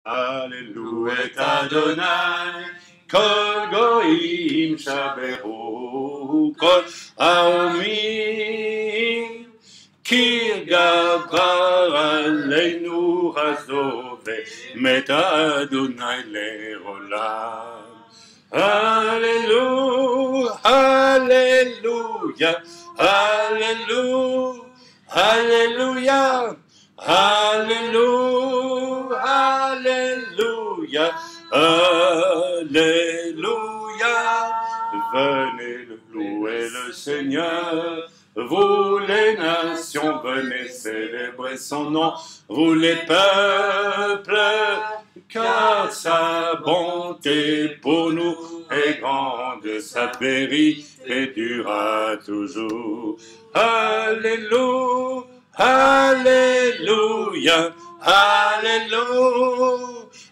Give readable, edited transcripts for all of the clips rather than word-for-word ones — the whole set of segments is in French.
Alléluia Adonai, Kol Goyim Shaberu, Kol Haomim, Ki Gabar Aleinu Razove, Met Adonai Leolam. Alléluia, Alléluia, Alléluia, Alléluia. Alléluia, Alléluia, Alléluia. Venez louer le Seigneur, vous les nations, venez célébrer son nom, vous les peuples, car sa bonté pour nous est grande, sa vérité durera toujours. Alléluia. Alléluia, Alléluia,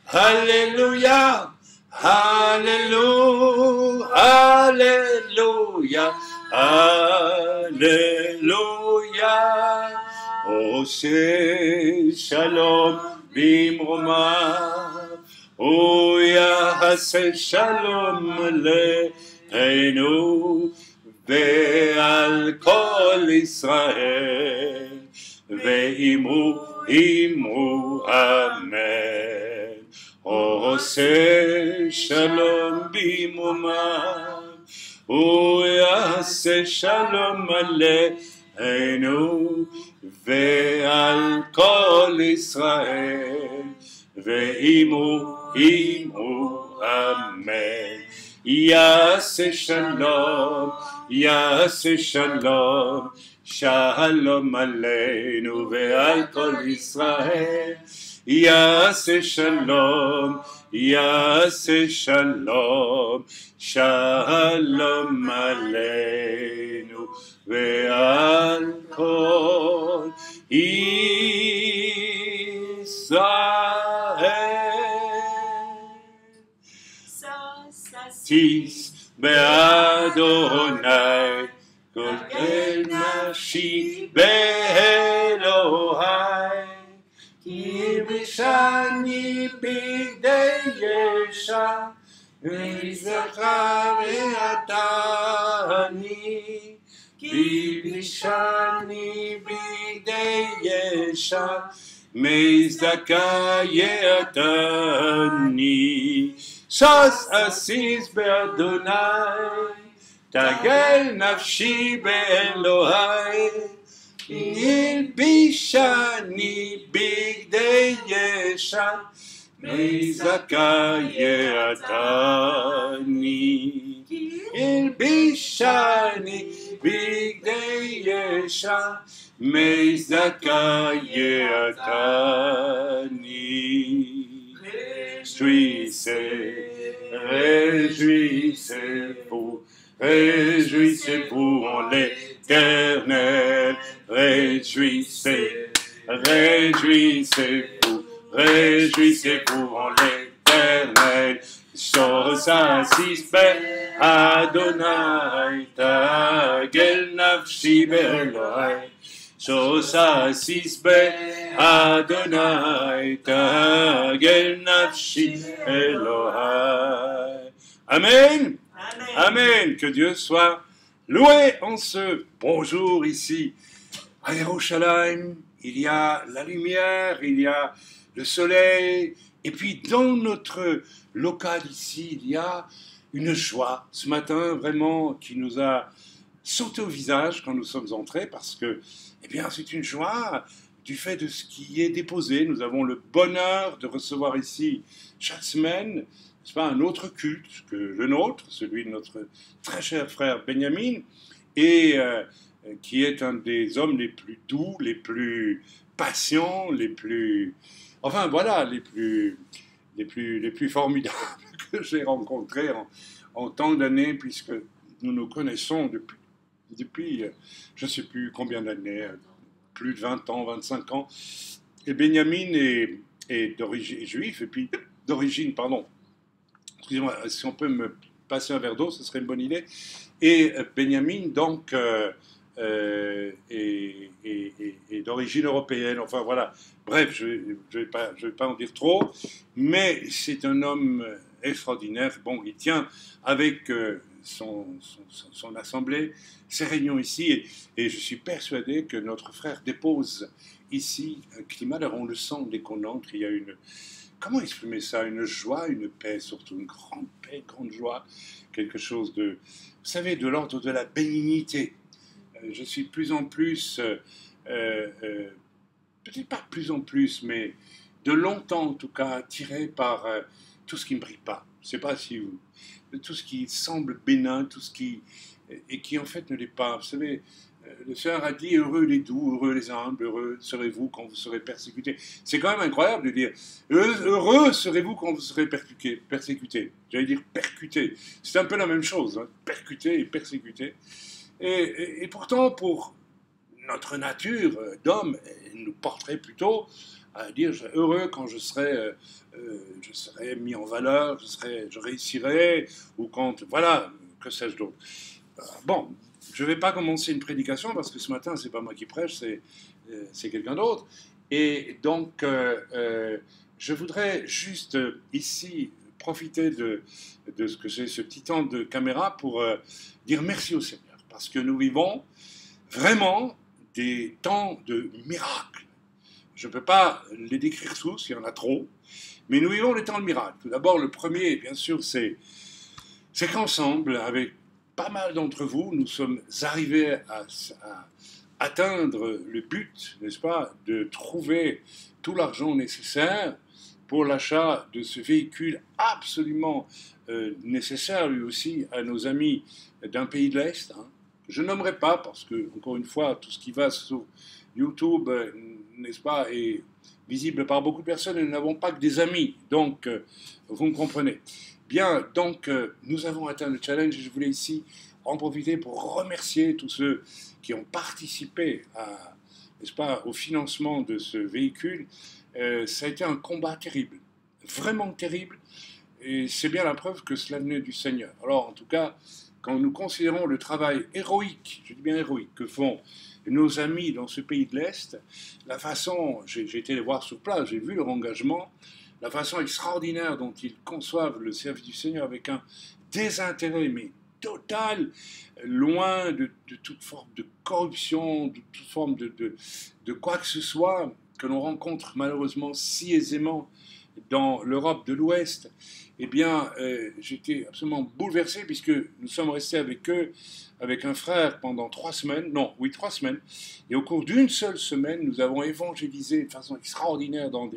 Alléluia, Alléluia, Alléluia, Alléluia. Oh, c'est Shalom Bimroma, oh, Yah, c'est Shalom Leinu, Ve'al Kol Israël. Ve'imru, imru, amen. Oh, c'est shalom bimomam. Oh, c'est shalom aleinu. Ve'al kol Israël. Ve'imru, imru, amen. Yaseh shalom, Yaseh shalom. Shalom Aleinu ve'al kol Israel, Yaseh shalom, Yaseh shalom, Shalom Aleinu ve'al kol Israel. Tis be'Adonai, Kol el nafshi be'Elohai, Ki bishani b'gdei Yesha, Ve'izachar ve'atani, Ki bishani b'gdei Yesha, Me'izaka ye'atani. Sos asis be'Adonai, Tagel nafshi be'Elohai, Il bishani b'gdei Yesha, Me'izaka ye'atani. Il bishani b'gdei Yesha, Me'izaka ye'atani. Réjouissez-vous, réjouissez-vous en l'Éternel, réjouissez-vous, réjouissez-vous en l'Éternel. Sosasis be'Adonai, Tagel nafshi be'Elohai. Sosasis be'Adonai, Tagel nafshi Elohai. Amen. Amen. Que Dieu soit loué en ce bonjour ici à Yerushalayim. Il y a la lumière, il y a le soleil, et puis dans notre local ici, il y a une joie ce matin vraiment qui nous a sauté au visage quand nous sommes entrés, parce que, eh bien, c'est une joie du fait de ce qui est déposé. Nous avons le bonheur de recevoir ici chaque semaine, n'est-ce pas, un autre culte que le nôtre, celui de notre très cher frère Benjamin, et qui est un des hommes les plus doux, les plus patients, les plus, enfin voilà, les plus formidables que j'ai rencontrés en tant d'années, puisque nous nous connaissons depuis je ne sais plus combien d'années, plus de 20 ans, 25 ans. Et Benjamin est d'origine juif, et puis d'origine, pardon, excusez-moi, si on peut me passer un verre d'eau, ce serait une bonne idée. Et Benjamin, donc, et d'origine européenne. Enfin voilà, bref, je ne vais pas en dire trop, mais c'est un homme extraordinaire. Bon, il tient avec son assemblée, ses réunions ici, et je suis persuadé que notre frère dépose ici un climat, alors on le sent dès qu'on entre, il y a une, comment exprimer ça, une joie, une paix, surtout une grande paix, une grande joie, quelque chose de, vous savez, de l'ordre de la bénignité. Je suis de plus en plus, peut-être pas de plus en plus, mais de longtemps en tout cas, attiré par tout ce qui ne brille pas. Je ne sais pas si vous, tout ce qui semble bénin, tout ce qui, et qui en fait ne l'est pas. Vous savez, le Seigneur a dit heureux les doux, heureux les humbles, heureux serez-vous quand vous serez persécutés. C'est quand même incroyable de dire heureux serez-vous quand vous serez persécutés. J'allais dire percutés. C'est un peu la même chose, hein, percuter et persécuter. Et pourtant, pour notre nature d'homme, elle nous porterait plutôt à dire je serai heureux quand je serai mis en valeur, je réussirai, ou quand, voilà, que sais-je d'autre. Bon, je ne vais pas commencer une prédication parce que ce matin, ce n'est pas moi qui prêche, c'est quelqu'un d'autre. Et donc, je voudrais juste ici profiter de ce que j'ai, ce petit temps de caméra pour dire merci au Seigneur. Parce que nous vivons vraiment des temps de miracles. Je ne peux pas les décrire tous, il y en a trop, mais nous vivons des temps de miracles. Tout d'abord, le premier, bien sûr, c'est qu'ensemble, avec pas mal d'entre vous, nous sommes arrivés à atteindre le but, n'est-ce pas, de trouver tout l'argent nécessaire pour l'achat de ce véhicule absolument nécessaire, lui aussi, à nos amis d'un pays de l'Est. Hein. Je nommerai pas, parce que, encore une fois, tout ce qui va sur YouTube, n'est-ce pas, est visible par beaucoup de personnes et nous n'avons pas que des amis. Donc, vous me comprenez. Bien, donc, nous avons atteint le challenge et je voulais ici en profiter pour remercier tous ceux qui ont participé n'est-ce pas, au financement de ce véhicule. Ça a été un combat terrible, vraiment terrible, et c'est bien la preuve que cela venait du Seigneur. Alors, en tout cas, quand nous considérons le travail héroïque, je dis bien héroïque, que font nos amis dans ce pays de l'Est, la façon, j'ai été les voir sur place, j'ai vu leur engagement, la façon extraordinaire dont ils conçoivent le service du Seigneur avec un désintérêt, mais total, loin de toute forme de corruption, de toute forme de quoi que ce soit que l'on rencontre malheureusement si aisément dans l'Europe de l'Ouest. Eh bien, j'étais absolument bouleversé puisque nous sommes restés avec eux, avec un frère pendant 3 semaines, non, oui, 3 semaines, et au cours d'une seule semaine, nous avons évangélisé de façon extraordinaire dans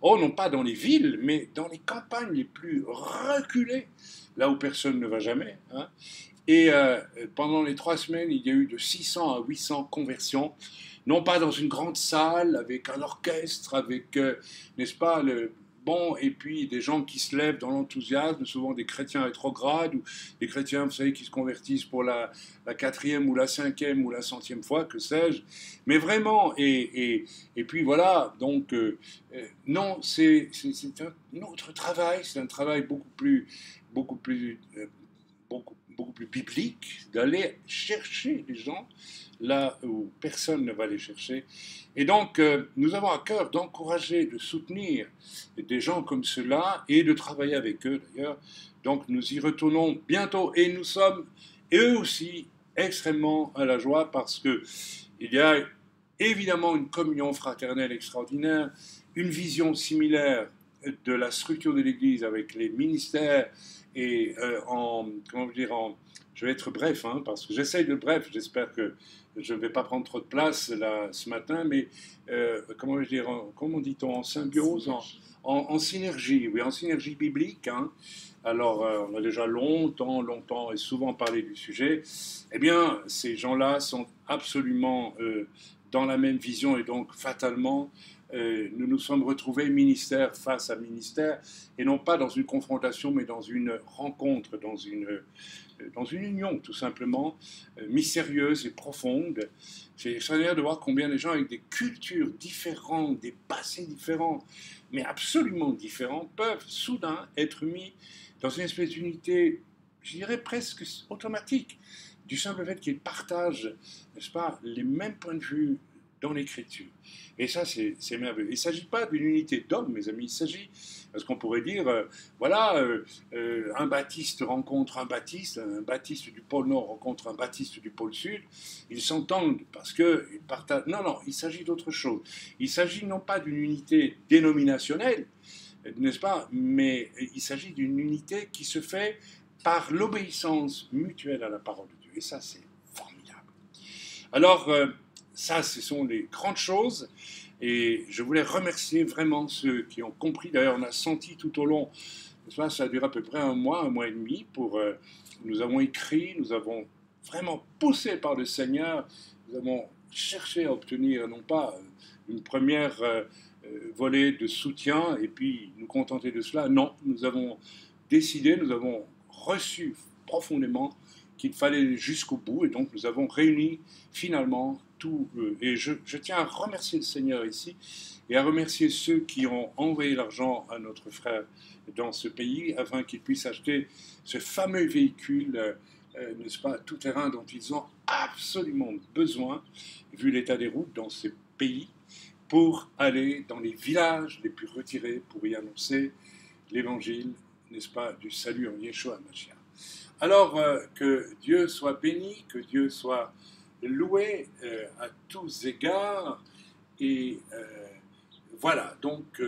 non pas dans les villes, mais dans les campagnes les plus reculées, là où personne ne va jamais, hein. Et pendant les 3 semaines, il y a eu de 600 à 800 conversions, non pas dans une grande salle, avec un orchestre, avec, n'est-ce pas, bon, et puis des gens qui se lèvent dans l'enthousiasme, souvent des chrétiens rétrogrades, ou des chrétiens, vous savez, qui se convertissent pour la 4e ou la 5e ou la 100e fois, que sais-je. Mais vraiment, et puis voilà, donc, non, c'est un autre travail, c'est un travail beaucoup plus biblique, d'aller chercher les gens là où personne ne va les chercher. Et donc, nous avons à cœur d'encourager, de soutenir des gens comme ceux-là et de travailler avec eux d'ailleurs. Donc, nous y retournons bientôt et nous sommes, eux aussi, extrêmement à la joie parce qu'il y a évidemment une communion fraternelle extraordinaire, une vision similaire de la structure de l'Église avec les ministères et je vais être bref, hein, parce que j'essaye de bref, j'espère que je ne vais pas prendre trop de place là, ce matin, mais comment dit-on, en symbiose, en synergie, oui, en synergie biblique. Hein. Alors, on a déjà longtemps et souvent parlé du sujet. Eh bien, ces gens-là sont absolument dans la même vision et donc fatalement, nous nous sommes retrouvés ministère face à ministère et non pas dans une confrontation mais dans une rencontre, dans une union tout simplement mystérieuse et profonde. C'est extraordinaire de voir combien les gens avec des cultures différentes, des passés différents, mais absolument différents, peuvent soudain être mis dans une espèce d'unité, je dirais presque automatique, du simple fait qu'ils partagent, n'est-ce pas, les mêmes points de vue dans l'Écriture. Et ça, c'est merveilleux. Il ne s'agit pas d'une unité d'hommes, mes amis, il s'agit, parce qu'on pourrait dire, un baptiste rencontre un baptiste du pôle Nord rencontre un baptiste du pôle Sud, ils s'entendent parce qu'ils partagent... Non, non, il s'agit d'autre chose. Il s'agit non pas d'une unité dénominationnelle, n'est-ce pas, mais il s'agit d'une unité qui se fait par l'obéissance mutuelle à la parole de Dieu. Et ça, c'est formidable. Alors, ça, ce sont les grandes choses. Et je voulais remercier vraiment ceux qui ont compris. D'ailleurs, on a senti tout au long, ça a duré à peu près un mois et demi. Nous avons écrit, nous avons vraiment poussé par le Seigneur. Nous avons cherché à obtenir, non pas une première volée de soutien et puis nous contenter de cela. Non, nous avons décidé, nous avons reçu profondément qu'il fallait aller jusqu'au bout, et donc nous avons réuni finalement tout. Et je tiens à remercier le Seigneur ici, et à remercier ceux qui ont envoyé l'argent à notre frère dans ce pays, afin qu'il puisse acheter ce fameux véhicule, n'est-ce pas, tout-terrain dont ils ont absolument besoin, vu l'état des routes dans ces pays, pour aller dans les villages les plus retirés, pour y annoncer l'évangile, n'est-ce pas, du salut en Yeshua Mashiach. Alors, que Dieu soit béni, que Dieu soit loué à tous égards. Et voilà, donc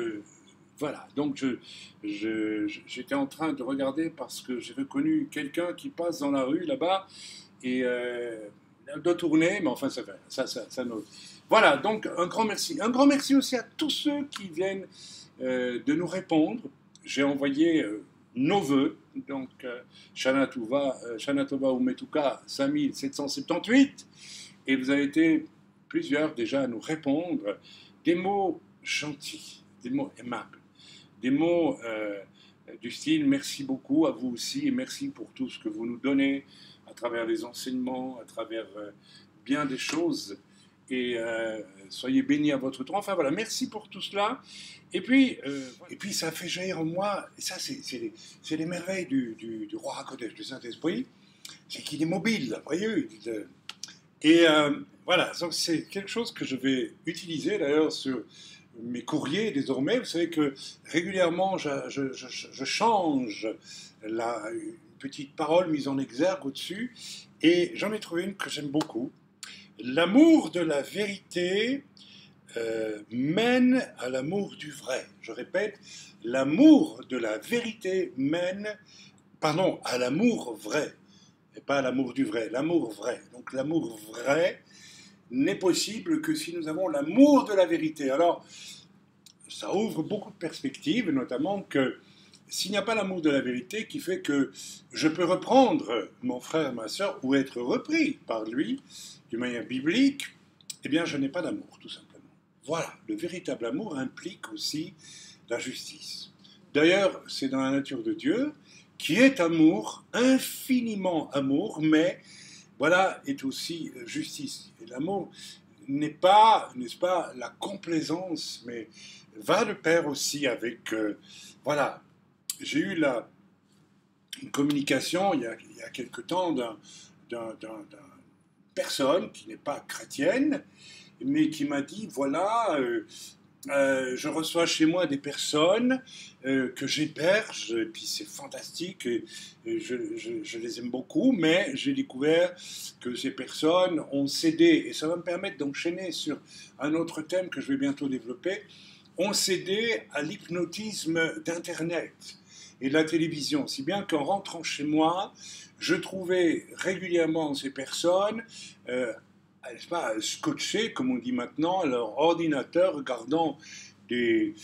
j'étais en train de regarder parce que j'ai reconnu quelqu'un qui passe dans la rue là-bas et elle doit tourner, mais enfin ça nous... Voilà, donc un grand merci. Un grand merci aussi à tous ceux qui viennent de nous répondre. J'ai envoyé... nos voeux, donc Shana Tova Umetuka 5778, et vous avez été plusieurs déjà à nous répondre des mots gentils, des mots aimables, des mots du style merci beaucoup à vous aussi, et merci pour tout ce que vous nous donnez à travers les enseignements, à travers bien des choses, et soyez bénis à votre tour. Enfin voilà, merci pour tout cela. Et puis ça fait jaillir en moi, et ça c'est les merveilles du roi HaKodesh, du Saint-Esprit, c'est qu'il est mobile, voyez. Et voilà, donc c'est quelque chose que je vais utiliser d'ailleurs sur mes courriers désormais. Vous savez que régulièrement je change une petite parole mise en exergue au-dessus, et j'en ai trouvé une que j'aime beaucoup. L'amour de la vérité mène à l'amour du vrai. Je répète, l'amour de la vérité mène, à l'amour vrai, et pas à l'amour du vrai, l'amour vrai. Donc l'amour vrai n'est possible que si nous avons l'amour de la vérité. Alors, ça ouvre beaucoup de perspectives, notamment que s'il n'y a pas l'amour de la vérité qui fait que je peux reprendre mon frère, ma soeur, ou être repris par lui, d'une manière biblique, eh bien je n'ai pas d'amour, tout simplement. Voilà, le véritable amour implique aussi la justice. D'ailleurs, c'est dans la nature de Dieu, qui est amour, infiniment amour, mais voilà, est aussi justice. Et l'amour n'est pas, n'est-ce pas, la complaisance, mais va de pair aussi avec, voilà, j'ai eu une communication il y a quelque temps d'une personne qui n'est pas chrétienne, mais qui m'a dit, voilà, je reçois chez moi des personnes que j'héberge, et puis c'est fantastique, et je les aime beaucoup, mais j'ai découvert que ces personnes ont cédé, et ça va me permettre d'enchaîner sur un autre thème que je vais bientôt développer, ont cédé à l'hypnotisme d'Internet et de la télévision, si bien qu'en rentrant chez moi, je trouvais régulièrement ces personnes scotchées, comme on dit maintenant, à leur ordinateur, regardant des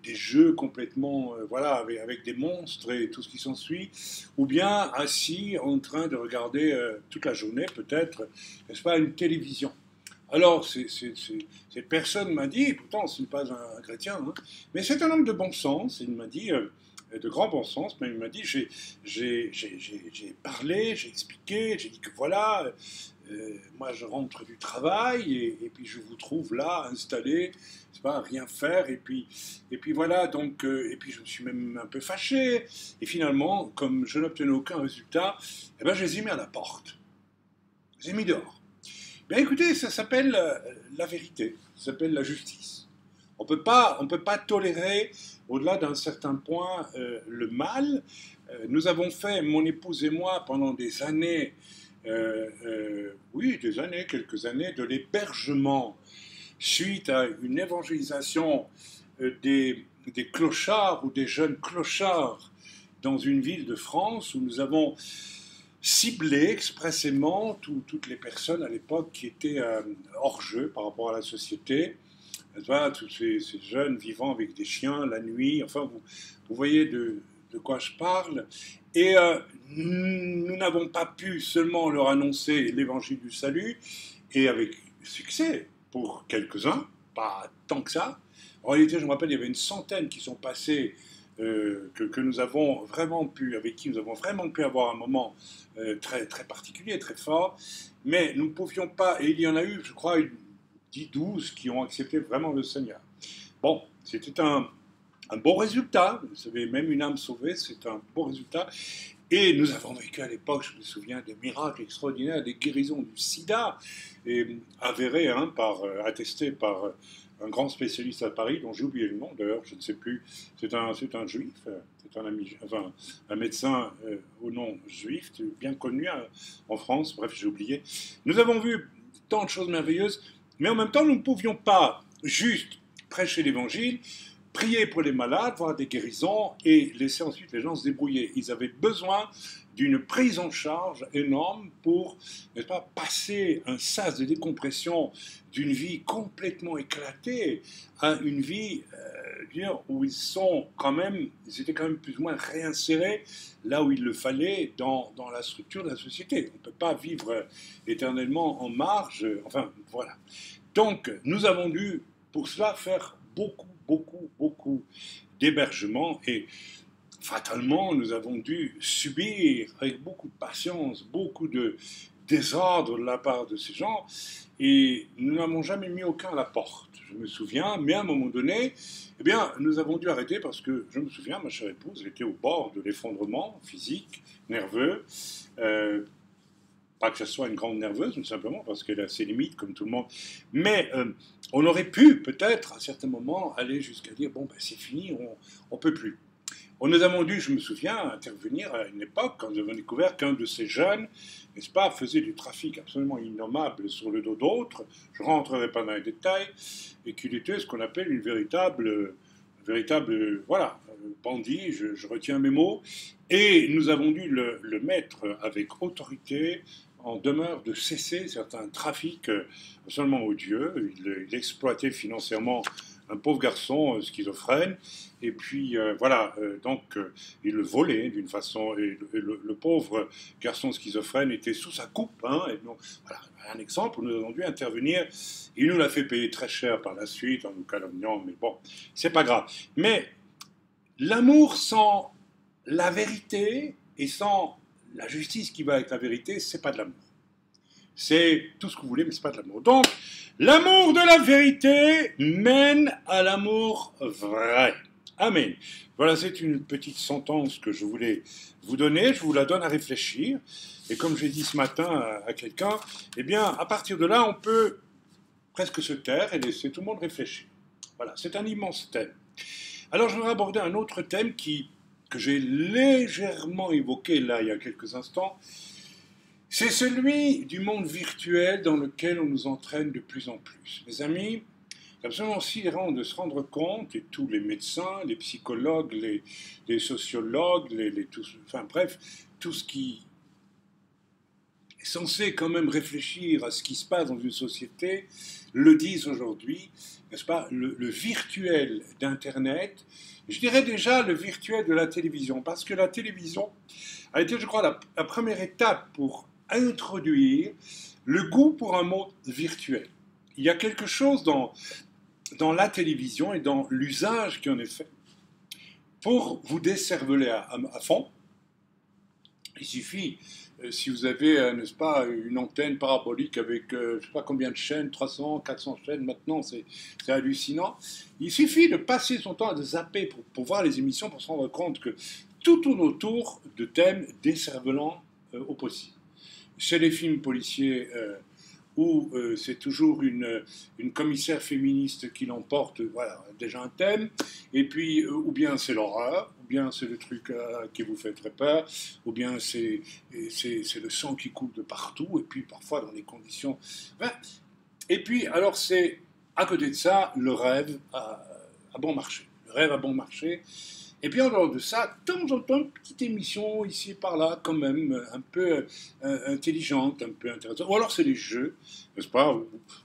jeux complètement, voilà, avec des monstres et tout ce qui s'ensuit, ou bien assis en train de regarder toute la journée, peut-être, n'est-ce pas, une télévision. Alors, cette personne m'a dit, et pourtant ce n'est pas un chrétien, hein, mais c'est un homme de bon sens, et il m'a dit, de grand bon sens, mais il m'a dit, j'ai parlé, j'ai expliqué, j'ai dit que voilà, moi, je rentre du travail et puis je vous trouve là, installé, c'est pas, à rien faire. Et puis voilà, donc, et puis je me suis même un peu fâché. Et finalement, comme je n'obtenais aucun résultat, eh ben, je les ai mis à la porte. Je les ai mis dehors. Bien écoutez, ça s'appelle la vérité, ça s'appelle la justice. On peut pas tolérer, au-delà d'un certain point, le mal. Nous avons fait, mon épouse et moi, pendant des années, oui, des années, quelques années, de l'hébergement suite à une évangélisation des clochards ou des jeunes clochards dans une ville de France où nous avons ciblé expressément toutes les personnes à l'époque qui étaient hors jeu par rapport à la société. Voilà, tous ces jeunes vivant avec des chiens la nuit, enfin vous voyez de quoi je parle. Et nous n'avons pas pu seulement leur annoncer l'évangile du salut, et avec succès pour quelques-uns, pas tant que ça. En réalité, je me rappelle, il y avait une centaine qui sont passés, que nous avons vraiment pu, avec qui nous avons vraiment pu avoir un moment très, très particulier, très fort, mais nous ne pouvions pas, et il y en a eu, je crois, 10, 12 qui ont accepté vraiment le Seigneur. Bon, c'était un bon résultat, vous savez, même une âme sauvée, c'est un bon résultat. Et nous avons vécu à l'époque, je me souviens, des miracles extraordinaires, des guérisons du sida, et avérées, hein, attestées par un grand spécialiste à Paris, dont j'ai oublié le nom d'ailleurs, je ne sais plus, c'est un juif, c'est un ami, enfin, un médecin au nom juif, bien connu en France, bref, j'ai oublié. Nous avons vu tant de choses merveilleuses, mais en même temps, nous ne pouvions pas juste prêcher l'évangile, prier pour les malades, voir des guérisons et laisser ensuite les gens se débrouiller. Ils avaient besoin d'une prise en charge énorme pour, n'est-ce pas, passer un sas de décompression d'une vie complètement éclatée à une vie où ils étaient quand même plus ou moins réinsérés là où il le fallait dans la structure de la société. On ne peut pas vivre éternellement en marge, enfin voilà. Donc nous avons dû pour cela faire beaucoup d'hébergement et fatalement, nous avons dû subir avec beaucoup de patience, beaucoup de désordre de la part de ces gens et nous n'avons jamais mis aucun à la porte. Je me souviens, mais à un moment donné, eh bien, nous avons dû arrêter parce que, je me souviens, ma chère épouse était au bord de l'effondrement physique, nerveux, pas que ce soit une grande nerveuse, mais simplement parce qu'elle a ses limites, comme tout le monde. Mais on aurait pu, peut-être, à certains moments, aller jusqu'à dire, bon, ben, c'est fini, on ne peut plus. Nous avons dû, je me souviens, intervenir à une époque, quand nous avons découvert qu'un de ces jeunes, n'est-ce pas, faisait du trafic absolument innommable sur le dos d'autres, je ne rentrerai pas dans les détails, et qu'il était ce qu'on appelle une véritable voilà, bandit, je retiens mes mots, et nous avons dû le mettre avec autorité en demeure de cesser certains trafics absolument odieux. Il exploitait financièrement un pauvre garçon schizophrène, et puis voilà, donc il le volait d'une façon, et le pauvre garçon schizophrène était sous sa coupe, hein, et donc, voilà, un exemple où nous avons dû intervenir. Il nous l'a fait payer très cher par la suite en nous calomniant, mais bon, c'est pas grave. Mais l'amour sans la vérité et sans la justice qui va avec la vérité, c'est pas de l'amour. C'est tout ce que vous voulez, mais c'est pas de l'amour. Donc, l'amour de la vérité mène à l'amour vrai. Amen. Voilà, c'est une petite sentence que je voulais vous donner. Je vous la donne à réfléchir. Et comme j'ai dit ce matin à quelqu'un, eh bien, à partir de là, on peut presque se taire et laisser tout le monde réfléchir. Voilà, c'est un immense thème. Alors, je voudrais aborder un autre thème que j'ai légèrement évoqué là, il y a quelques instants. C'est celui du monde virtuel dans lequel on nous entraîne de plus en plus. Mes amis, c'est absolument sidérant de se rendre compte, et tous les médecins, les psychologues, les sociologues, enfin bref, tout ce qui est censé quand même réfléchir à ce qui se passe dans une société, le disent aujourd'hui, n'est-ce pas, le virtuel d'Internet, je dirais déjà le virtuel de la télévision, parce que la télévision a été, je crois, la première étape pour introduire le goût pour un monde virtuel. Il y a quelque chose dans la télévision et dans l'usage qui en est fait pour vous décerveler à fond Il suffit, si vous avez, n'est-ce pas, une antenne parabolique avec, je ne sais pas combien de chaînes, 300, 400 chaînes maintenant, c'est hallucinant. Il suffit de passer son temps à zapper pour voir les émissions, pour se rendre compte que tout tourne autour de thèmes décervelants au possible. Chez les films policiers, où c'est toujours une commissaire féministe qui l'emporte, voilà, déjà un thème, et puis ou bien c'est l'horreur, ou bien c'est le truc qui vous fait très peur, ou bien c'est le sang qui coule de partout, et puis parfois dans des conditions... Enfin, et puis alors c'est, à côté de ça, le rêve à bon marché. Le rêve à bon marché. Et puis en dehors de ça, de temps en temps, une petite émission ici et par là, quand même, un peu intelligente, un peu intéressante. Ou alors c'est les jeux, n'est-ce pas?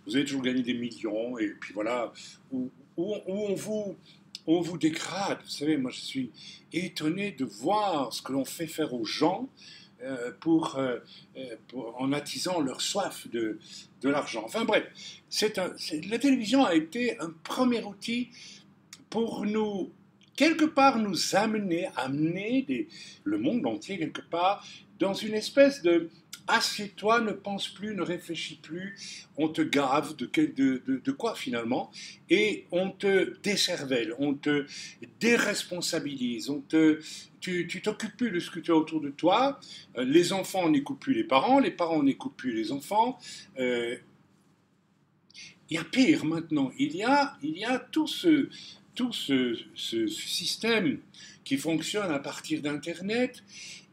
Vous avez toujours gagné des millions, et puis voilà, où on vous dégrade. Vous savez, moi je suis étonné de voir ce que l'on fait faire aux gens en attisant leur soif de l'argent. Enfin bref, la télévision a été un premier outil pour nous quelque part nous amener le monde entier quelque part dans une espèce de assieds-toi, ne pense plus, ne réfléchis plus, on te gave de quoi finalement, et on te décervelle, on te déresponsabilise, tu t'occupes plus de ce que tu as autour de toi, les enfants n'écoutent plus les parents n'écoutent plus les enfants. Il y a pire maintenant, il y a tout ce système qui fonctionne à partir d'Internet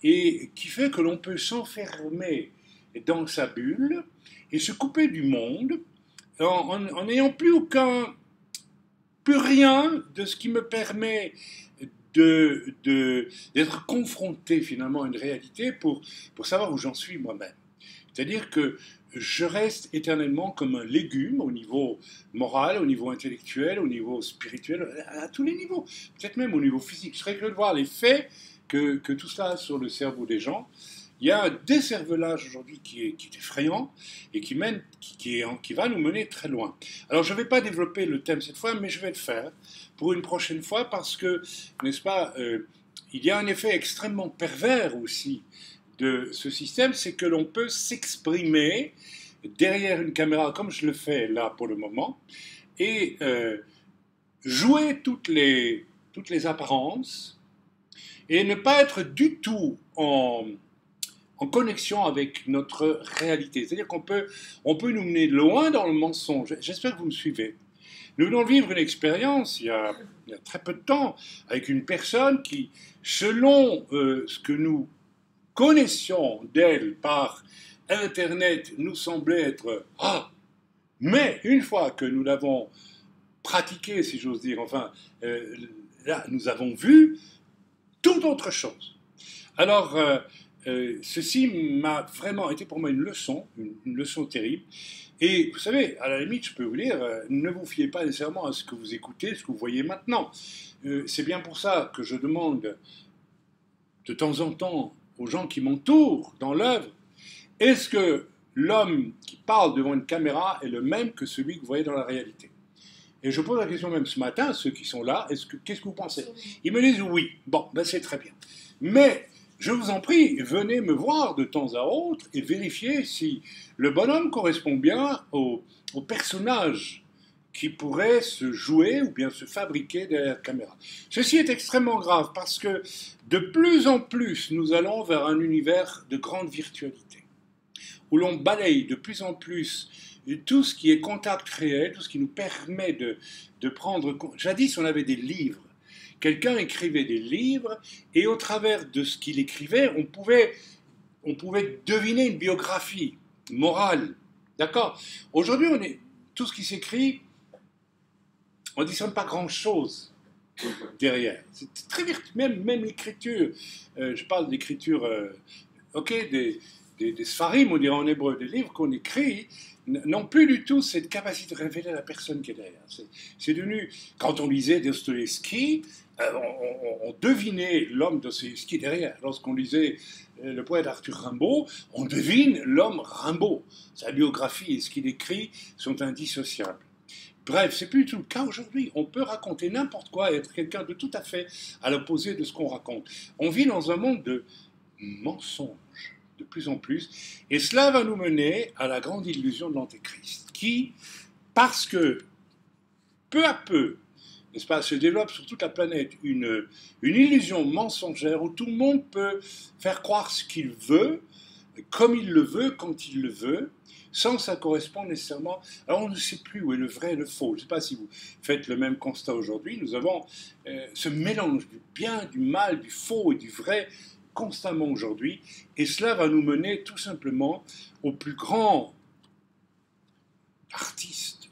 et qui fait que l'on peut s'enfermer dans sa bulle et se couper du monde en n'ayant plus rien de ce qui me permet d'être confronté finalement à une réalité pour savoir où j'en suis moi-même. C'est-à-dire que je reste éternellement comme un légume au niveau moral, au niveau intellectuel, au niveau spirituel, à tous les niveaux, peut-être même au niveau physique. Je serais curieux de voir l'effet que tout cela a sur le cerveau des gens. Il y a un décervelage aujourd'hui qui est effrayant et qui va nous mener très loin. Alors je ne vais pas développer le thème cette fois, mais je vais le faire pour une prochaine fois parce que, n'est-ce pas, il y a un effet extrêmement pervers aussi de ce système, c'est que l'on peut s'exprimer derrière une caméra, comme je le fais là pour le moment, et jouer toutes les apparences, et ne pas être du tout en connexion avec notre réalité. C'est-à-dire qu'on peut nous mener loin dans le mensonge. J'espère que vous me suivez. Nous venons de vivre une expérience il y a très peu de temps avec une personne qui, selon ce que nous connaissions d'elle par Internet, nous semblait être « Ah !» Mais une fois que nous l'avons pratiqué, si j'ose dire, enfin, là, nous avons vu toute autre chose. Alors, ceci m'a vraiment été pour moi une leçon terrible. Et vous savez, à la limite, je peux vous dire, ne vous fiez pas nécessairement à ce que vous écoutez, ce que vous voyez maintenant. C'est bien pour ça que je demande de temps en temps aux gens qui m'entourent dans l'œuvre, est-ce que l'homme qui parle devant une caméra est le même que celui que vous voyez dans la réalité? Et je pose la question même ce matin à ceux qui sont là, qu'est-ce que vous pensez? Ils me disent oui. Bon, ben c'est très bien. Mais je vous en prie, venez me voir de temps à autre et vérifiez si le bonhomme correspond bien au personnage qui pourrait se jouer ou bien se fabriquer derrière la caméra. Ceci est extrêmement grave parce que de plus en plus nous allons vers un univers de grande virtualité, où l'on balaye de plus en plus tout ce qui est contact réel, tout ce qui nous permet de prendre... Jadis, on avait des livres. Quelqu'un écrivait des livres, et au travers de ce qu'il écrivait, on pouvait deviner une biographie morale. D'accord? Aujourd'hui, tout ce qui s'écrit, on ne discerne pas grand-chose derrière. C'est très même l'écriture. Je parle d'écriture, des spharim, on dirait en hébreu, des livres qu'on écrit, n'ont plus du tout cette capacité de révéler la personne qui est derrière. C'est devenu, quand on lisait Dostoïevski, on devinait l'homme Dostoïevski derrière. Lorsqu'on lisait le poète Arthur Rimbaud, on devine l'homme Rimbaud. Sa biographie et ce qu'il écrit sont indissociables. Bref, c'est plus du tout le cas aujourd'hui. On peut raconter n'importe quoi et être quelqu'un de tout à fait à l'opposé de ce qu'on raconte. On vit dans un monde mensonge de plus en plus. Et cela va nous mener à la grande illusion de l'Antéchrist, qui, parce que peu à peu, n'est-ce pas, se développe sur toute la planète une illusion mensongère où tout le monde peut faire croire ce qu'il veut, comme il le veut, quand il le veut, sans que ça corresponde nécessairement. Alors on ne sait plus où est le vrai et le faux. Je ne sais pas si vous faites le même constat aujourd'hui. Nous avons ce mélange du bien, du mal, du faux et du vrai constamment aujourd'hui. Et cela va nous mener tout simplement au plus grand artiste,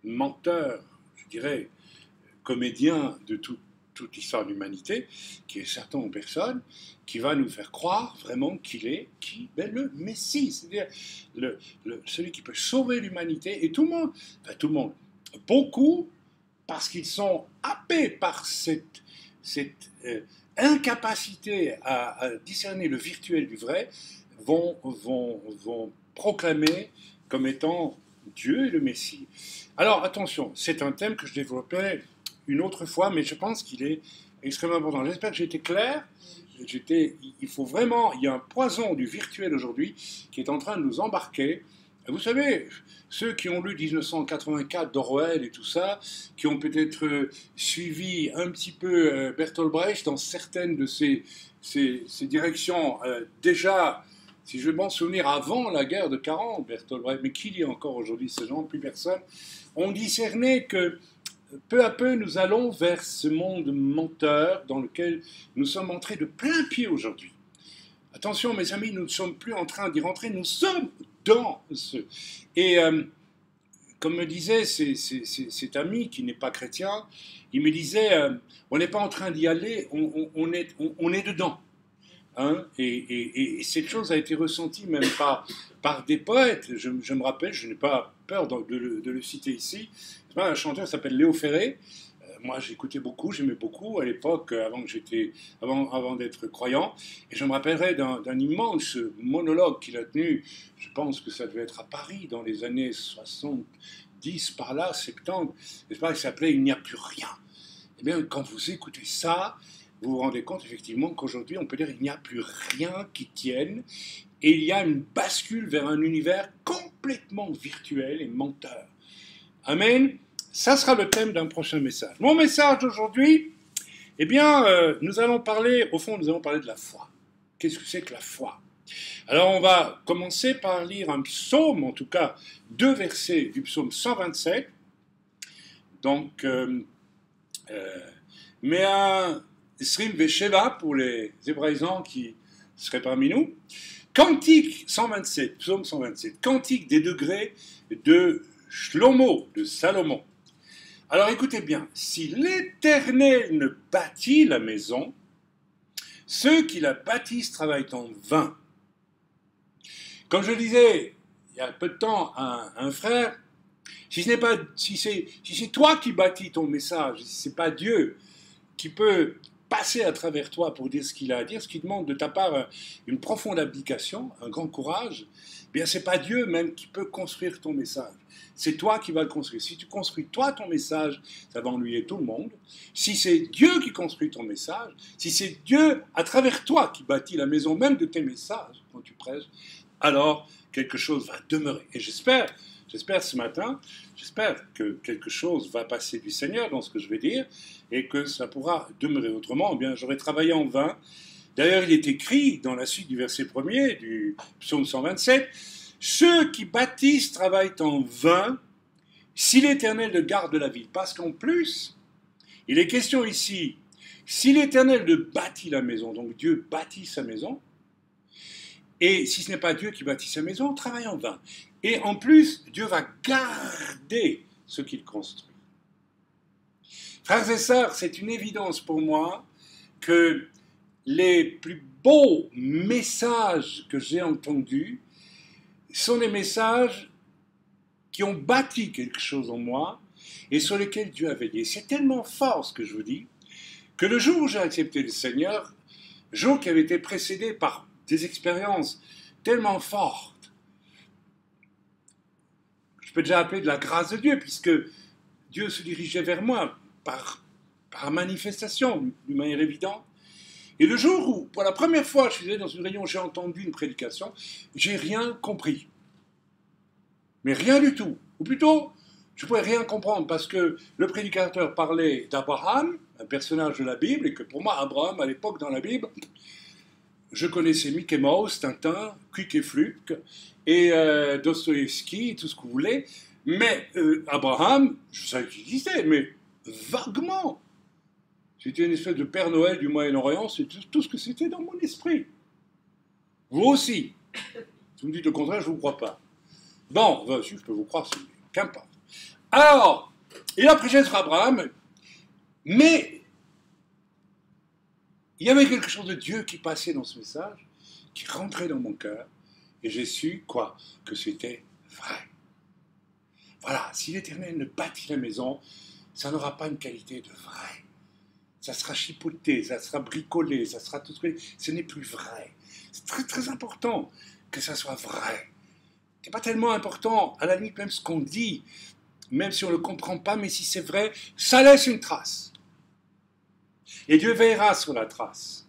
menteur, je dirais, comédien de toute l'histoire de l'humanité, qui est certain en personne, qui va nous faire croire vraiment qu'il est qui? Ben, le Messie, c'est-à-dire celui qui peut sauver l'humanité, et tout le monde, beaucoup, parce qu'ils sont happés par cette incapacité à discerner le virtuel du vrai, vont proclamer comme étant Dieu et le Messie. Alors attention, c'est un thème que je développais une autre fois, mais je pense qu'il est extrêmement important. J'espère que j'ai été clair. Il faut vraiment, il y a un poison du virtuel aujourd'hui qui est en train de nous embarquer. Vous savez, ceux qui ont lu 1984 d'Orwell et tout ça, qui ont peut-être suivi un petit peu Bertolt Brecht dans certaines de ses directions, déjà, si je veux m'en souvenir, avant la guerre de 40, Bertolt Brecht, mais qui lit encore aujourd'hui ces gens? Plus personne. On discernait que peu à peu, nous allons vers ce monde menteur dans lequel nous sommes entrés de plein pied aujourd'hui. Attention, mes amis, nous ne sommes plus en train d'y rentrer, nous sommes dans ce... Et comme me disait cet ami qui n'est pas chrétien, il me disait, on n'est pas en train d'y aller, on est dedans. Hein, et cette chose a été ressentie même par des poètes. Je me rappelle, je n'ai pas peur de le citer ici, un chanteur qui s'appelle Léo Ferré. Moi, j'écoutais beaucoup, j'aimais beaucoup à l'époque, avant d'être croyant. Et je me rappellerai d'un immense monologue qu'il a tenu, je pense que ça devait être à Paris, dans les années 70, par là, 70, n'est-ce pas, il s'appelait « Il n'y a plus rien ». Eh bien, quand vous écoutez ça, vous vous rendez compte effectivement qu'aujourd'hui, on peut dire qu'il n'y a plus rien qui tienne, et il y a une bascule vers un univers complètement virtuel et menteur. Amen. Ça sera le thème d'un prochain message. Mon message d'aujourd'hui, eh bien, nous allons parler de la foi. Qu'est-ce que c'est que la foi? Alors, on va commencer par lire un psaume, en tout cas, 2 versets du psaume 127. Donc, Mea Srim Vesheva, pour les hébraïsants qui seraient parmi nous. Cantique 127, psaume 127, cantique des degrés de Shlomo, de Salomon. Alors écoutez bien, si l'Éternel ne bâtit la maison, ceux qui la bâtissent travaillent en vain. Comme je disais il y a peu de temps à un frère, si c'est toi qui bâtis ton message, si ce n'est pas Dieu qui peut passer à travers toi pour dire ce qu'il a à dire, ce qui demande de ta part une profonde abdication, un grand courage, eh bien c'est pas Dieu même qui peut construire ton message. C'est toi qui vas le construire. Si tu construis toi ton message, ça va ennuyer tout le monde. Si c'est Dieu qui construit ton message, si c'est Dieu à travers toi qui bâtit la maison même de tes messages quand tu prêches, alors quelque chose va demeurer. Et j'espère ce matin, j'espère que quelque chose va passer du Seigneur dans ce que je vais dire et que ça pourra demeurer. Autrement, eh bien, j'aurais travaillé en vain. D'ailleurs, il est écrit dans la suite du verset 1er du psaume 127, « Ceux qui bâtissent travaillent en vain si l'Éternel ne garde la ville. » Parce qu'en plus, il est question ici, si l'Éternel ne bâtit la maison, donc Dieu bâtit sa maison, et si ce n'est pas Dieu qui bâtit sa maison, on travaille en vain. Et en plus, Dieu va garder ce qu'il construit. Frères et sœurs, c'est une évidence pour moi que les plus beaux messages que j'ai entendus sont des messages qui ont bâti quelque chose en moi et sur lesquels Dieu a veillé. C'est tellement fort ce que je vous dis, que le jour où j'ai accepté le Seigneur, jour qui avait été précédé par des expériences tellement fortes, je peux déjà appeler de la grâce de Dieu, puisque Dieu se dirigeait vers moi par manifestation, d'une manière évidente, Et le jour où, pour la première fois, je suis allé dans une réunion, j'ai entendu une prédication, j'ai rien compris. Mais rien du tout. Ou plutôt, je ne pouvais rien comprendre parce que le prédicateur parlait d'Abraham, un personnage de la Bible, et que pour moi, Abraham, à l'époque dans la Bible, je connaissais Mickey Mouse, Tintin, Quick et Fluke, et Dostoïevski, tout ce que vous voulez, mais Abraham, je savais qu'il existait, mais vaguement. C'était une espèce de Père Noël du Moyen-Orient, c'est tout ce que c'était dans mon esprit. Vous aussi. Si vous me dites le contraire, je ne vous crois pas. Bon, ben, si je peux vous croire, c'est qu'importe. Alors, il a prêché sur Abraham, mais il y avait quelque chose de Dieu qui passait dans ce message, qui rentrait dans mon cœur, et j'ai su, quoi, que c'était vrai. Voilà, si l'Éternel ne bâtit la maison, ça n'aura pas une qualité de vrai. Ça sera chipoté, ça sera bricolé, ça sera tout ce que... Ce n'est plus vrai. C'est très très important que ça soit vrai. Ce n'est pas tellement important, à la limite même ce qu'on dit, même si on ne le comprend pas, mais si c'est vrai, ça laisse une trace. Et Dieu veillera sur la trace.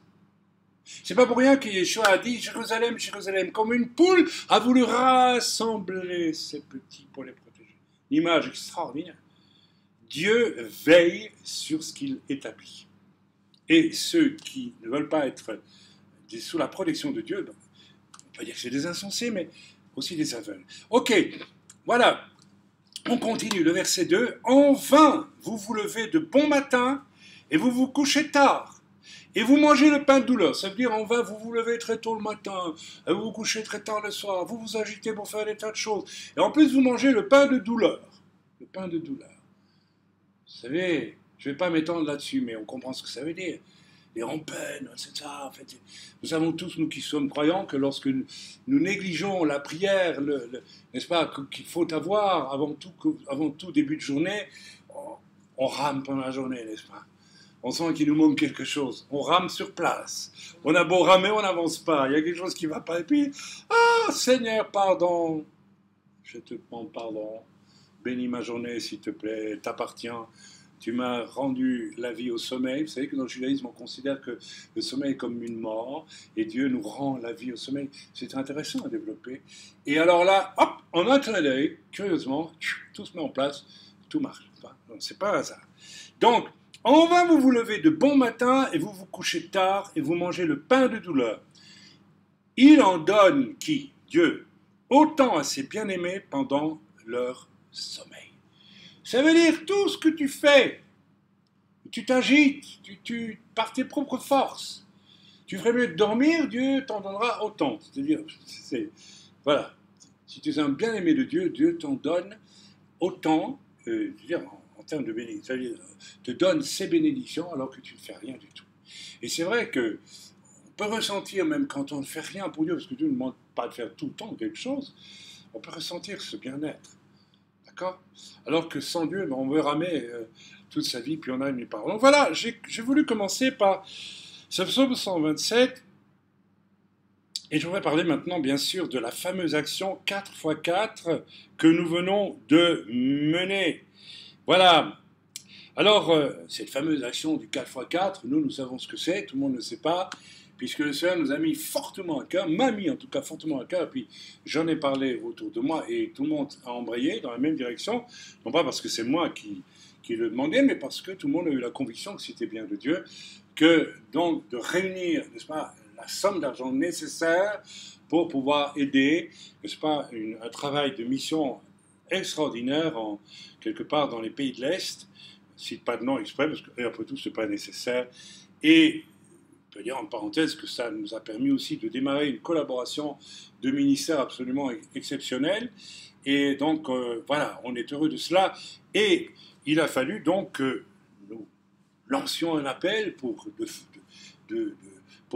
C'est pas pour rien que Yeshua a dit, Jérusalem, Jérusalem, comme une poule a voulu rassembler ses petits pour les protéger. Une image extraordinaire. Dieu veille sur ce qu'il établit. Et ceux qui ne veulent pas être sous la protection de Dieu, ben, on peut dire que c'est des insensés, mais aussi des aveugles. Ok, voilà. On continue, le verset 2. En vain, vous vous levez de bon matin et vous vous couchez tard. Et vous mangez le pain de douleur. Ça veut dire en vain, vous vous levez très tôt le matin, et vous vous couchez très tard le soir, vous vous agitez pour faire des tas de choses. Et en plus, vous mangez le pain de douleur. Le pain de douleur. Vous savez, je ne vais pas m'étendre là-dessus, mais on comprend ce que ça veut dire. Et en peine, c'est ça, en fait. Nous savons tous, nous qui sommes croyants, que lorsque nous négligeons la prière, n'est-ce pas, qu'il faut avoir avant tout début de journée, on rame pendant la journée, n'est-ce pas? On sent qu'il nous manque quelque chose. On rame sur place. On a beau ramer, on n'avance pas. Il y a quelque chose qui ne va pas. Et puis, ah, Seigneur, pardon. Je te demande pardon. Bénis ma journée, s'il te plaît. T'appartient. Tu m'as rendu la vie au sommeil. Vous savez que dans le judaïsme, on considère que le sommeil est comme une mort. Et Dieu nous rend la vie au sommeil. C'est intéressant à développer. Et alors là, hop, en un clin d'œil, curieusement, tout se met en place. Tout marche. Donc, c'est pas un hasard. Donc, en vain, vous vous levez de bon matin et vous vous couchez tard et vous mangez le pain de douleur. Il en donne, qui? Dieu, autant à ses bien-aimés pendant leur sommeil. Ça veut dire tout ce que tu fais, tu t'agites, par tes propres forces. Tu ferais mieux de dormir, Dieu t'en donnera autant. C'est-à-dire, voilà, si tu es un bien-aimé de Dieu, Dieu t'en donne autant, en termes de bénédiction, c'est-à-dire te donne ses bénédictions alors que tu ne fais rien du tout. Et c'est vrai que on peut ressentir, même quand on ne fait rien pour Dieu, parce que Dieu ne demande pas de faire tout le temps quelque chose, on peut ressentir ce bien-être. D'accord? Alors que sans Dieu, on veut ramer toute sa vie, puis on a une part. Donc voilà, j'ai voulu commencer par ce psaume 127, et je voudrais parler maintenant, bien sûr, de la fameuse action 4x4 que nous venons de mener. Voilà. Alors, cette fameuse action du 4x4, nous savons ce que c'est, tout le monde ne le sait pas, puisque le Seigneur nous a mis fortement à cœur, m'a mis en tout cas fortement à cœur, et puis j'en ai parlé autour de moi, et tout le monde a embrayé dans la même direction, non pas parce que c'est moi qui le demandais, mais parce que tout le monde a eu la conviction que c'était bien de Dieu, que donc de réunir, n'est-ce pas, la somme d'argent nécessaire pour pouvoir aider, n'est-ce pas, un travail de mission extraordinaire quelque part dans les pays de l'Est. Je ne cite pas de nom exprès, parce que, après tout, ce n'est pas nécessaire. Et on peut dire en parenthèse que ça nous a permis aussi de démarrer une collaboration de ministères absolument exceptionnelle. Et donc, voilà, on est heureux de cela. Et il a fallu donc que nous lancions un appel pour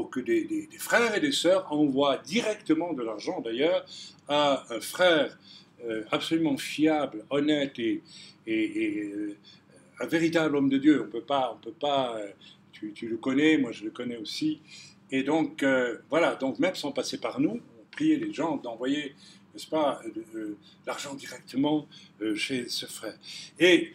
que des frères et des sœurs envoient directement de l'argent, d'ailleurs, à un frère absolument fiable, honnête et un véritable homme de Dieu. On peut pas. Tu le connais, moi je le connais aussi. Et donc voilà. Donc même sans passer par nous, on priait les gens d'envoyer, n'est-ce pas, l'argent directement chez ce frère. Et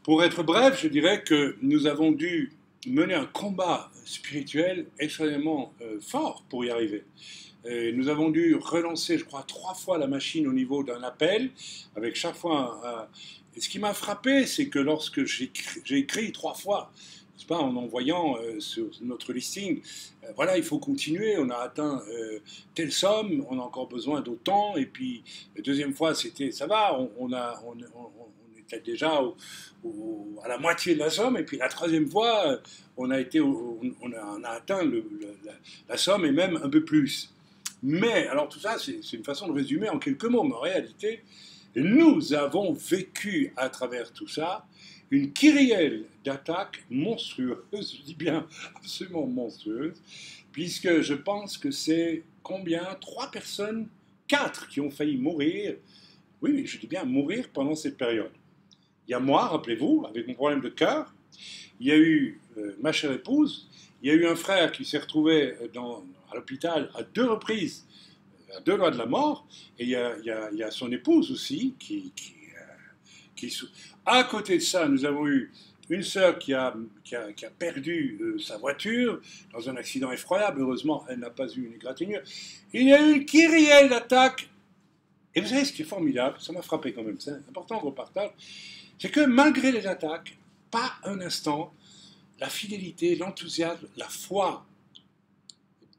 pour être bref, je dirais que nous avons dû mené un combat spirituel extrêmement fort pour y arriver. Nous avons dû relancer, je crois, 3 fois la machine au niveau d'un appel, avec chaque fois Et ce qui m'a frappé, c'est que lorsque j'ai écrit 3 fois, n'est-ce pas, en envoyant sur notre listing, voilà, il faut continuer, on a atteint telle somme, on a encore besoin d'autant, et puis la deuxième fois, c'était, ça va, on était déjà à la moitié de la somme, et puis la troisième fois, on a atteint la somme, et même un peu plus. Mais, alors tout ça, c'est une façon de résumer en quelques mots, mais en réalité, nous avons vécu à travers tout ça une kyrielle d'attaques monstrueuses, je dis bien absolument monstrueuses, puisque je pense que c'est combien 3 personnes, 4 qui ont failli mourir, oui, je dis bien mourir pendant cette période. Il y a moi, rappelez-vous, avec mon problème de cœur, il y a eu ma chère épouse, il y a eu un frère qui s'est retrouvé à l'hôpital à 2 reprises, à 2 doigts de la mort, et il y a son épouse aussi À côté de ça, nous avons eu une sœur qui a perdu sa voiture dans un accident effroyable. Heureusement, elle n'a pas eu une égratignure. Il y a eu une kyrielle d'attaques. Et vous savez ce qui est formidable, ça m'a frappé quand même, c'est important qu'on partage, c'est que malgré les attaques, pas un instant, la fidélité, l'enthousiasme, la foi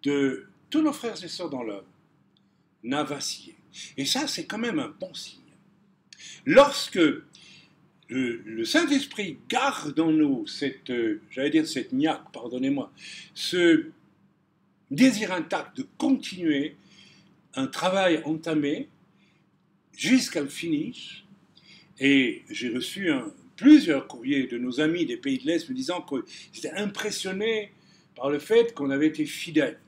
de tous nos frères et sœurs dans l'œuvre n'a vacillé. Et ça, c'est quand même un bon signe. Lorsque le Saint-Esprit garde en nous cette niaque, pardonnez-moi, ce désir intact de continuer un travail entamé jusqu'à le finish, et j'ai reçu plusieurs courriers de nos amis des pays de l'Est me disant qu'ils étaient impressionnés par le fait qu'on avait été fidèles.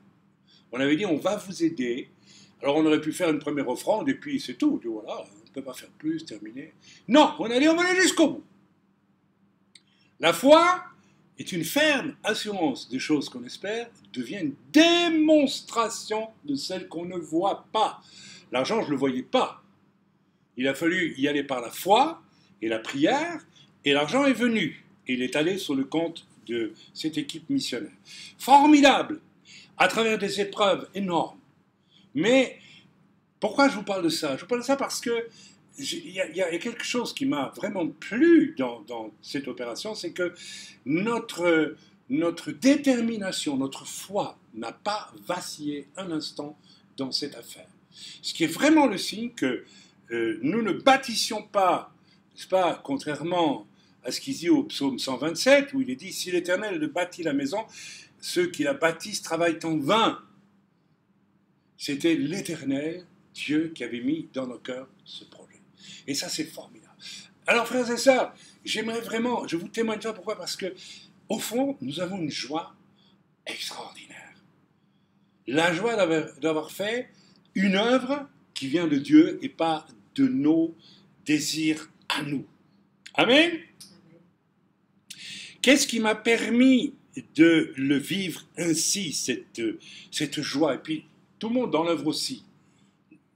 On avait dit on va vous aider. Alors on aurait pu faire une première offrande et puis c'est tout. Voilà, on ne peut pas faire plus, terminer. Non, on a dit on va aller jusqu'au bout. La foi est une ferme assurance des choses qu'on espère, devient une démonstration de celles qu'on ne voit pas. L'argent, je ne le voyais pas. Il a fallu y aller par la foi et la prière, et l'argent est venu. Et il est allé sur le compte de cette équipe missionnaire. Formidable, à travers des épreuves énormes. Mais pourquoi je vous parle de ça? Je vous parle de ça parce que il y a quelque chose qui m'a vraiment plu dans cette opération, c'est que notre détermination, notre foi n'a pas vacillé un instant dans cette affaire. Ce qui est vraiment le signe que nous ne bâtissions pas, n'est-ce pas, contrairement à ce qu'il dit au psaume 127, où il est dit « Si l'Éternel ne bâtit la maison, ceux qui la bâtissent travaillent en vain. » C'était l'Éternel, Dieu, qui avait mis dans nos cœurs ce projet. Et ça, c'est formidable. Alors, frères et sœurs, j'aimerais vraiment, je vous témoigne ça, pourquoi? Parce que, au fond, nous avons une joie extraordinaire. La joie d'avoir fait une œuvre qui vient de Dieu et pas de nos désirs à nous. Amen. Qu'est-ce qui m'a permis de le vivre ainsi, cette joie? Et puis, tout le monde dans l'œuvre aussi.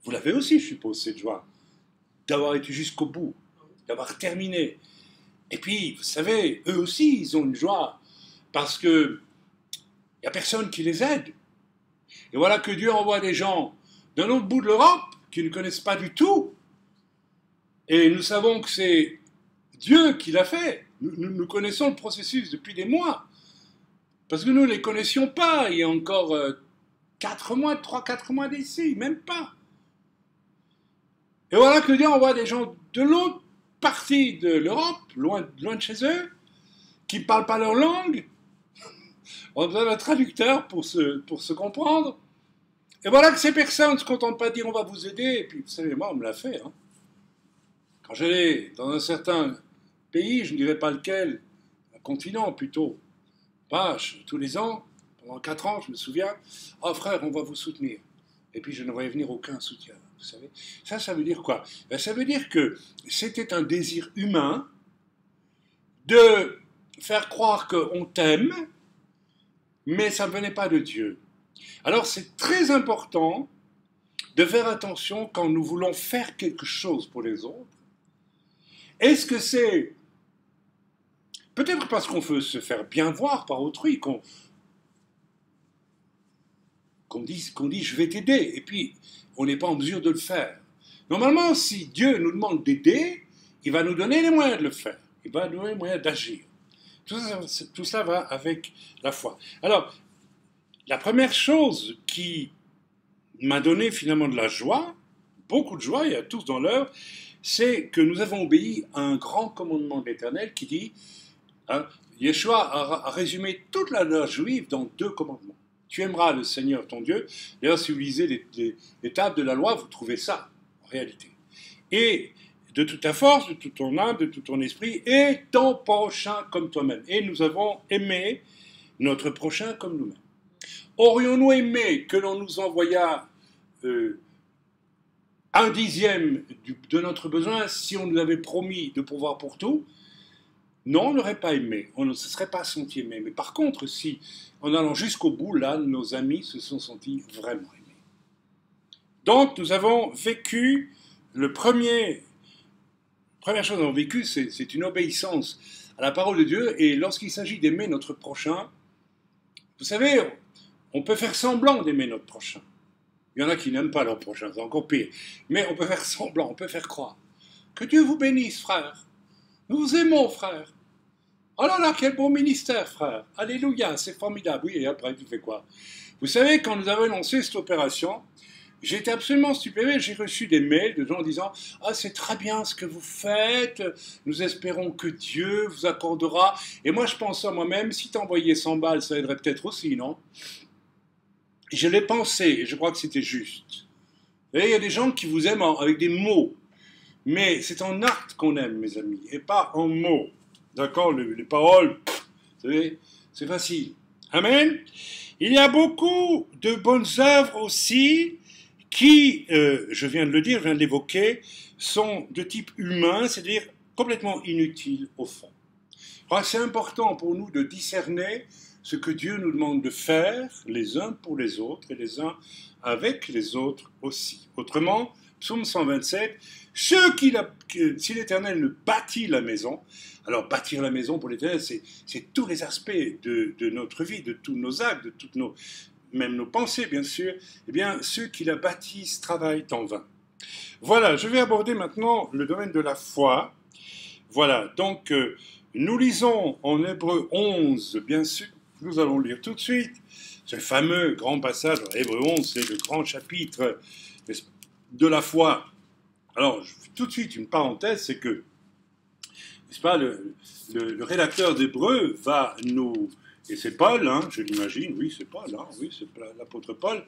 Vous l'avez aussi, je suppose, cette joie, d'avoir été jusqu'au bout, d'avoir terminé. Et puis, vous savez, eux aussi, ils ont une joie, parce que il n'y a personne qui les aide. Et voilà que Dieu envoie des gens d'un autre bout de l'Europe, qui ne connaissent pas du tout. Et nous savons que c'est Dieu qui l'a fait. Nous connaissons le processus depuis des mois. Parce que nous ne les connaissions pas il y a encore 3-4 mois d'ici, même pas. Et voilà que Dieu envoie des gens de l'autre partie de l'Europe, loin de chez eux, qui ne parlent pas leur langue. On a besoin d'un traducteur pour se comprendre. Et voilà que ces personnes ne se contentent pas de dire on va vous aider. Et puis, vous savez, moi, on me l'a fait. Hein. Quand j'allais dans un certain pays, je ne dirais pas lequel, un continent plutôt, tous les ans, pendant 4 ans, je me souviens, « Oh frère, on va vous soutenir. » Et puis je ne voyais venir aucun soutien. Vous savez, ça veut dire quoi? Ça veut dire que c'était un désir humain de faire croire qu'on t'aime, mais ça ne venait pas de Dieu. Alors c'est très important de faire attention quand nous voulons faire quelque chose pour les autres. Est-ce que c'est Peut-être parce qu'on veut se faire bien voir par autrui, qu'on dit je vais t'aider, et puis on n'est pas en mesure de le faire. Normalement, si Dieu nous demande d'aider, il va nous donner les moyens de le faire. Il va nous donner les moyens d'agir. Tout ça va avec la foi. Alors, la première chose qui m'a donné finalement de la joie, beaucoup de joie, et à tous dans l'heure, c'est que nous avons obéi à un grand commandement de l'Éternel qui dit, hein, Yeshua a résumé toute la loi juive dans 2 commandements. Tu aimeras le Seigneur ton Dieu. D'ailleurs, si vous lisez les tables de la loi, vous trouvez ça, en réalité. Et de toute ta force, de toute ton âme, de tout ton esprit, et ton prochain comme toi-même. Et nous avons aimé notre prochain comme nous-mêmes. Aurions-nous aimé que l'on nous envoyât 1/10 de notre besoin si on nous avait promis de pourvoir pour tout? Non, on n'aurait pas aimé, on ne se serait pas senti aimé. Mais par contre, si, en allant jusqu'au bout, là, nos amis se sont sentis vraiment aimés. Donc, nous avons vécu, première chose que nous avons vécu, c'est une obéissance à la parole de Dieu. Et lorsqu'il s'agit d'aimer notre prochain, vous savez, on peut faire semblant d'aimer notre prochain. Il y en a qui n'aiment pas leur prochain, c'est encore pire. Mais on peut faire semblant, on peut faire croire. Que Dieu vous bénisse, frère. Nous vous aimons, frère. Oh là là, quel beau ministère, frère. Alléluia, c'est formidable. Oui, et après, tu fais quoi? Vous savez, quand nous avons lancé cette opération, j'étais absolument stupéfait. J'ai reçu des mails de gens disant « Ah, c'est très bien ce que vous faites. Nous espérons que Dieu vous accordera. » Et moi, je pense à moi-même, si t'envoyais 100 balles, ça aiderait peut-être aussi, non? Je l'ai pensé, et je crois que c'était juste. Vous voyez, il y a des gens qui vous aiment avec des mots. Mais c'est en acte qu'on aime, mes amis, et pas en mots. D'accord, les paroles, vous savez, c'est facile. Amen. Il y a beaucoup de bonnes œuvres aussi qui, je viens de le dire, je viens de l'évoquer, sont de type humain, c'est-à-dire complètement inutiles au fond. Alors, c'est important pour nous de discerner ce que Dieu nous demande de faire, les uns pour les autres, et les uns avec les autres aussi. Autrement, Psaume 127, si l'Éternel ne bâtit la maison, alors bâtir la maison pour l'Éternel, c'est tous les aspects de notre vie, de tous nos actes, de toutes même nos pensées, bien sûr, eh bien, ceux qui la bâtissent travaillent en vain. Voilà, je vais aborder maintenant le domaine de la foi. Voilà, donc, nous lisons en Hébreu 11, bien sûr, nous allons lire tout de suite, ce fameux grand passage, Hébreu 11, c'est le grand chapitre de la foi. Alors, je fais tout de suite une parenthèse, c'est que, n'est-ce pas, le rédacteur d'Hébreu va nous... Et c'est Paul, hein, je l'imagine, oui, c'est Paul, hein, oui, c'est l'apôtre Paul.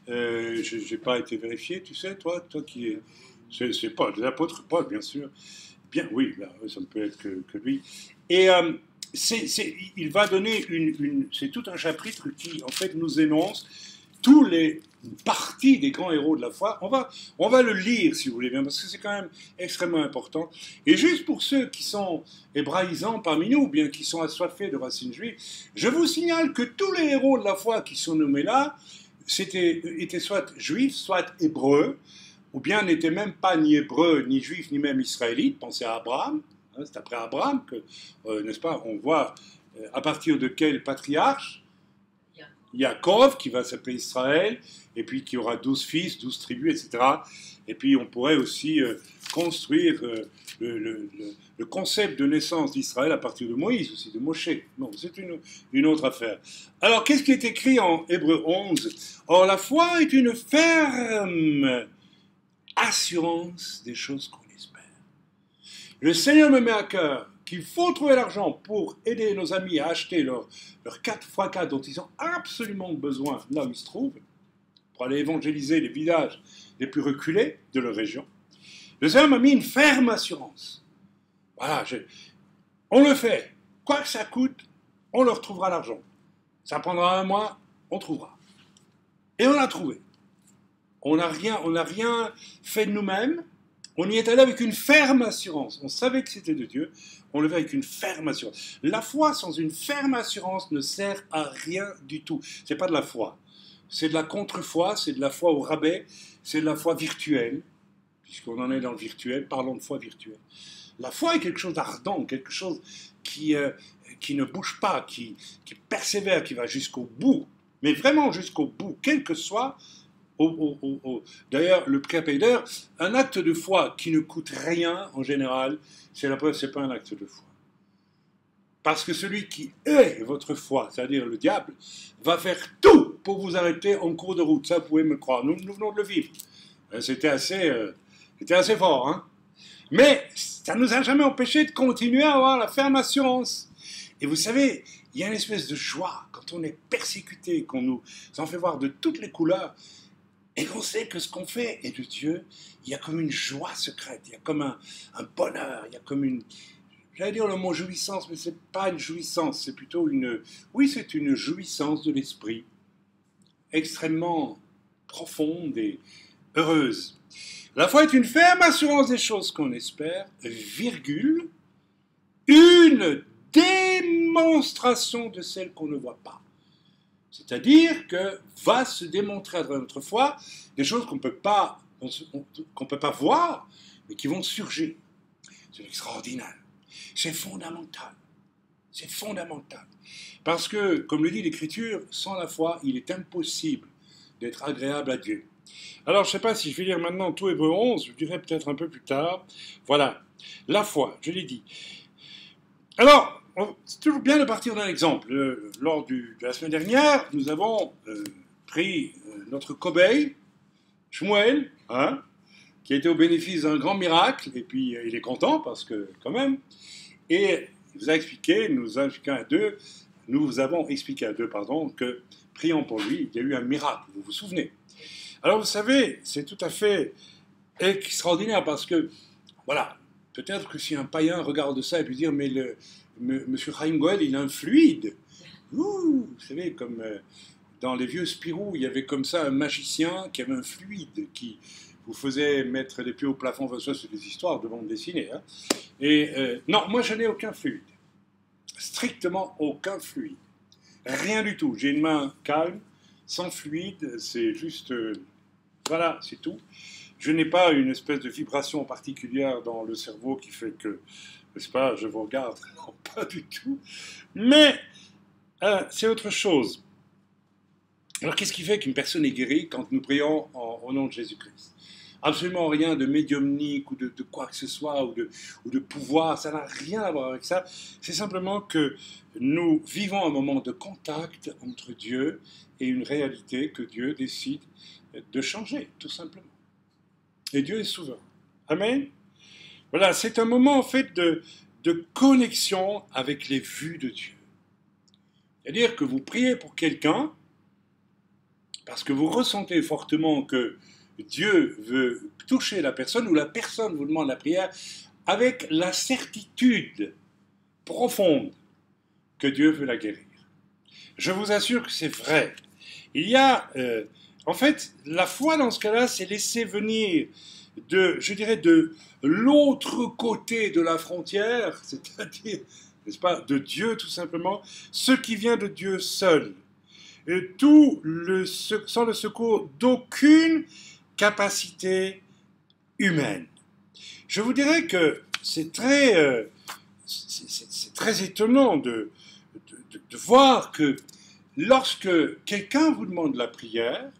Je n'ai pas été vérifié, tu sais, toi qui es... C'est Paul, l'apôtre Paul, bien sûr. Bien, oui, là, ça ne peut être que lui. Et il va donner c'est tout un chapitre qui, en fait, nous énonce tous les parties des grands héros de la foi. On va le lire, si vous voulez bien, parce que c'est quand même extrêmement important. Et juste pour ceux qui sont hébraïsants parmi nous, ou bien qui sont assoiffés de racines juives, je vous signale que tous les héros de la foi qui sont nommés là, étaient soit juifs, soit hébreux, ou bien n'étaient même pas ni hébreux, ni juifs, ni même israélites. Pensez à Abraham, hein, c'est après Abraham que, n'est-ce pas, on voit à partir de quel patriarche Yaakov, qui va s'appeler Israël, et puis qui aura 12 fils, 12 tribus, etc. Et puis on pourrait aussi construire le concept de naissance d'Israël à partir de Moïse, aussi de Moshe. Non, c'est une autre affaire. Alors, qu'est-ce qui est écrit en Hébreu 11? Or, la foi est une ferme assurance des choses qu'on espère. Le Seigneur me met à cœur qu'il faut trouver l'argent pour aider nos amis à acheter leur 4x4 dont ils ont absolument besoin là où ils se trouvent, pour aller évangéliser les villages les plus reculés de leur région. Le Seigneur m'a mis une ferme assurance. Voilà, on le fait. Quoi que ça coûte, on leur trouvera l'argent. Ça prendra 1 mois, on trouvera. Et on l'a trouvé. On n'a rien fait de nous-mêmes. On y est allé avec une ferme assurance. On savait que c'était de Dieu. On le fait avec une ferme assurance. La foi sans une ferme assurance ne sert à rien du tout. C'est pas de la foi. C'est de la contre-foi, c'est de la foi au rabais, c'est de la foi virtuelle. Puisqu'on en est dans le virtuel, parlons de foi virtuelle. La foi est quelque chose d'ardent, quelque chose qui qui ne bouge pas, qui persévère, qui va jusqu'au bout, mais vraiment jusqu'au bout, quel que soit, d'ailleurs, le prépaideur, un acte de foi qui ne coûte rien, en général, c'est la preuve, c'est pas un acte de foi. Parce que celui qui est votre foi, c'est-à-dire le diable, va faire tout pour vous arrêter en cours de route. Ça, vous pouvez me le croire. Nous venons de le vivre. C'était assez fort, hein. Mais ça ne nous a jamais empêché de continuer à avoir la ferme assurance. Et vous savez, il y a une espèce de joie quand on est persécuté, qu'on nous en fait voir de toutes les couleurs, et qu'on sait que ce qu'on fait est de Dieu. Il y a comme une joie secrète, il y a comme un bonheur, il y a comme une... J'allais dire le mot jouissance, mais ce n'est pas une jouissance, c'est plutôt une... Oui, c'est une jouissance de l'esprit, extrêmement profonde et heureuse. La foi est une ferme assurance des choses qu'on espère, virgule, une démonstration de celles qu'on ne voit pas. C'est-à-dire que va se démontrer à travers notre foi des choses qu'on ne peut pas voir, mais qui vont surgir. C'est extraordinaire. C'est fondamental. C'est fondamental. Parce que, comme le dit l'Écriture, sans la foi, il est impossible d'être agréable à Dieu. Alors, je ne sais pas si je vais lire maintenant tout Hébreux 11, je dirai peut-être un peu plus tard. Voilà, la foi, je l'ai dit. Alors, c'est toujours bien de partir d'un exemple. Lors de la semaine dernière, nous avons pris notre cobaye, Shmuel, hein, qui a été au bénéfice d'un grand miracle, et puis il est content, parce que, quand même, et il nous a expliqué, nous avons expliqué à deux, que, prions pour lui, il y a eu un miracle, vous vous souvenez. Alors, vous savez, c'est tout à fait extraordinaire, parce que, voilà, peut-être que si un païen regarde ça et peut dire, mais Monsieur Chaim Goel, il a un fluide. Ouh, vous savez, comme dans les vieux Spirou, il y avait comme ça un magicien qui avait un fluide qui vous faisait mettre les pieds au plafond. Enfin, ça, c'est des histoires de bande dessinée. Hein. Et non, moi, je n'ai aucun fluide. Strictement aucun fluide. Rien du tout. J'ai une main calme, sans fluide. C'est juste... voilà, c'est tout. Je n'ai pas une espèce de vibration particulière dans le cerveau qui fait que, n'est-ce pas, je vous regarde. Non, pas du tout. Mais c'est autre chose. Alors, qu'est-ce qui fait qu'une personne est guérie quand nous prions au nom de Jésus-Christ? Absolument rien de médiumnique ou de quoi que ce soit, ou de pouvoir, ça n'a rien à voir avec ça. C'est simplement que nous vivons un moment de contact entre Dieu et une réalité que Dieu décide de changer, tout simplement. Et Dieu est souverain. Amen. Voilà, c'est un moment en fait de connexion avec les vues de Dieu. C'est-à-dire que vous priez pour quelqu'un parce que vous ressentez fortement que Dieu veut toucher la personne ou la personne vous demande la prière avec la certitude profonde que Dieu veut la guérir. Je vous assure que c'est vrai. Il y a, en fait, la foi dans ce cas-là, c'est laisser venir de l'autre côté de la frontière, c'est-à-dire, n'est-ce pas, de Dieu tout simplement, ce qui vient de Dieu seul. Et sans le secours d'aucune capacité humaine. Je vous dirais que c'est très étonnant de voir que lorsque quelqu'un vous demande la prière,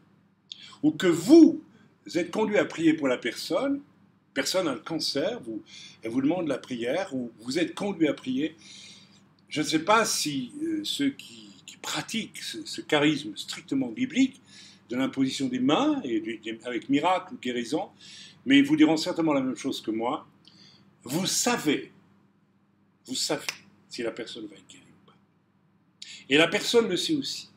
ou que vous êtes conduit à prier pour la personne a le cancer, elle vous demande la prière, ou vous êtes conduit à prier, je ne sais pas si ceux qui pratiquent ce charisme strictement biblique, de l'imposition des mains, avec miracle ou guérison, mais ils vous diront certainement la même chose que moi. Vous savez si la personne va être guérie ou pas. Et la personne le sait aussi.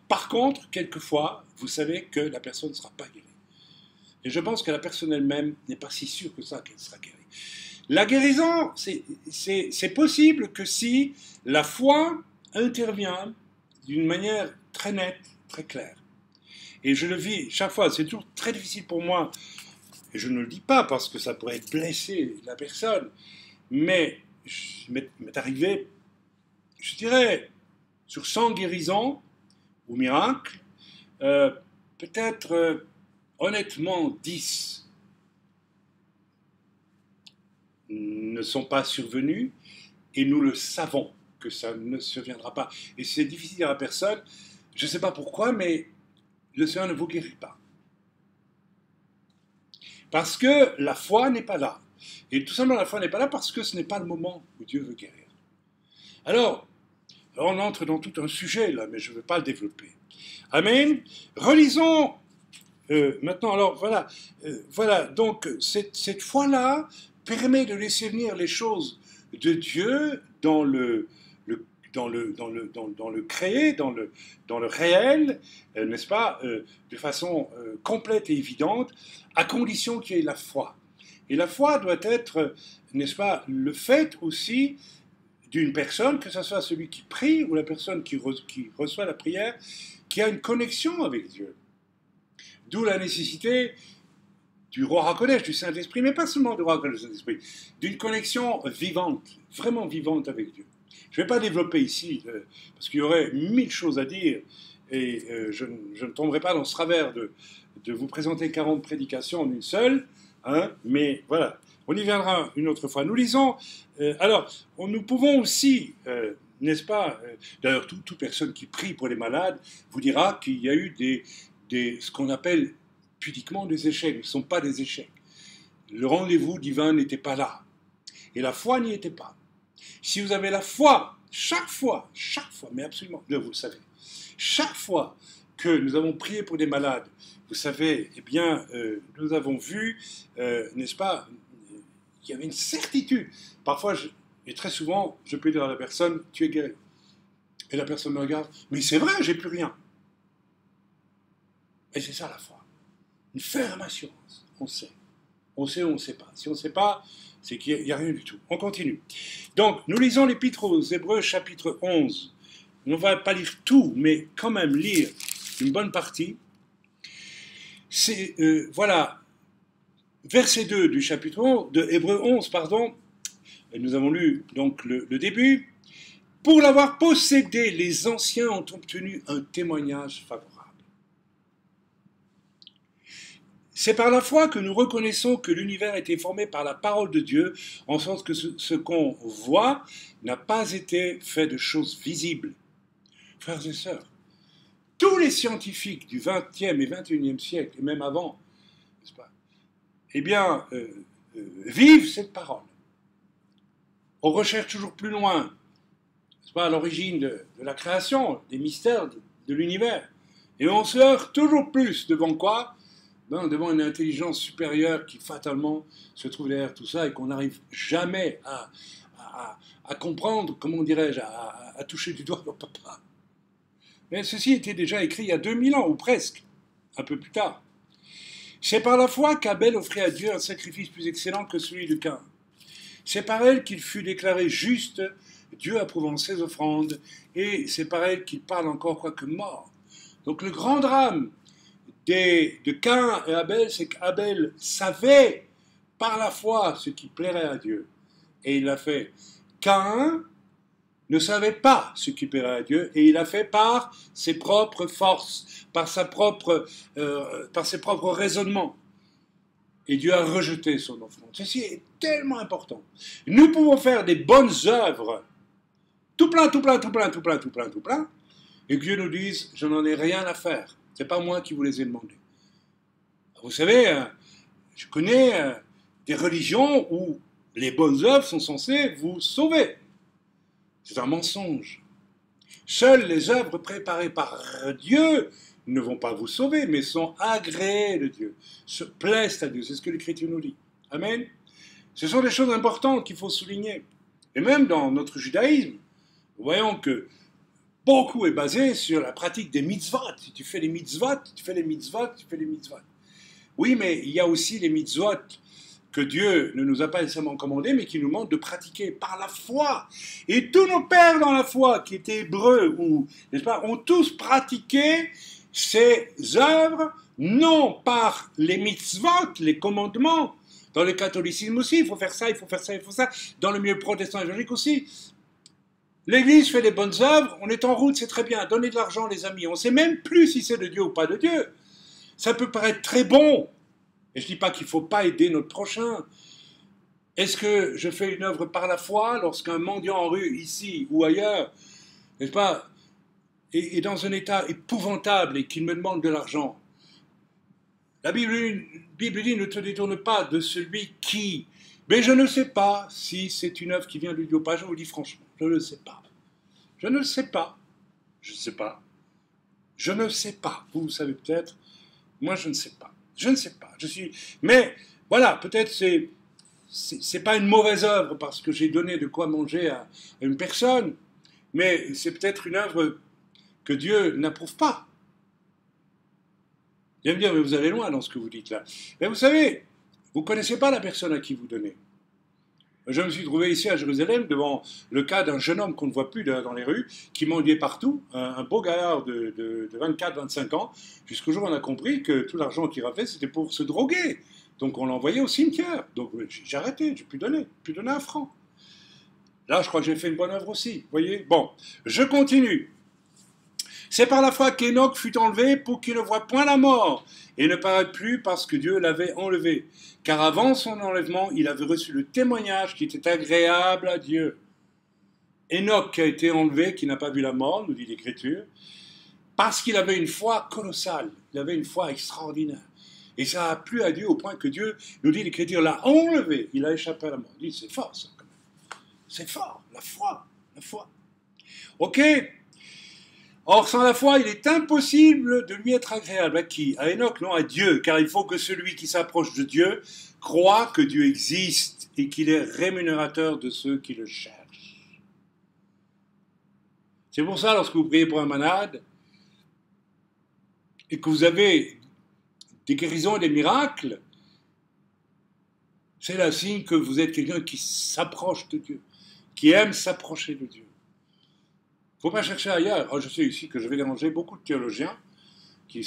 Par contre, quelquefois, vous savez que la personne ne sera pas guérie. Et je pense que la personne elle-même n'est pas si sûre que ça qu'elle sera guérie. La guérison, c'est possible que si la foi intervient d'une manière très nette, très claire. Et je le vis chaque fois, c'est toujours très difficile pour moi, et je ne le dis pas parce que ça pourrait blesser la personne, mais il m'est arrivé, je dirais, sur 100 guérisons ou miracles, peut-être honnêtement 10 ne sont pas survenus, et nous le savons. que ça ne surviendra pas. Et c'est difficile à dire à personne, je ne sais pas pourquoi, mais le Seigneur ne vous guérit pas. Parce que la foi n'est pas là. Et tout simplement, la foi n'est pas là parce que ce n'est pas le moment où Dieu veut guérir. Alors on entre dans tout un sujet là, mais je ne veux pas le développer. Amen. Relisons maintenant, alors voilà, voilà, donc cette foi-là permet de laisser venir les choses de Dieu dans le créé, dans le réel, n'est-ce pas, de façon complète et évidente, à condition qu'il y ait la foi. Et la foi doit être, n'est-ce pas, le fait aussi d'une personne, que ce soit celui qui prie ou la personne qui reçoit la prière, qui a une connexion avec Dieu. D'où la nécessité du roi Hakodesh, du Saint-Esprit, mais pas seulement du roi Hakodesh, du Saint-Esprit, d'une connexion vivante, vraiment vivante avec Dieu. Je ne vais pas développer ici, parce qu'il y aurait 1000 choses à dire, et je ne tomberai pas dans ce travers de vous présenter 40 prédications en une seule, hein, mais voilà, on y viendra une autre fois. Nous lisons, alors, nous pouvons aussi, n'est-ce pas, d'ailleurs, toute personne qui prie pour les malades vous dira qu'il y a eu ce qu'on appelle pudiquement des échecs, ce ne sont pas des échecs. Le rendez-vous divin n'était pas là, et la foi n'y était pas. Si vous avez la foi, chaque fois, mais absolument, vous le savez, chaque fois que nous avons prié pour des malades, vous savez, eh bien, nous avons vu, n'est-ce pas, il y avait une certitude. Parfois, et très souvent, je peux dire à la personne, tu es guéri. Et la personne me regarde, mais c'est vrai, j'ai plus rien. Et c'est ça la foi. Une ferme assurance. On sait. On sait ou on ne sait pas. Si on ne sait pas, c'est qu'il n'y a rien du tout. On continue. Donc, nous lisons l'Épître aux Hébreux, chapitre 11. On ne va pas lire tout, mais quand même lire une bonne partie. C'est, voilà, verset 2 du chapitre 11, de Hébreux 11, pardon. Et nous avons lu donc le début. Pour l'avoir possédé, les anciens ont obtenu un témoignage favorable. C'est par la foi que nous reconnaissons que l'univers a été formé par la parole de Dieu, en sens que ce qu'on voit n'a pas été fait de choses visibles. Frères et sœurs, tous les scientifiques du XXe et XXIe siècle, et même avant, n'est-ce pas, eh bien, vivent cette parole. On recherche toujours plus loin, n'est-ce pas, à l'origine de la création, des mystères de l'univers. Et on se heurte toujours plus devant quoi ? Devant une intelligence supérieure qui fatalement se trouve derrière tout ça et qu'on n'arrive jamais à comprendre, comment dirais-je, à toucher du doigt leur papa. Mais ceci était déjà écrit il y a 2000 ans, ou presque, un peu plus tard. C'est par la foi qu'Abel offrit à Dieu un sacrifice plus excellent que celui de Caïn. C'est par elle qu'il fut déclaré juste, Dieu approuvant ses offrandes, et c'est par elle qu'il parle encore quoique mort. Donc le grand drame de Caïn et Abel, c'est qu'Abel savait par la foi ce qui plairait à Dieu. Et il l'a fait. Caïn ne savait pas ce qui plairait à Dieu, et il l'a fait par ses propres forces, par ses propres raisonnements. Et Dieu a rejeté son offrande. Ceci est tellement important. Nous pouvons faire des bonnes œuvres, tout plein, et que Dieu nous dise, je n'en ai rien à faire. Ce n'est pas moi qui vous les ai demandés. Vous savez, je connais des religions où les bonnes œuvres sont censées vous sauver. C'est un mensonge. Seules les œuvres préparées par Dieu ne vont pas vous sauver, mais sont agréées de Dieu, se plaisent à Dieu. C'est ce que l'Écriture nous dit. Amen. Ce sont des choses importantes qu'il faut souligner. Et même dans notre judaïsme, nous voyons que beaucoup est basé sur la pratique des mitzvot. Si tu fais les mitzvot, tu fais les mitzvot, tu fais les mitzvot. Oui, mais il y a aussi les mitzvot que Dieu ne nous a pas nécessairement commandés, mais qui nous demande de pratiquer par la foi. Et tous nos pères dans la foi, qui étaient hébreux, ou, n'est-ce pas, ont tous pratiqué ces œuvres, non par les mitzvot, les commandements. Dans le catholicisme aussi, il faut faire ça, il faut faire ça, il faut ça. Dans le milieu protestant évangélique aussi. L'Église fait des bonnes œuvres, on est en route, c'est très bien. Donnez de l'argent, les amis. On ne sait même plus si c'est de Dieu ou pas de Dieu. Ça peut paraître très bon. Et je ne dis pas qu'il ne faut pas aider notre prochain. Est-ce que je fais une œuvre par la foi lorsqu'un mendiant en rue, ici ou ailleurs, n'est-ce pas, est dans un état épouvantable et qu'il me demande de l'argent? La Bible dit ne te détourne pas de celui qui... Mais je ne sais pas si c'est une œuvre qui vient de Dieu ou pas, je vous le dis franchement, je ne le sais pas. Je ne le sais pas. Je ne sais pas. Je ne sais pas. Vous savez peut-être. Moi, je ne sais pas. Je ne sais pas. Mais voilà, peut-être c'est pas une mauvaise œuvre parce que j'ai donné de quoi manger à une personne, mais c'est peut-être une œuvre que Dieu n'approuve pas. Vous allez me dire, mais vous allez loin dans ce que vous dites là. Mais vous savez, vous ne connaissez pas la personne à qui vous donnez. Je me suis trouvé ici à Jérusalem devant le cas d'un jeune homme qu'on ne voit plus dans les rues, qui mendiait partout, un beau gaillard de 24-25 ans, jusqu'au jour où on a compris que tout l'argent qu'il raflait, c'était pour se droguer. Donc on l'envoyait au cimetière. Donc j'ai arrêté, j'ai plus donné un franc. Là, je crois que j'ai fait une bonne œuvre aussi, vous voyez. Bon, je continue. C'est par la foi qu'Enoch fut enlevé pour qu'il ne voie point la mort, et ne paraît plus parce que Dieu l'avait enlevé. Car avant son enlèvement, il avait reçu le témoignage qui était agréable à Dieu. Enoch a été enlevé, qui n'a pas vu la mort, nous dit l'Écriture, parce qu'il avait une foi colossale, il avait une foi extraordinaire. Et ça a plu à Dieu au point que Dieu, nous dit l'Écriture, l'a enlevé, il a échappé à la mort. Il dit, c'est fort ça quand même. C'est fort, la foi, la foi. Ok. Or, sans la foi, il est impossible de lui être agréable. À qui? À Enoch, non, à Dieu. Car il faut que celui qui s'approche de Dieu croit que Dieu existe et qu'il est rémunérateur de ceux qui le cherchent. C'est pour ça, lorsque vous priez pour un malade et que vous avez des guérisons et des miracles, c'est le signe que vous êtes quelqu'un qui s'approche de Dieu, qui aime s'approcher de Dieu. Il ne faut pas chercher ailleurs. Alors, je sais ici que je vais déranger beaucoup de théologiens qui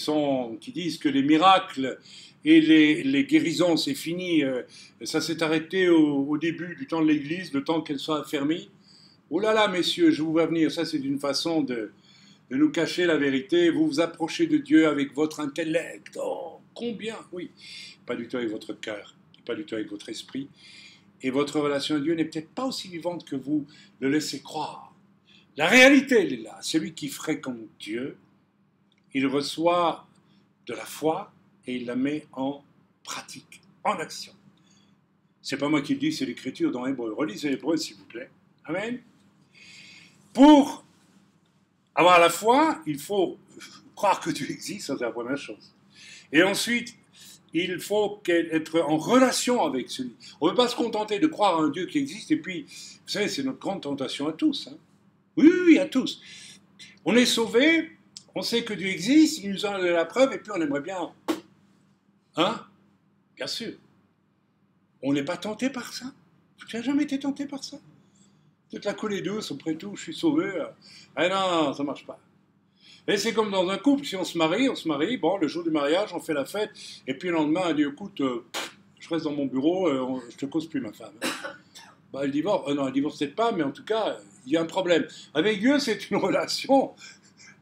disent que les miracles et les guérisons, c'est fini, ça s'est arrêté au début du temps de l'Église, le temps qu'elle soit affermie. Oh là là, messieurs, je vous vois venir, ça c'est une façon de nous cacher la vérité. Vous vous approchez de Dieu avec votre intellect. Oh, combien? Oui, pas du tout avec votre cœur, pas du tout avec votre esprit. Et votre relation à Dieu n'est peut-être pas aussi vivante que vous le laissez croire. La réalité, elle est là. Celui qui fréquente Dieu, il reçoit de la foi et il la met en pratique, en action. C'est pas moi qui le dis, c'est l'Écriture dans Hébreux. Relisez Hébreux, s'il vous plaît. Amen. Pour avoir la foi, il faut croire que Dieu existe, ça c'est la première chose. Et ensuite, il faut être en relation avec celui. On ne peut pas se contenter de croire à un Dieu qui existe, et puis, vous savez, c'est notre grande tentation à tous. Hein. Oui, à tous. On est sauvés, on sait que Dieu existe, il nous en a donné la preuve, et puis on aimerait bien... Hein? Bien sûr. On n'est pas tenté par ça. Tu n'as jamais été tenté par ça? Toute la coulée douce, après tout, je suis sauvé. Ah non, ça ne marche pas. Et c'est comme dans un couple, si on se marie, bon, le jour du mariage, on fait la fête, et puis le lendemain, on dit, écoute, je reste dans mon bureau, je te cause plus ma femme. Bah, elle divorce, non, elle divorce peut-être pas, mais en tout cas, il y a un problème. Avec Dieu, c'est une relation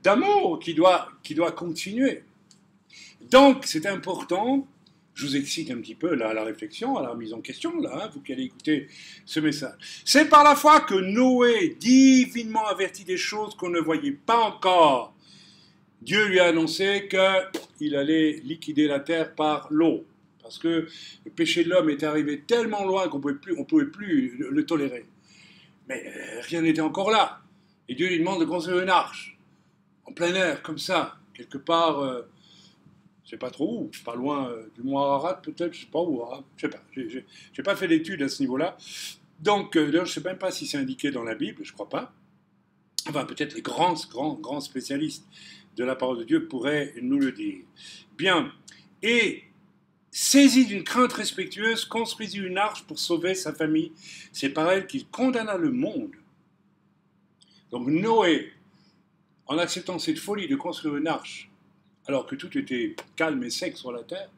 d'amour qui doit continuer. Donc, c'est important, je vous excite un petit peu là, à la réflexion, à la remise en question, là, hein, vous qui allez écouter ce message. C'est par la foi que Noé, divinement averti des choses qu'on ne voyait pas encore, Dieu lui a annoncé qu'il allait liquider la terre par l'eau. Parce que le péché de l'homme est arrivé tellement loin qu'on ne pouvait plus le tolérer. Mais rien n'était encore là. Et Dieu lui demande de construire une arche, en plein air, comme ça, quelque part, je ne sais pas trop où, pas loin du mont Ararat peut-être, je ne sais pas où, je ne sais pas, j'ai pas fait d'études à ce niveau-là. Donc, d'ailleurs, je ne sais même pas si c'est indiqué dans la Bible, je ne crois pas. Enfin, peut-être les grands spécialistes de la parole de Dieu pourraient nous le dire. Bien, et saisi d'une crainte respectueuse, construisit une arche pour sauver sa famille. C'est par elle qu'il condamna le monde. Donc Noé, en acceptant cette folie de construire une arche, alors que tout était calme et sec sur la terre,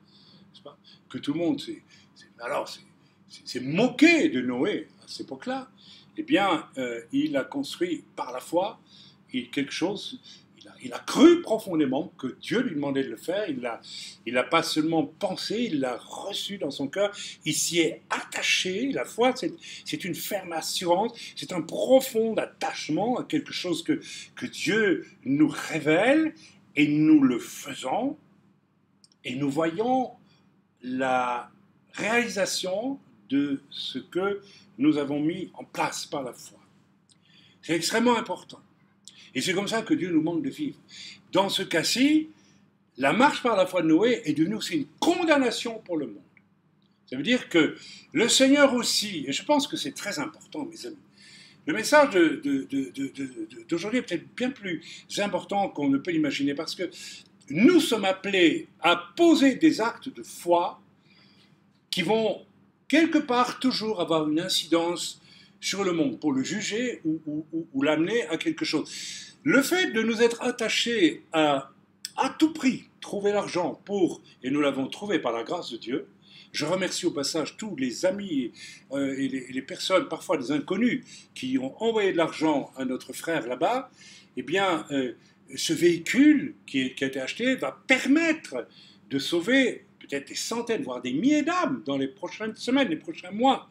n'est-ce pas, que tout le monde s'est moqué de Noé à cette époque-là, eh bien, il a construit par la foi quelque chose, il a cru profondément que Dieu lui demandait de le faire. Il n'a pas seulement pensé, il l'a reçu dans son cœur. Il s'y est attaché. La foi, c'est une ferme assurance, c'est un profond attachement à quelque chose que Dieu nous révèle, et nous le faisons, et nous voyons la réalisation de ce que nous avons mis en place par la foi. C'est extrêmement important. Et c'est comme ça que Dieu nous demande de vivre. Dans ce cas-ci, la marche par la foi de Noé est devenue aussi une condamnation pour le monde. Ça veut dire que le Seigneur aussi, et je pense que c'est très important, mes amis, le message d'aujourd'hui est peut-être bien plus important qu'on ne peut l'imaginer, parce que nous sommes appelés à poser des actes de foi qui vont quelque part toujours avoir une incidence sur le monde, pour le juger ou l'amener à quelque chose. Le fait de nous être attachés à tout prix trouver l'argent pour, et nous l'avons trouvé par la grâce de Dieu. Je remercie au passage tous les amis et les personnes, parfois des inconnus, qui ont envoyé de l'argent à notre frère là-bas. Eh bien, ce véhicule qui a été acheté va permettre de sauver peut-être des centaines, voire des milliers d'âmes dans les prochaines semaines, les prochains mois.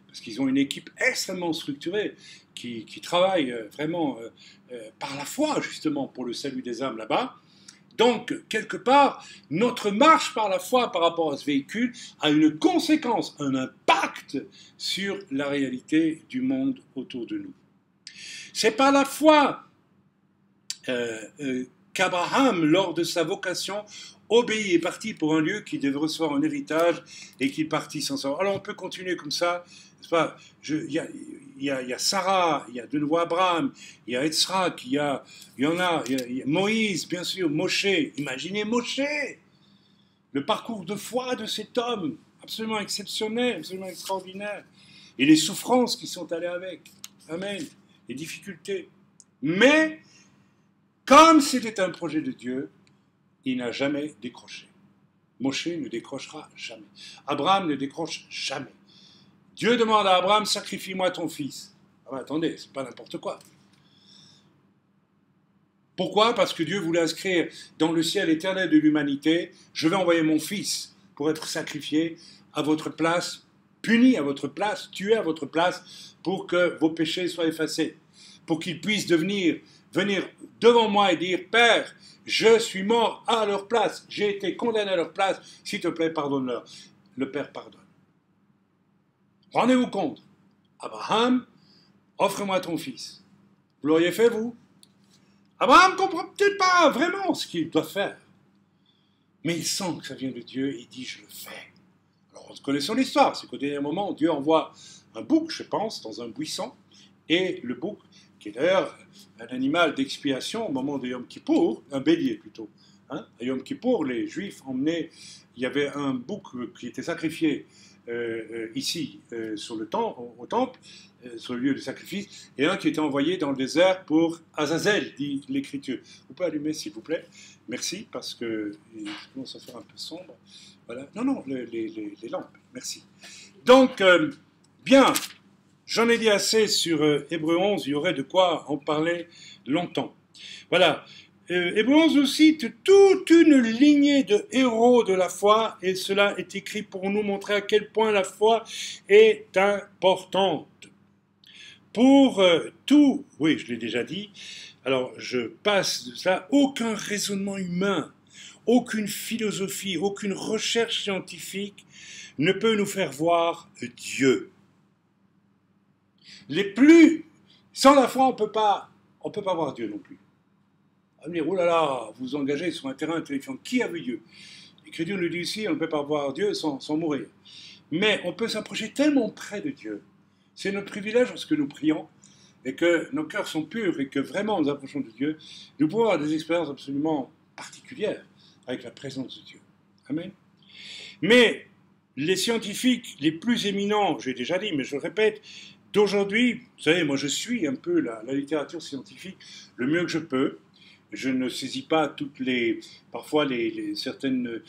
Parce qu'ils ont une équipe extrêmement structurée qui travaille vraiment par la foi, justement, pour le salut des âmes là-bas. Donc, quelque part, notre marche par la foi par rapport à ce véhicule a une conséquence, un impact sur la réalité du monde autour de nous. C'est par la foi qu'Abraham, lors de sa vocation, obéit et partit pour un lieu qui devait recevoir un héritage et qu'il partit sans savoir. Alors on peut continuer comme ça. Il y a Sarah, il y a de nouveau Abraham, il y a Yitzhak, il y a Moïse, bien sûr, Moshe. Imaginez Moshe, le parcours de foi de cet homme, absolument exceptionnel, absolument extraordinaire, et les souffrances qui sont allées avec. Amen. Les difficultés. Mais, comme c'était un projet de Dieu, il n'a jamais décroché. Moshe ne décrochera jamais. Abraham ne décroche jamais. Dieu demande à Abraham, sacrifie-moi ton fils. Ah ben, attendez, c'est pas n'importe quoi. Pourquoi? Parce que Dieu voulait inscrire dans le ciel éternel de l'humanité, je vais envoyer mon fils pour être sacrifié à votre place, puni à votre place, tué à votre place, pour que vos péchés soient effacés, pour qu'il puisse venir devant moi et dire, Père, je suis mort à leur place, j'ai été condamné à leur place, s'il te plaît, pardonne-leur. Le Père pardonne. Rendez-vous compte, Abraham, offre-moi ton fils. Vous l'auriez fait, vous? Abraham ne comprend peut-être pas vraiment ce qu'il doit faire. Mais il sent que ça vient de Dieu et il dit, je le fais. Alors, nous connaissons l'histoire, c'est qu'au dernier moment, Dieu envoie un bouc, je pense, dans un buisson, et le bouc, qui est d'ailleurs un animal d'expiation au moment de Yom Kippour, un bélier plutôt. Hein? À Yom Kippour, les Juifs emmenaient, il y avait un bouc qui était sacrifié ici, sur le au temple, sur le lieu de sacrifice, et un qui était envoyé dans le désert pour Azazel, dit l'Écriture. Vous pouvez allumer, s'il vous plaît? Merci, parce que il commence à faire un peu sombre. Voilà. Non, les lampes, merci. Donc, bien, j'en ai dit assez sur Hébreux 11, il y aurait de quoi en parler longtemps. Voilà. Hébreux 11 nous cite toute une lignée de héros de la foi, et cela est écrit pour nous montrer à quel point la foi est importante. Pour tout, oui, je l'ai déjà dit, alors je passe de ça, aucun raisonnement humain, aucune philosophie, aucune recherche scientifique ne peut nous faire voir Dieu. Sans la foi, on peut pas voir Dieu non plus. On va me dire, oh là là, vous vous engagez sur un terrain intellectuel. Qui a vu Dieu? L'Écriture nous dit ici, on ne peut pas voir Dieu sans mourir. Mais on peut s'approcher tellement près de Dieu. C'est notre privilège lorsque nous prions et que nos cœurs sont purs et que vraiment nous approchons de Dieu. Nous pouvons avoir des expériences absolument particulières avec la présence de Dieu. Amen. Mais les scientifiques les plus éminents, j'ai déjà dit, mais je le répète, d'aujourd'hui, vous savez, moi je suis un peu la littérature scientifique le mieux que je peux. Je ne saisis pas parfois certaines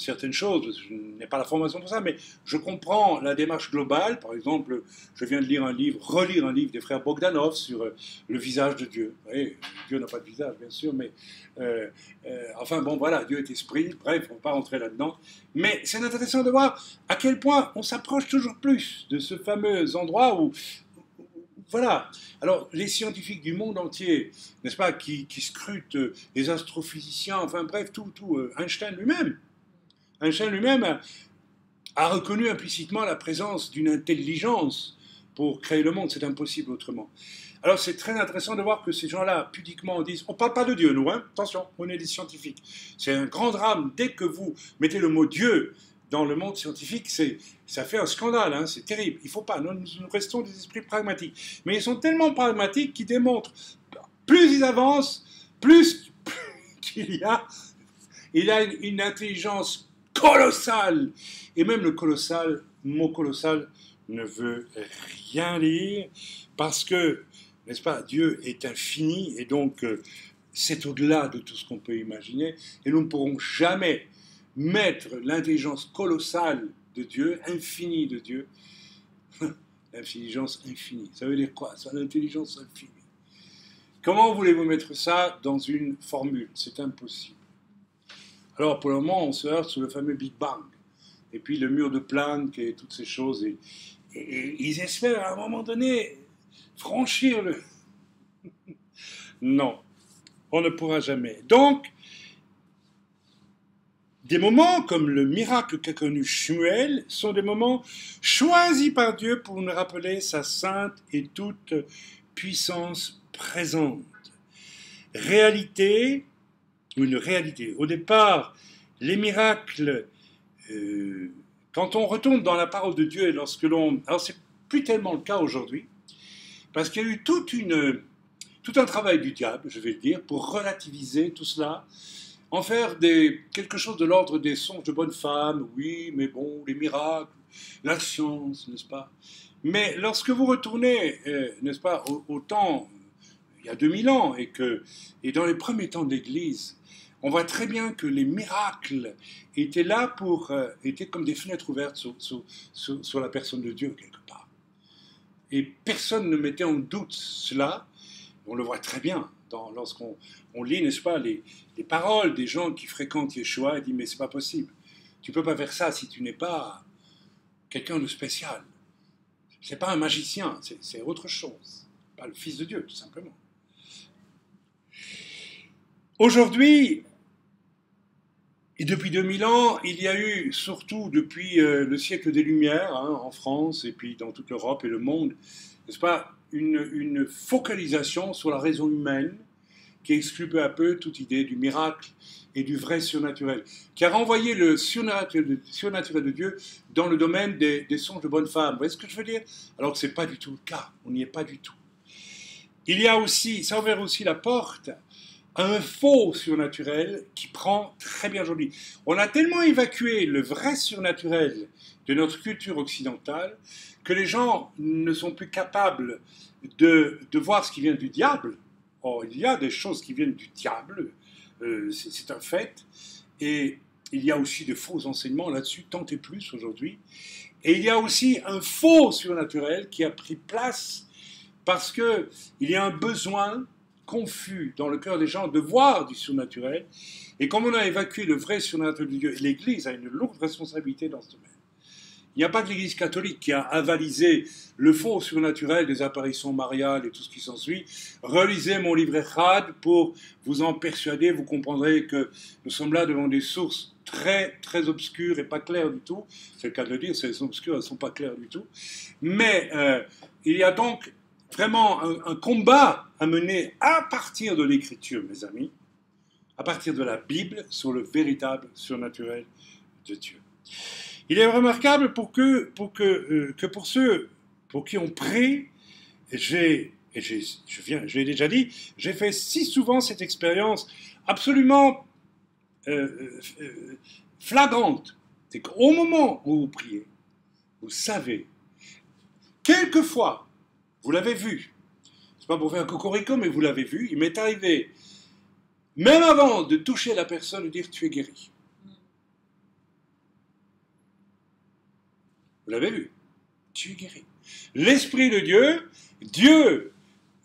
certaines choses, je n'ai pas la formation pour ça, mais je comprends la démarche globale. Par exemple, je viens de lire un livre, relire un livre des frères Bogdanov sur le visage de Dieu. Oui, Dieu n'a pas de visage, bien sûr, mais enfin bon, voilà, Dieu est esprit, bref, on ne va pas rentrer là-dedans. Mais c'est intéressant de voir à quel point on s'approche toujours plus de ce fameux endroit où voilà. Alors, les scientifiques du monde entier, n'est-ce pas, qui scrutent les astrophysiciens, enfin bref, tout, Einstein lui-même a reconnu implicitement la présence d'une intelligence pour créer le monde. C'est impossible autrement. Alors, c'est très intéressant de voir que ces gens-là, pudiquement, disent, on ne parle pas de Dieu, nous, hein, attention, on est des scientifiques. C'est un grand drame. Dès que vous mettez le mot Dieu dans le monde scientifique, ça fait un scandale, hein, c'est terrible. Il ne faut pas, nous restons des esprits pragmatiques. Mais ils sont tellement pragmatiques qu'ils démontrent, plus ils avancent, plus qu'il a une intelligence colossale. Et même le mot colossal ne veut rien dire, parce que, n'est-ce pas, Dieu est infini, et donc c'est au-delà de tout ce qu'on peut imaginer, et nous ne pourrons jamais mettre l'intelligence colossale de Dieu, infinie de Dieu, l'intelligence infinie, ça veut dire quoi? C'est l'intelligence infinie. Comment voulez-vous mettre ça dans une formule? C'est impossible. Alors pour le moment, on se heurte sur le fameux Big Bang, et puis le mur de Planck et toutes ces choses, et ils espèrent à un moment donné franchir le... Non, on ne pourra jamais. Donc, des moments comme le miracle qu'a connu Shmuel sont des moments choisis par Dieu pour nous rappeler sa sainte et toute puissance présente. Réalité, ou une réalité. Au départ, les miracles, quand on retourne dans la parole de Dieu et lorsque l'on... Alors c'est plus tellement le cas aujourd'hui, parce qu'il y a eu tout un travail du diable, je vais le dire, pour relativiser tout cela, en faire quelque chose de l'ordre des songes de bonne femme, oui, mais bon, les miracles, la science, n'est-ce pas? Mais lorsque vous retournez, n'est-ce pas, au temps, il y a 2000 ans, et dans les premiers temps de l'Église, on voit très bien que les miracles étaient là étaient comme des fenêtres ouvertes sur la personne de Dieu, quelque part. Et personne ne mettait en doute cela. On le voit très bien lorsqu'on lit, n'est-ce pas, les paroles des gens qui fréquentent Yeshua et disent, mais c'est pas possible. Tu peux pas faire ça si tu n'es pas quelqu'un de spécial. C'est pas un magicien, c'est autre chose. Pas le Fils de Dieu, tout simplement. Aujourd'hui, et depuis 2000 ans, il y a eu, surtout depuis le siècle des Lumières, hein, en France et puis dans toute l'Europe et le monde, n'est-ce pas, une focalisation sur la raison humaine qui exclut peu à peu toute idée du miracle et du vrai surnaturel, qui a renvoyé le surnaturel de Dieu dans le domaine des songes de bonne femme. Vous voyez ce que je veux dire? Alors que ce n'est pas du tout le cas, on n'y est pas du tout. Il y a aussi, ça ouvre aussi la porte à un faux surnaturel qui prend très bien aujourd'hui. On a tellement évacué le vrai surnaturel de notre culture occidentale que les gens ne sont plus capables de voir ce qui vient du diable. Or, il y a des choses qui viennent du diable, c'est un fait, et il y a aussi de faux enseignements là-dessus, tant et plus aujourd'hui. Et il y a aussi un faux surnaturel qui a pris place parce qu'il y a un besoin confus dans le cœur des gens de voir du surnaturel. Et comme on a évacué le vrai surnaturel de Dieu, l'Église a une lourde responsabilité dans ce domaine. Il n'y a pas que l'Église catholique qui a avalisé le faux surnaturel des apparitions mariales et tout ce qui s'ensuit. Relisez mon livre Echad pour vous en persuader. Vous comprendrez que nous sommes là devant des sources très, très obscures et pas claires du tout. C'est le cas de le dire, elles sont obscures, elles ne sont pas claires du tout. Mais il y a donc vraiment un combat à mener à partir de l'Écriture, mes amis, à partir de la Bible, sur le véritable surnaturel de Dieu. Il est remarquable que pour ceux pour qui on prie, je l'ai déjà dit, j'ai fait si souvent cette expérience absolument flagrante. C'est qu'au moment où vous priez, vous savez, quelquefois, vous l'avez vu, c'est pas pour faire un cocorico, mais vous l'avez vu, il m'est arrivé, même avant de toucher la personne, de dire tu es guéri. Vous l'avez vu. Tu es guéri. L'Esprit de Dieu, Dieu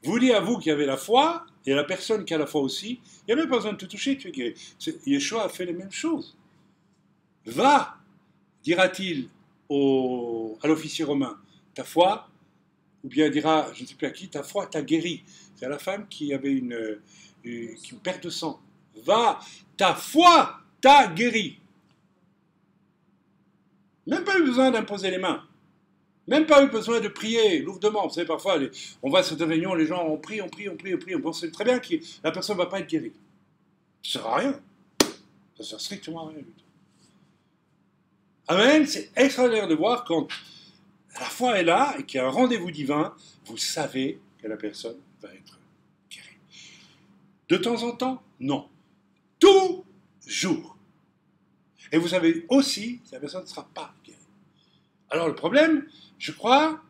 vous dit à vous qui avez la foi, et à la personne qui a la foi aussi, il n'y a même pas besoin de te toucher, tu es guéri. Yeshua a fait les mêmes choses. Va, dira-t-il à l'officier romain, ta foi, ou bien dira, je ne sais plus à qui, ta foi t'a guéri. C'est à la femme qui avait une perte de sang. Va, ta foi t'a guéri. Même pas eu besoin d'imposer les mains. Même pas eu besoin de prier lourdement. Vous savez, parfois, on va à cette réunion, les gens on prie. On pense très bien que la personne ne va pas être guérie. Ça ne sert à rien. Ça ne sert strictement à rien du tout. Amen. C'est extraordinaire de voir quand la foi est là et qu'il y a un rendez-vous divin, vous savez que la personne va être guérie. De temps en temps, non. Toujours. Et vous savez aussi que la personne ne sera pas guérie. Alors le problème, je crois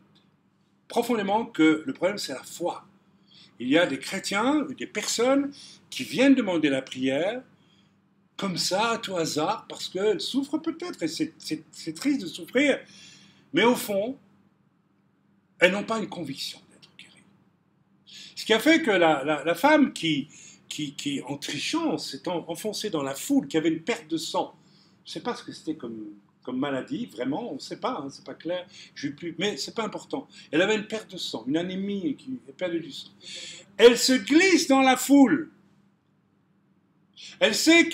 profondément que le problème c'est la foi. Il y a des chrétiens, des personnes qui viennent demander la prière comme ça, à tout hasard, parce qu'elles souffrent peut-être, et c'est triste de souffrir, mais au fond, elles n'ont pas une conviction d'être guéries. Ce qui a fait que la femme qui, en trichant, s'est enfoncée dans la foule, qui avait une perte de sang, je ne sais pas ce que c'était comme maladie, vraiment, on ne sait pas, hein, c'est pas clair, mais c'est pas important. Elle avait une perte de sang, une anémie, qui a perdu du sang. Elle se glisse dans la foule. Elle sait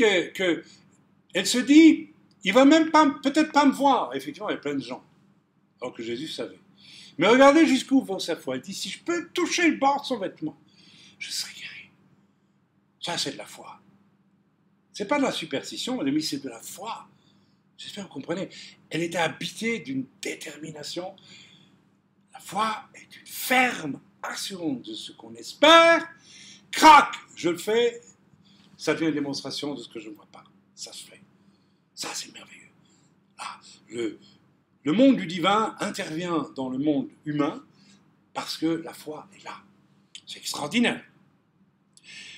elle se dit, il va même pas, peut-être pas me voir. Effectivement, il y a plein de gens, alors que Jésus savait. Mais regardez jusqu'où va sa foi. Elle dit, si je peux toucher le bord de son vêtement, je serai guéri. Ça, c'est de la foi. C'est pas de la superstition, mais c'est de la foi. J'espère que vous comprenez. Elle était habitée d'une détermination. La foi est une ferme assurance de ce qu'on espère. Crac, je le fais. Ça devient une démonstration de ce que je ne vois pas. Ça se fait. Ça, c'est merveilleux. Ah, le monde du divin intervient dans le monde humain parce que la foi est là. C'est extraordinaire.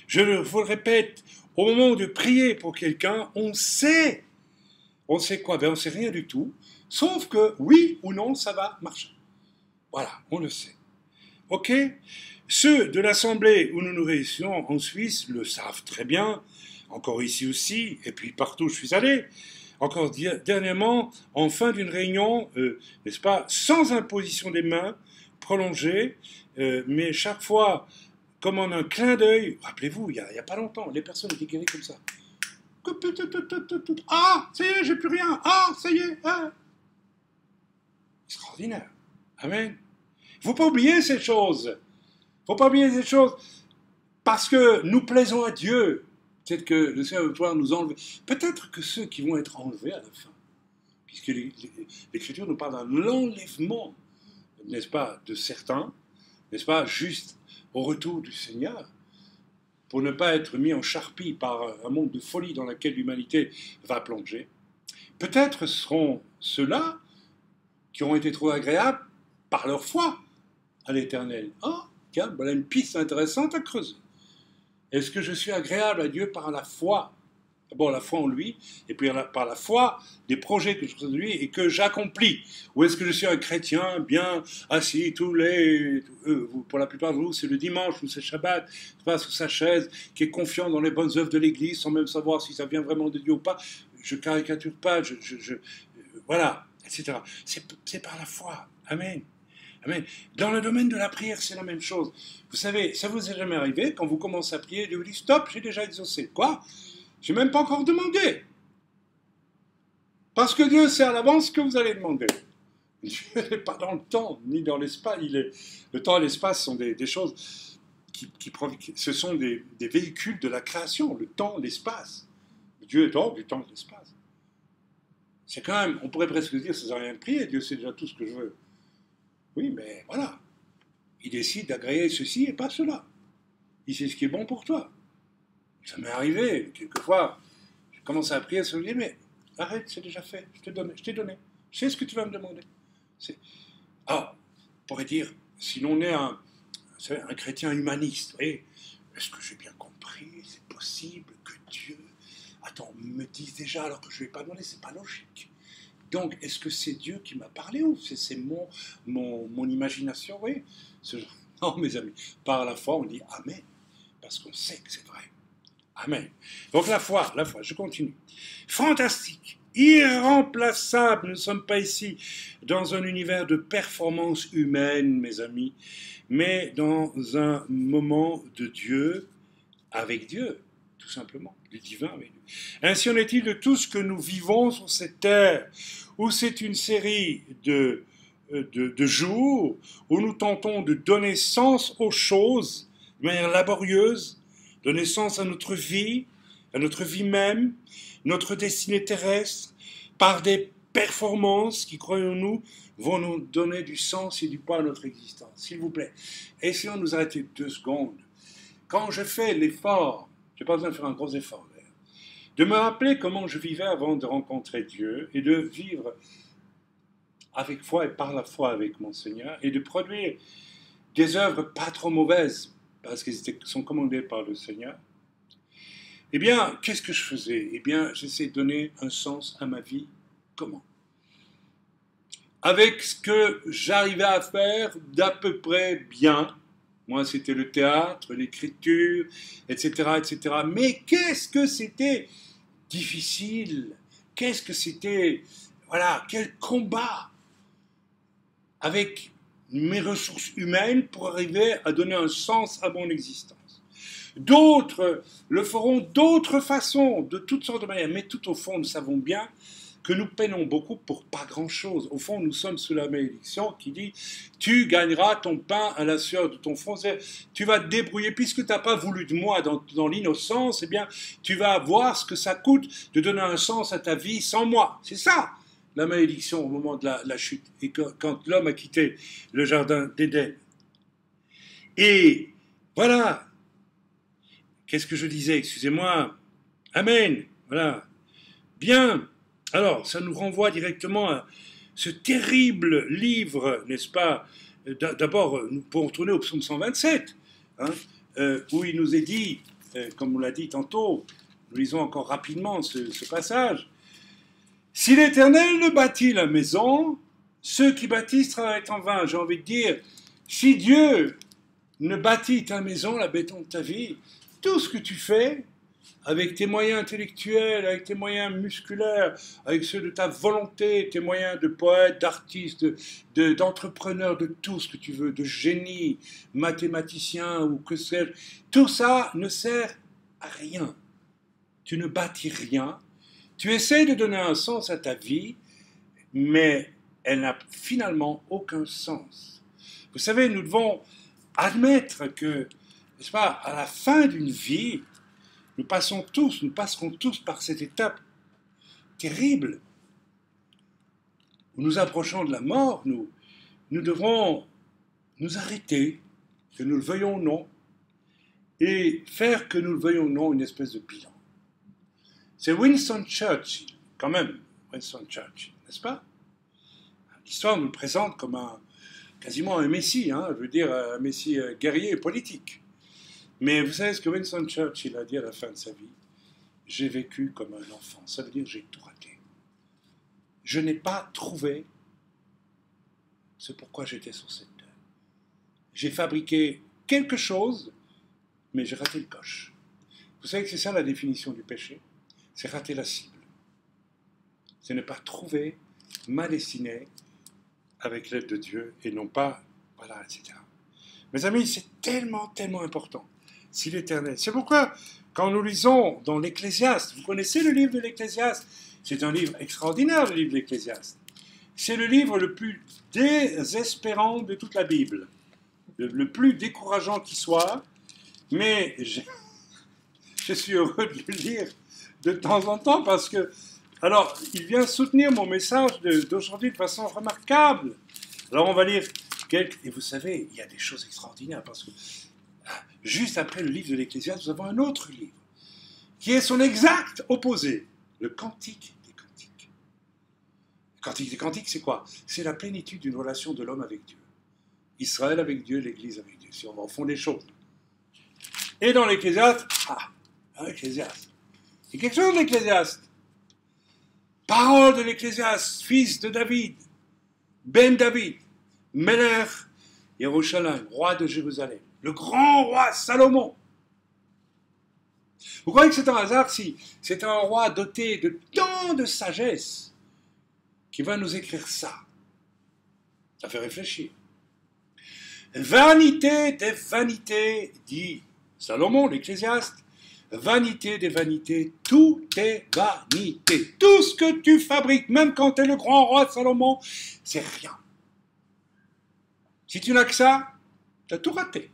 Je vous le répète, au moment de prier pour quelqu'un, on sait. On sait quoi? Ben, on ne sait rien du tout, sauf que oui ou non, ça va marcher. Voilà, on le sait. Ok? Ceux de l'Assemblée où nous nous réunissons en Suisse le savent très bien, encore ici aussi, et puis partout où je suis allé. Encore dernièrement, en fin d'une réunion, n'est-ce pas, sans imposition des mains, prolongée, mais chaque fois, comme en un clin d'œil, rappelez-vous, il n'y a pas longtemps, les personnes étaient guéries comme ça. Ah, ça y est, j'ai plus rien. Ah, ça y est. Ah. Extraordinaire. Amen. Il ne faut pas oublier ces choses. Il ne faut pas oublier ces choses parce que nous plaisons à Dieu. Peut-être que le Seigneur va pouvoir nous enlever. Peut-être que ceux qui vont être enlevés à la fin, puisque l'Écriture nous parle d'un enlèvement, n'est-ce pas, de certains, n'est-ce pas, juste au retour du Seigneur, pour ne pas être mis en charpie par un monde de folie dans lequel l'humanité va plonger. Peut-être seront ceux-là qui auront été trop agréables par leur foi à l'Éternel. Ah, tiens, voilà une piste intéressante à creuser. Est-ce que je suis agréable à Dieu par la foi? D'abord la foi en lui, et puis par la foi des projets que je fais de lui et que j'accomplis. Ou est-ce que je suis un chrétien bien assis pour la plupart de vous, c'est le dimanche ou c'est Shabbat, pas sous sa chaise, qui est confiant dans les bonnes œuvres de l'Église, sans même savoir si ça vient vraiment de Dieu ou pas. Je caricature pas, voilà, etc. C'est par la foi. Amen. Amen. Dans le domaine de la prière, c'est la même chose. Vous savez, ça vous est jamais arrivé, quand vous commencez à prier, Dieu vous dit « Stop, j'ai déjà exaucé. » Quoi? Je n'ai même pas encore demandé. Parce que Dieu sait à l'avance ce que vous allez demander. Dieu n'est pas dans le temps, ni dans l'espace. Le temps et l'espace sont des choses ce sont des véhicules de la création. Le temps, l'espace. Dieu est hors du temps et de l'espace. C'est quand même, on pourrait presque dire, ça ne sert à rien de prier, Dieu sait déjà tout ce que je veux. Oui, mais voilà. Il décide d'agréer ceci et pas cela. Il sait ce qui est bon pour toi. Ça m'est arrivé, quelquefois, je commence à prier, je me dis, mais arrête, c'est déjà fait, je t'ai donné. Je sais ce que tu vas me demander. Alors, on pourrait dire, si l'on est un chrétien humaniste, est-ce que j'ai bien compris, c'est possible que Dieu, me dise déjà alors que je ne lui ai pas demandé, c'est pas logique. Donc, est-ce que c'est Dieu qui m'a parlé ou c'est mon imagination? Oui. Non, mes amis, par la foi, on dit Amen, parce qu'on sait que c'est vrai. Amen. Donc la foi, je continue. Fantastique, irremplaçable, nous ne sommes pas ici dans un univers de performance humaine, mes amis, mais dans un moment de Dieu, avec Dieu, tout simplement, du divin avec Dieu. Ainsi en est-il de tout ce que nous vivons sur cette terre, où c'est une série de jours, où nous tentons de donner sens aux choses de manière laborieuse, donner sens à notre vie même, notre destinée terrestre, par des performances qui, croyons-nous, vont nous donner du sens et du poids à notre existence. S'il vous plaît, essayons de nous arrêter 2 secondes. Quand je fais l'effort, je n'ai pas besoin de faire un gros effort d'ailleurs, de me rappeler comment je vivais avant de rencontrer Dieu et de vivre avec foi et par la foi avec mon Seigneur et de produire des œuvres pas trop mauvaises parce qu'elles sont commandées par le Seigneur, eh bien, qu'est-ce que je faisais? Eh bien, j'essaie de donner un sens à ma vie. Comment? Avec ce que j'arrivais à faire d'à peu près bien. Moi, c'était le théâtre, l'écriture, etc., etc. Mais qu'est-ce que c'était difficile? Qu'est-ce que c'était? Voilà, quel combat avec mes ressources humaines pour arriver à donner un sens à mon existence. D'autres le feront d'autres façons, de toutes sortes de manières, mais tout au fond, nous savons bien que nous peinons beaucoup pour pas grand-chose. Au fond, nous sommes sous la malédiction qui dit « Tu gagneras ton pain à la sueur de ton front ». Tu vas te débrouiller, puisque tu n'as pas voulu de moi dans l'innocence, eh bien, tu vas voir ce que ça coûte de donner un sens à ta vie sans moi. C'est ça, la malédiction au moment de la chute, et quand l'homme a quitté le jardin d'Éden. Et voilà, qu'est-ce que je disais? Excusez-moi. Amen. Voilà. Bien. Alors, ça nous renvoie directement à ce terrible livre, n'est-ce pas? D'abord, nous pouvons retourner au psaume 127, hein, où il nous est dit, comme on l'a dit tantôt, nous lisons encore rapidement ce passage, « Si l'Éternel ne bâtit la maison, ceux qui bâtissent travaillent en vain. » J'ai envie de dire, si Dieu ne bâtit ta maison, la béton de ta vie, tout ce que tu fais, avec tes moyens intellectuels, avec tes moyens musculaires, avec ceux de ta volonté, tes moyens de poète, d'artiste, d'entrepreneur, de tout ce que tu veux, de génie, mathématicien ou que sais-je, tout ça ne sert à rien. Tu ne bâtis rien. Tu essaies de donner un sens à ta vie, mais elle n'a finalement aucun sens. Vous savez, nous devons admettre que, n'est-ce pas, à la fin d'une vie, nous passerons tous par cette étape terrible où nous approchons de la mort. Nous devrons nous arrêter, que nous le veuillons ou non, et faire, que nous le veuillons ou non, une espèce de bilan. C'est Winston Churchill, quand même, Winston Churchill, n'est-ce pas? L'histoire nous le présente comme quasiment un messie, hein, je veux dire un messie guerrier et politique. Mais vous savez ce que Winston Churchill a dit à la fin de sa vie? J'ai vécu comme un enfant. Ça veut dire que j'ai tout raté. Je n'ai pas trouvé ce pourquoi j'étais sur cette terre. J'ai fabriqué quelque chose, mais j'ai raté le coche. Vous savez que c'est ça la définition du péché? C'est rater la cible. C'est ne pas trouver ma destinée avec l'aide de Dieu et non pas, voilà, etc. Mes amis, c'est tellement, tellement important. Si l'Éternel. C'est pourquoi, quand nous lisons dans l'Ecclésiaste, vous connaissez le livre de l'Ecclésiaste? C'est un livre extraordinaire, le livre de l'Ecclésiaste. C'est le livre le plus désespérant de toute la Bible, le plus décourageant qui soit, mais je suis heureux de le lire de temps en temps parce que, alors, il vient soutenir mon message d'aujourd'hui de façon remarquable. Alors, on va lire quelques. Et vous savez, il y a des choses extraordinaires parce que juste après le livre de l'Ecclésiaste, nous avons un autre livre qui est son exact opposé, le Cantique des Cantiques. Le Cantique des Cantiques, c'est quoi? C'est la plénitude d'une relation de l'homme avec Dieu. Israël avec Dieu, l'Église avec Dieu, si on va au fond des choses. Et dans l'Ecclésiaste, l'Ecclésiaste. Il y a quelque chose de l'Ecclésiaste. Parole de l'Ecclésiaste, fils de David, Ben David, Melech Yerushalayim, roi de Jérusalem, le grand roi Salomon. Vous croyez que c'est un hasard si c'est un roi doté de tant de sagesse qui va nous écrire ça? Ça fait réfléchir. Vanité des vanités, dit Salomon, l'Ecclésiaste, vanité des vanités, tout est vanité. Tout ce que tu fabriques, même quand tu es le grand roi Salomon, c'est rien. Si tu n'as que ça, tu as tout raté.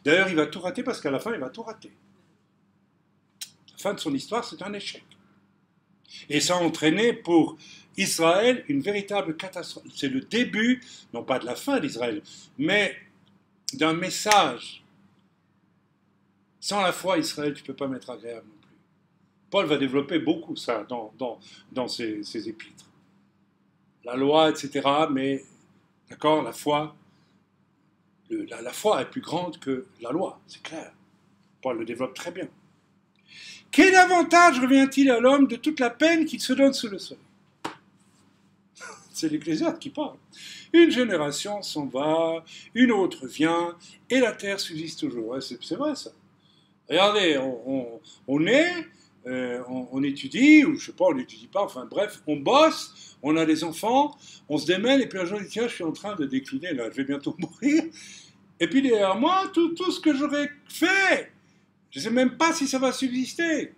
D'ailleurs, il va tout rater parce qu'à la fin, il va tout rater. La fin de son histoire, c'est un échec. Et ça a entraîné pour Israël une véritable catastrophe. C'est le début, non pas de la fin d'Israël, mais d'un message. Sans la foi, Israël, tu ne peux pas m'être agréable non plus. Paul va développer beaucoup ça dans ses épîtres. La loi, etc., mais, d'accord, la foi, la foi est plus grande que la loi, c'est clair. Paul le développe très bien. Quel avantage revient-il à l'homme de toute la peine qu'il se donne sous le soleil? C'est l'Ecclésiaste qui parle. Une génération s'en va, une autre vient, et la terre subsiste toujours. Ouais, c'est vrai ça. Regardez, on est, on étudie, ou je sais pas, on n'étudie pas, enfin bref, on bosse, on a des enfants, on se démêle, et puis un jour on dit, tiens, je suis en train de décliner, là, je vais bientôt mourir. Et puis derrière moi, tout ce que j'aurais fait, je ne sais même pas si ça va subsister.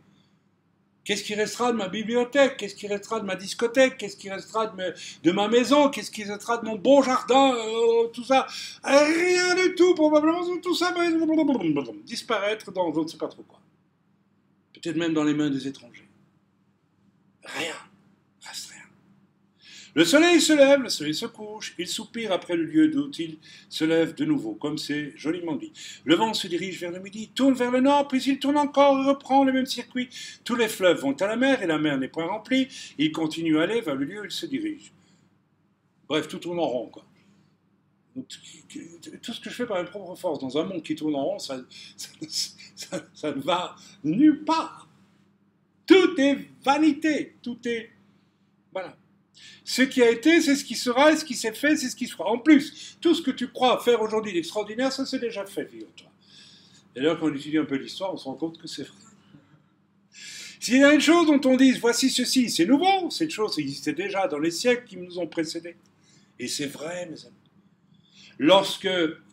Qu'est-ce qui restera de ma bibliothèque? Qu'est-ce qui restera de ma discothèque? Qu'est-ce qui restera de ma maison? Qu'est-ce qui restera de mon beau jardin? Tout ça. Rien du tout, probablement. Tout ça va disparaître dans je ne sais pas trop quoi. Peut-être même dans les mains des étrangers. Rien. Reste rien. Le soleil se lève, le soleil se couche, il soupire après le lieu d'où il se lève de nouveau, comme c'est joliment dit. Le vent se dirige vers le midi, tourne vers le nord, puis il tourne encore et reprend le même circuit. Tous les fleuves vont à la mer, et la mer n'est point remplie, il continue à aller vers le lieu où il se dirige. Bref, tout tourne en rond, quoi. Donc, tout ce que je fais par mes propres forces dans un monde qui tourne en rond, ça ne va nulle part. Tout est vanité, tout est... Voilà. Ce qui a été, c'est ce qui sera, et ce qui s'est fait, c'est ce qui sera. En plus, tout ce que tu crois faire aujourd'hui d'extraordinaire, ça c'est déjà fait, figure-toi. Et là, quand on étudie un peu l'histoire, on se rend compte que c'est vrai. S'il y a une chose dont on dit, voici ceci, c'est nouveau, cette chose existait déjà dans les siècles qui nous ont précédés. Et c'est vrai, mes amis. Lorsque,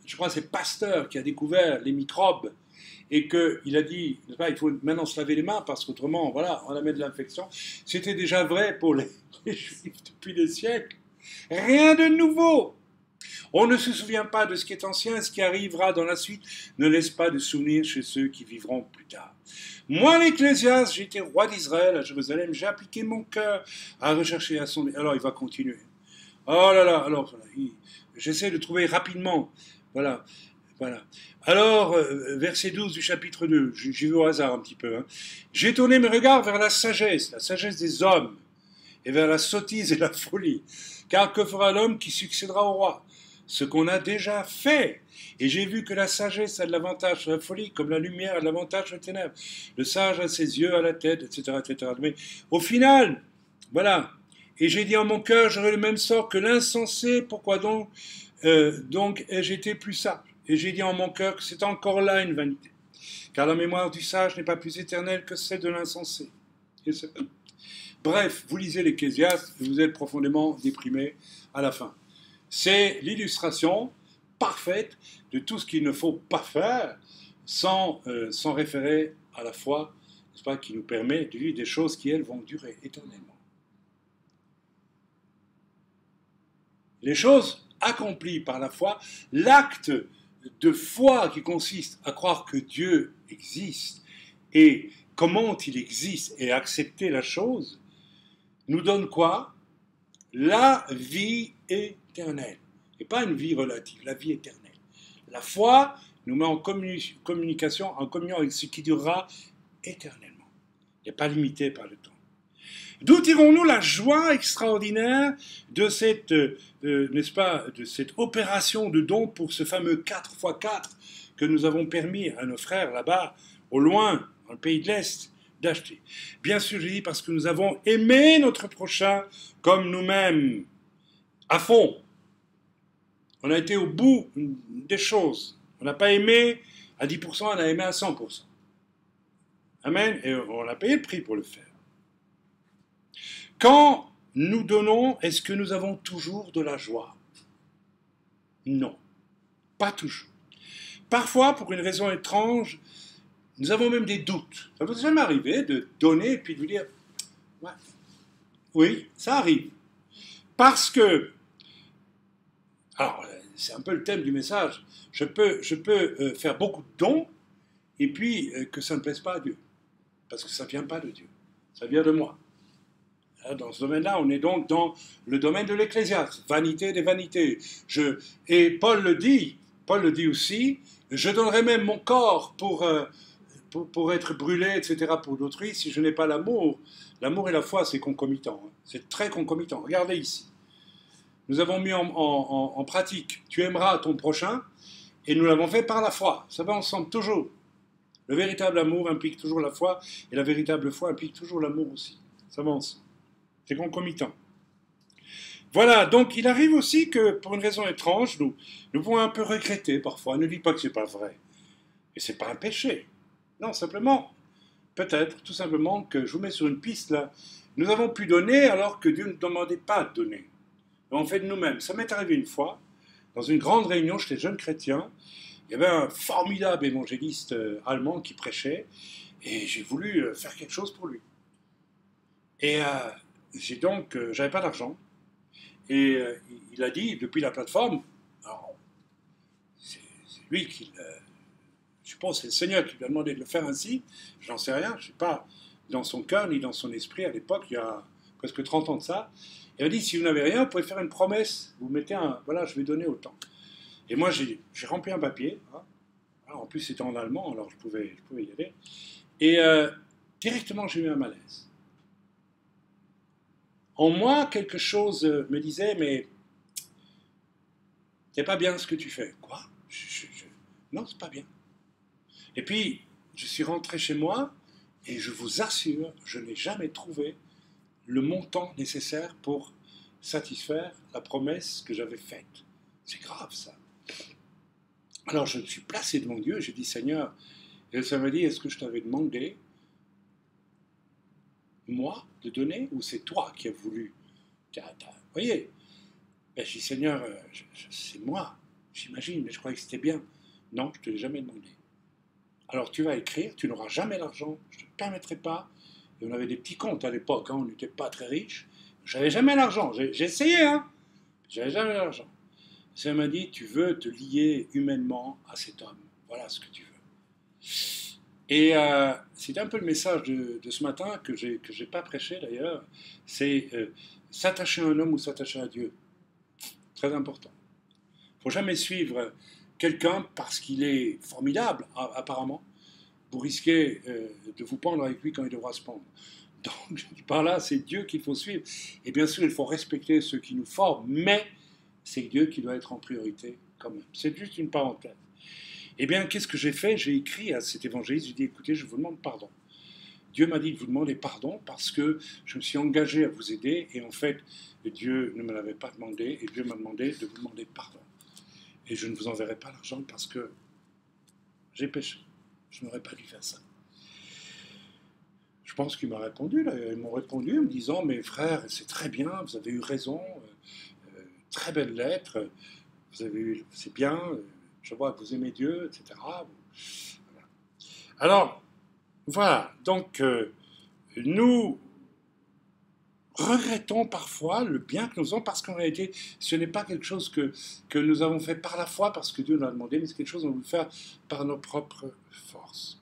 je crois que c'est Pasteur qui a découvert les microbes, et qu'il a dit, il faut maintenant se laver les mains, parce qu'autrement, voilà, on amène de l'infection, c'était déjà vrai pour les Juifs depuis des siècles. Rien de nouveau. On ne se souvient pas de ce qui est ancien, ce qui arrivera dans la suite ne laisse pas de souvenir chez ceux qui vivront plus tard. Moi, l'Ecclésiaste, j'étais roi d'Israël à Jérusalem, j'ai appliqué mon cœur à rechercher à son... Alors, il va continuer. Oh là là, alors, voilà, j'essaie de trouver rapidement, voilà. Alors, verset 12 du chapitre 2, j'y vais au hasard un petit peu. Hein. J'ai tourné mes regards vers la sagesse des hommes, et vers la sottise et la folie. Car que fera l'homme qui succédera au roi? Ce qu'on a déjà fait. Et j'ai vu que la sagesse a de l'avantage sur la folie, comme la lumière a de l'avantage sur les ténèbres. Le sage a ses yeux, à la tête, etc., etc. Mais au final, voilà. Et j'ai dit en mon cœur, j'aurai le même sort que l'insensé. Pourquoi donc ai-je été plus sage? Et j'ai dit en mon cœur que c'est encore là une vanité. Car la mémoire du sage n'est pas plus éternelle que celle de l'insensé. Bref, vous lisez l'Ecclésiaste, vous êtes profondément déprimé à la fin. C'est l'illustration parfaite de tout ce qu'il ne faut pas faire sans référer à la foi, n'est-ce pas, qui nous permet de vivre des choses qui, elles, vont durer éternellement. Les choses accomplies par la foi, l'acte de foi qui consiste à croire que Dieu existe et comment il existe et accepter la chose, nous donne quoi? La vie éternelle. Et pas une vie relative, la vie éternelle. La foi nous met en communication, en communion avec ce qui durera éternellement. Il n'est pas limité par le temps. D'où tirons-nous la joie extraordinaire de cette, n'est-ce pas, de cette opération de don pour ce fameux 4x4 que nous avons permis à nos frères là-bas, au loin, dans le pays de l'Est, d'acheter. Bien sûr, je dis parce que nous avons aimé notre prochain comme nous-mêmes, à fond. On a été au bout des choses. On n'a pas aimé à 10%, on a aimé à 100%. Amen. Et on a payé le prix pour le faire. Quand nous donnons, est-ce que nous avons toujours de la joie? Non, pas toujours. Parfois, pour une raison étrange, nous avons même des doutes. Ça vous est jamais arrivé de donner et puis de vous dire, ouais, oui, ça arrive. Parce que, alors, c'est un peu le thème du message, je peux faire beaucoup de dons et puis que ça ne plaise pas à Dieu. Parce que ça ne vient pas de Dieu, ça vient de moi. Dans ce domaine-là, on est donc dans le domaine de l'Ecclésiaste, vanité des vanités. Et Paul le dit aussi, je donnerai même mon corps pour être brûlé, etc., pour d'autrui, si je n'ai pas l'amour. L'amour et la foi, c'est concomitant. C'est très concomitant. Regardez ici. Nous avons mis en pratique, tu aimeras ton prochain, et nous l'avons fait par la foi. Ça va ensemble, toujours. Le véritable amour implique toujours la foi, et la véritable foi implique toujours l'amour aussi. Ça va ensemble. C'est concomitant. Voilà, donc il arrive aussi que, pour une raison étrange, nous pouvons un peu regretter parfois. Ne dis pas que ce n'est pas vrai. Et ce n'est pas un péché. Non, simplement, peut-être, tout simplement, que je vous mets sur une piste là. Nous avons pu donner alors que Dieu ne demandait pas de donner. On fait de nous-mêmes. Ça m'est arrivé une fois, dans une grande réunion, j'étais jeune chrétien, il y avait un formidable évangéliste allemand qui prêchait, et j'ai voulu faire quelque chose pour lui. Et j'avais pas d'argent, et il a dit, depuis la plateforme, alors, c'est lui qui, je pense, c'est le Seigneur qui lui a demandé de le faire ainsi, j'en sais rien, je ne sais pas dans son cœur ni dans son esprit à l'époque, il y a presque 30 ans de ça. Il a dit, si vous n'avez rien, vous pouvez faire une promesse. Vous mettez voilà, je vais donner autant. Et moi, j'ai rempli un papier. Hein. Alors, en plus, c'était en allemand, alors je pouvais y aller. Et directement, j'ai eu un malaise. En moi, quelque chose me disait, mais c'est pas bien ce que tu fais. Quoi? Non, c'est pas bien. Et puis, je suis rentré chez moi, et je vous assure, je n'ai jamais trouvé le montant nécessaire pour satisfaire la promesse que j'avais faite. C'est grave, ça. Alors, je me suis placé devant Dieu, j'ai dit, Seigneur, et ça m'a dit, est-ce que je t'avais demandé, moi, de donner, ou c'est toi qui as voulu? Vous voyez? Ben, je dis, Seigneur, c'est moi, j'imagine, mais je croyais que c'était bien. Non, je ne te l'ai jamais demandé. Alors, tu vas écrire, tu n'auras jamais l'argent, je ne te permettrai pas. Et on avait des petits comptes à l'époque, hein, on n'était pas très riches. J'avais jamais l'argent, j'ai essayé, hein. J'avais jamais l'argent. Ça m'a dit, tu veux te lier humainement à cet homme. Voilà ce que tu veux. Et c'est un peu le message de ce matin que j'ai pas prêché d'ailleurs. C'est s'attacher à un homme ou s'attacher à Dieu. Très important. Il ne faut jamais suivre quelqu'un parce qu'il est formidable, apparemment. Vous risquez de vous pendre avec lui quand il devra se pendre. Donc, je dis par là, c'est Dieu qu'il faut suivre. Et bien sûr, il faut respecter ceux qui nous forment, mais c'est Dieu qui doit être en priorité quand même. C'est juste une parenthèse. Eh bien, qu'est-ce que j'ai fait? J'ai écrit à cet évangéliste, j'ai dit, écoutez, je vous demande pardon. Dieu m'a dit de vous demander pardon parce que je me suis engagé à vous aider et en fait, Dieu ne me l'avait pas demandé et Dieu m'a demandé de vous demander pardon. Et je ne vous enverrai pas l'argent parce que j'ai péché. Je n'aurais pas dû faire ça. Je pense qu'il m'a répondu, là. Ils m'ont répondu en me disant, mais frère, c'est très bien, vous avez eu raison, très belle lettre, c'est bien, je vois que vous aimez Dieu, etc. Voilà. Alors, voilà, donc nous regrettons parfois le bien que nous faisons parce qu'en réalité, ce n'est pas quelque chose que nous avons fait par la foi parce que Dieu nous l'a demandé, mais c'est quelque chose qu'on veut faire par nos propres forces.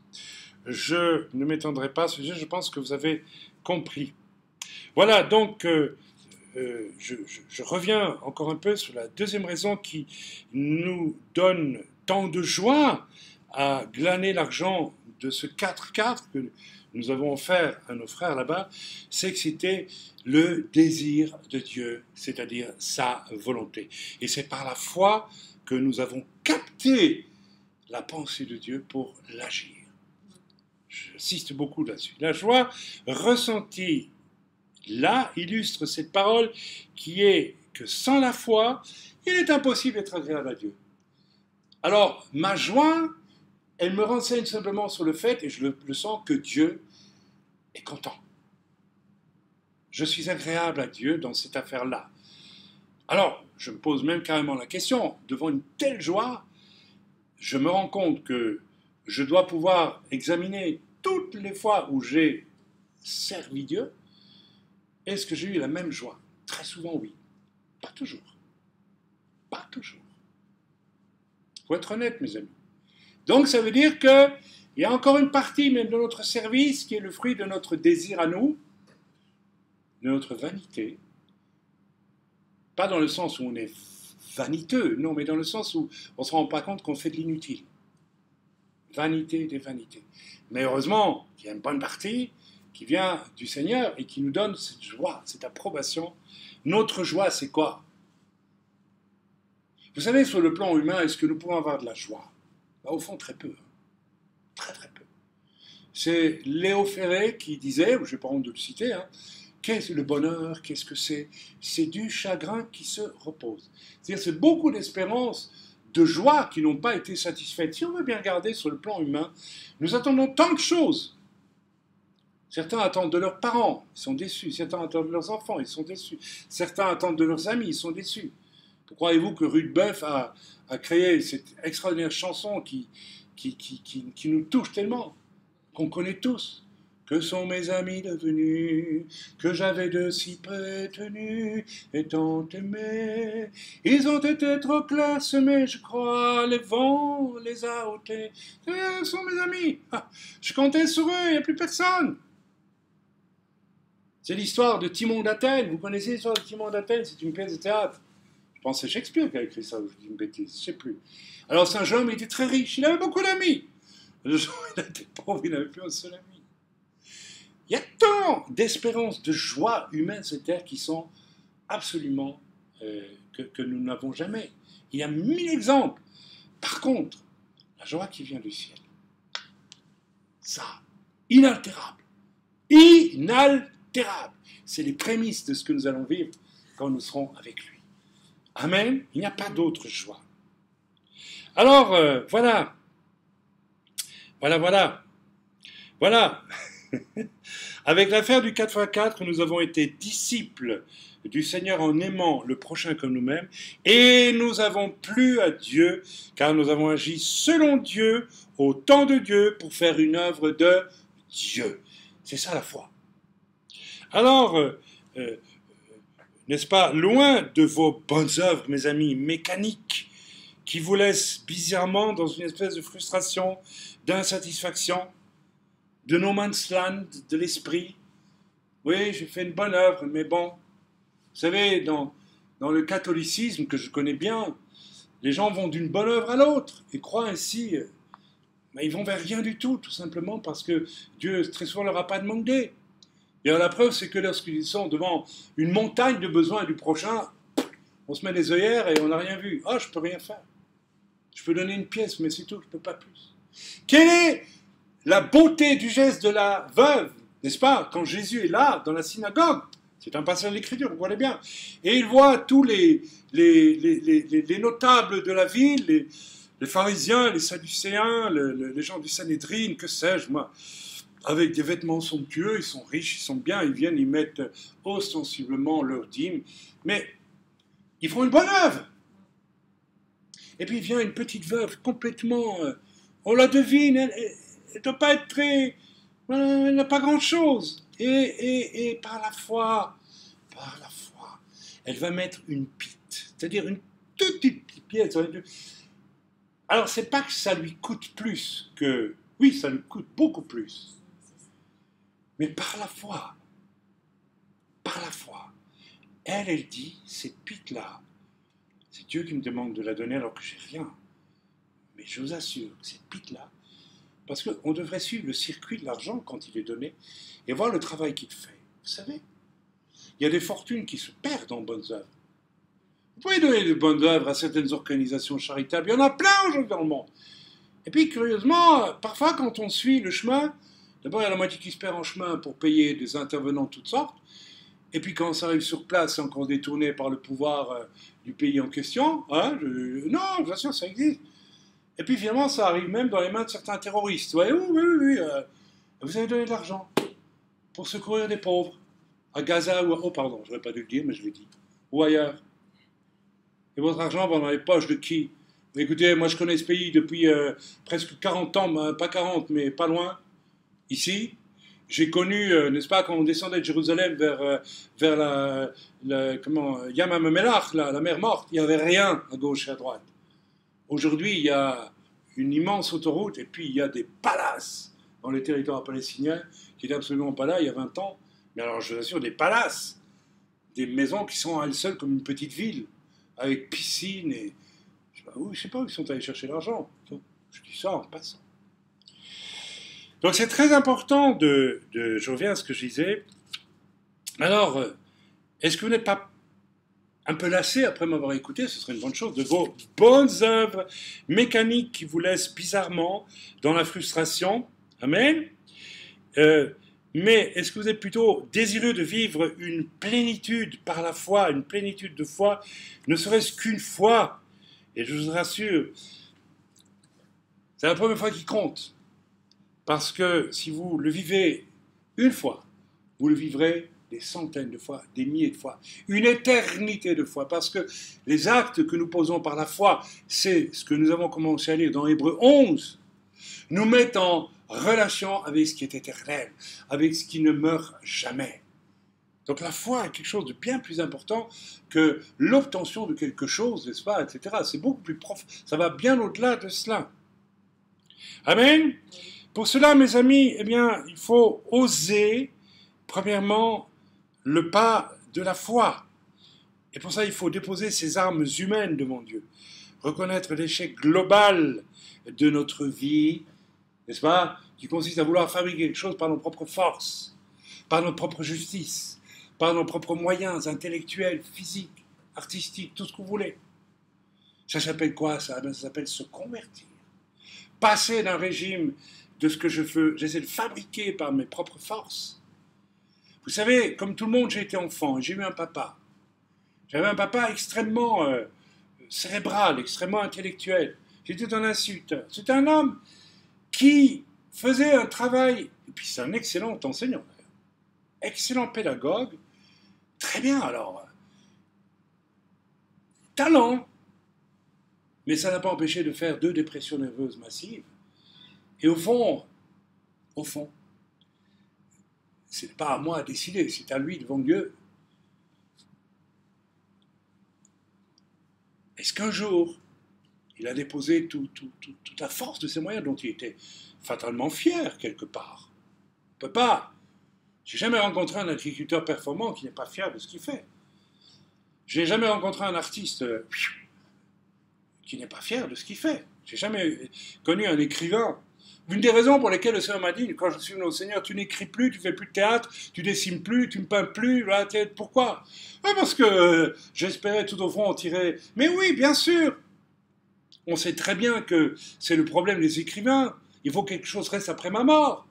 Je ne m'étendrai pas à ce sujet, je pense que vous avez compris. Voilà, donc je reviens encore un peu sur la deuxième raison qui nous donne tant de joie à glaner l'argent de ce 4-4 que nous avons offert à nos frères là-bas, c'est que c'était le désir de Dieu, c'est-à-dire sa volonté. Et c'est par la foi que nous avons capté la pensée de Dieu pour l'agir. J'insiste beaucoup là-dessus. La joie ressentie là illustre cette parole qui est que sans la foi, il est impossible d'être agréable à Dieu. Alors, ma joie, elle me renseigne simplement sur le fait, et je le sens, que Dieu est content. Je suis agréable à Dieu dans cette affaire-là. Alors, je me pose même carrément la question, devant une telle joie, je me rends compte que je dois pouvoir examiner toutes les fois où j'ai servi Dieu. Est-ce que j'ai eu la même joie? Très souvent, oui. Pas toujours. Pas toujours. Il faut être honnête, mes amis. Donc, ça veut dire qu'il y a encore une partie même de notre service qui est le fruit de notre désir à nous, de notre vanité. Pas dans le sens où on est vaniteux, non, mais dans le sens où on ne se rend pas compte qu'on fait de l'inutile. Vanité des vanités. Mais heureusement, il y a une bonne partie qui vient du Seigneur et qui nous donne cette joie, cette approbation. Notre joie, c'est quoi? Vous savez, sur le plan humain, est-ce que nous pouvons avoir de la joie? Bah, au fond, très peu. Très, très peu. C'est Léo Ferré qui disait, je n'ai pas honte de le citer, qu'est-ce que le bonheur? Qu'est-ce que c'est? C'est du chagrin qui se repose. C'est-à-dire, c'est beaucoup d'espérances, de joie qui n'ont pas été satisfaites. Si on veut bien regarder sur le plan humain, nous attendons tant de choses. Certains attendent de leurs parents, ils sont déçus. Certains attendent de leurs enfants, ils sont déçus. Certains attendent de leurs amis, ils sont déçus. Pourquoi croyez-vous que Rudebeuf a créé cette extraordinaire chanson qui nous touche tellement, qu'on connaît tous? Que sont mes amis devenus, que j'avais de si près tenus, et tant aimés. Ils ont été trop clairsemés, je crois, les vents les a ôtés. Ce sont mes amis. Je comptais sur eux, il n'y a plus personne. C'est l'histoire de Timon d'Athènes. Vous connaissez l'histoire de Timon d'Athènes? C'est une pièce de théâtre. Je pense que c'est Shakespeare qui a écrit ça, ou je dis une bêtise, je ne sais plus. Alors c'est un jeune homme, il était très riche, il avait beaucoup d'amis. Le jour où il était pauvre, il n'avait plus un seul ami. Il y a tant d'espérances, de joie humaine sur terre qui sont absolument que nous n'avons jamais. Il y a 1000 exemples. Par contre, la joie qui vient du ciel, ça, inaltérable. Inaltérable. C'est les prémices de ce que nous allons vivre quand nous serons avec lui. Amen. Il n'y a pas d'autre joie. Alors, voilà. Voilà. Avec l'affaire du 4x4, nous avons été disciples du Seigneur en aimant le prochain comme nous-mêmes, et nous avons plu à Dieu, car nous avons agi selon Dieu, au temps de Dieu, pour faire une œuvre de Dieu. C'est ça la foi. Alors, n'est-ce pas, loin de vos bonnes œuvres, mes amis, mécaniques, qui vous laissent bizarrement dans une espèce de frustration, d'insatisfaction, de no man's land, de l'esprit. Oui, j'ai fait une bonne œuvre, mais bon, vous savez, dans le catholicisme que je connais bien, les gens vont d'une bonne œuvre à l'autre et croient ainsi, mais ils vont vers rien du tout simplement parce que Dieu très souvent leur a pas demandé. Et la preuve, c'est que lorsqu'ils sont devant une montagne de besoins du prochain, on se met les œillères et on n'a rien vu. Ah, je peux rien faire. Je peux donner une pièce, mais c'est tout, je ne peux pas plus. Quelle est la beauté du geste de la veuve, n'est-ce pas, quand Jésus est là, dans la synagogue? C'est un passage de l'Écriture, vous voyez bien. Et il voit tous les notables de la ville, les pharisiens, les sadducéens, les gens du Sanhédrin, que sais-je, moi, avec des vêtements somptueux, ils sont riches, ils sont bien, ils viennent, ils mettent ostensiblement leur dîme, mais ils font une bonne œuvre. Et puis vient une petite veuve complètement, on la devine, elle ne doit pas être très, elle n'a pas grand-chose. Et par la foi, elle va mettre une pite, c'est-à-dire une toute petite pièce. Alors c'est pas que ça lui coûte plus que, oui, ça lui coûte beaucoup plus. Mais par la foi, elle dit, cette pite-là, c'est Dieu qui me demande de la donner alors que j'ai rien. Mais je vous assure, cette pite-là, parce qu'on devrait suivre le circuit de l'argent quand il est donné et voir le travail qu'il fait. Vous savez, il y a des fortunes qui se perdent en bonnes œuvres. Vous pouvez donner de bonnes œuvres à certaines organisations charitables, il y en a plein aujourd'hui dans le monde. Et puis, curieusement, parfois quand on suit le chemin, D'abord, il y a la moitié qui se perd en chemin pour payer des intervenants de toutes sortes. Et puis quand ça arrive sur place, c'est encore détourné par le pouvoir du pays en question. Hein, non, bien sûr, ça existe. Et puis finalement, ça arrive même dans les mains de certains terroristes. Ouais, oui, oui, oui. Vous avez donné de l'argent pour secourir des pauvres à Gaza ou... Oh, pardon, je n'aurais pas dû le dire, mais je l'ai dit. Ou ailleurs. Et votre argent va dans les poches de qui? Écoutez, moi je connais ce pays depuis presque 40 ans, pas 40, mais pas loin, ici. J'ai connu, n'est-ce pas, quand on descendait de Jérusalem vers comment, Yam HaMelach, la mer morte, il n'y avait rien à gauche et à droite. Aujourd'hui, il y a une immense autoroute et puis il y a des palaces dans les territoires palestiniens qui n'étaient absolument pas là il y a 20 ans. Mais alors, je vous assure, des palaces, des maisons qui sont à elles seules comme une petite ville, avec piscine et... Je ne sais pas où ils sont allés chercher l'argent. Je dis ça en passant. Donc c'est très important je reviens à ce que je disais. Alors, est-ce que vous n'êtes pas un peu lassé après m'avoir écouté? Ce serait une bonne chose, de vos bonnes œuvres mécaniques qui vous laissent bizarrement dans la frustration. Amen. Mais est-ce que vous êtes plutôt désireux de vivre une plénitude par la foi, une plénitude de foi, ne serait-ce qu'une fois? Et je vous rassure, c'est la première fois qui compte. Parce que si vous le vivez une fois, vous le vivrez des centaines de fois, des milliers de fois, une éternité de fois. Parce que les actes que nous posons par la foi, c'est ce que nous avons commencé à lire dans Hébreux 11, nous mettent en relation avec ce qui est éternel, avec ce qui ne meurt jamais. Donc la foi est quelque chose de bien plus important que l'obtention de quelque chose, n'est-ce pas, etc. C'est beaucoup plus profond, ça va bien au-delà de cela. Amen. Pour cela, mes amis, eh bien, il faut oser, premièrement, le pas de la foi. Et pour ça, il faut déposer ses armes humaines devant Dieu. Reconnaître l'échec global de notre vie, n'est-ce pas, qui consiste à vouloir fabriquer quelque chose par nos propres forces, par notre propre justice, par nos propres moyens intellectuels, physiques, artistiques, tout ce que vous voulez. Ça s'appelle quoi, ça? Ça s'appelle se convertir. Passer d'un régime de ce que j'essaie de fabriquer par mes propres forces. Vous savez, comme tout le monde, j'ai été enfant et j'ai eu un papa. J'avais un papa extrêmement cérébral, extrêmement intellectuel. J'étais un insulteur. C'était un homme qui faisait un travail, et puis c'est un excellent enseignant, excellent pédagogue, très bien alors. Talent, mais ça n'a pas empêché de faire 2 dépressions nerveuses massives. Et au fond, ce n'est pas à moi à décider, c'est à lui devant Dieu. Est-ce qu'un jour, il a déposé toute la force de ses moyens dont il était fatalement fier quelque part? On ne peut pas. J'ai jamais rencontré un agriculteur performant qui n'est pas fier de ce qu'il fait. J'ai jamais rencontré un artiste qui n'est pas fier de ce qu'il fait. J'ai jamais connu un écrivain. Une des raisons pour lesquelles le Seigneur m'a dit, quand je suis venu au Seigneur, tu n'écris plus, tu fais plus de théâtre, tu dessines plus, tu ne peins plus, là, pourquoi? Parce que j'espérais tout au fond en tirer. Mais oui, bien sûr. On sait très bien que c'est le problème des écrivains. Il faut que quelque chose reste après ma mort.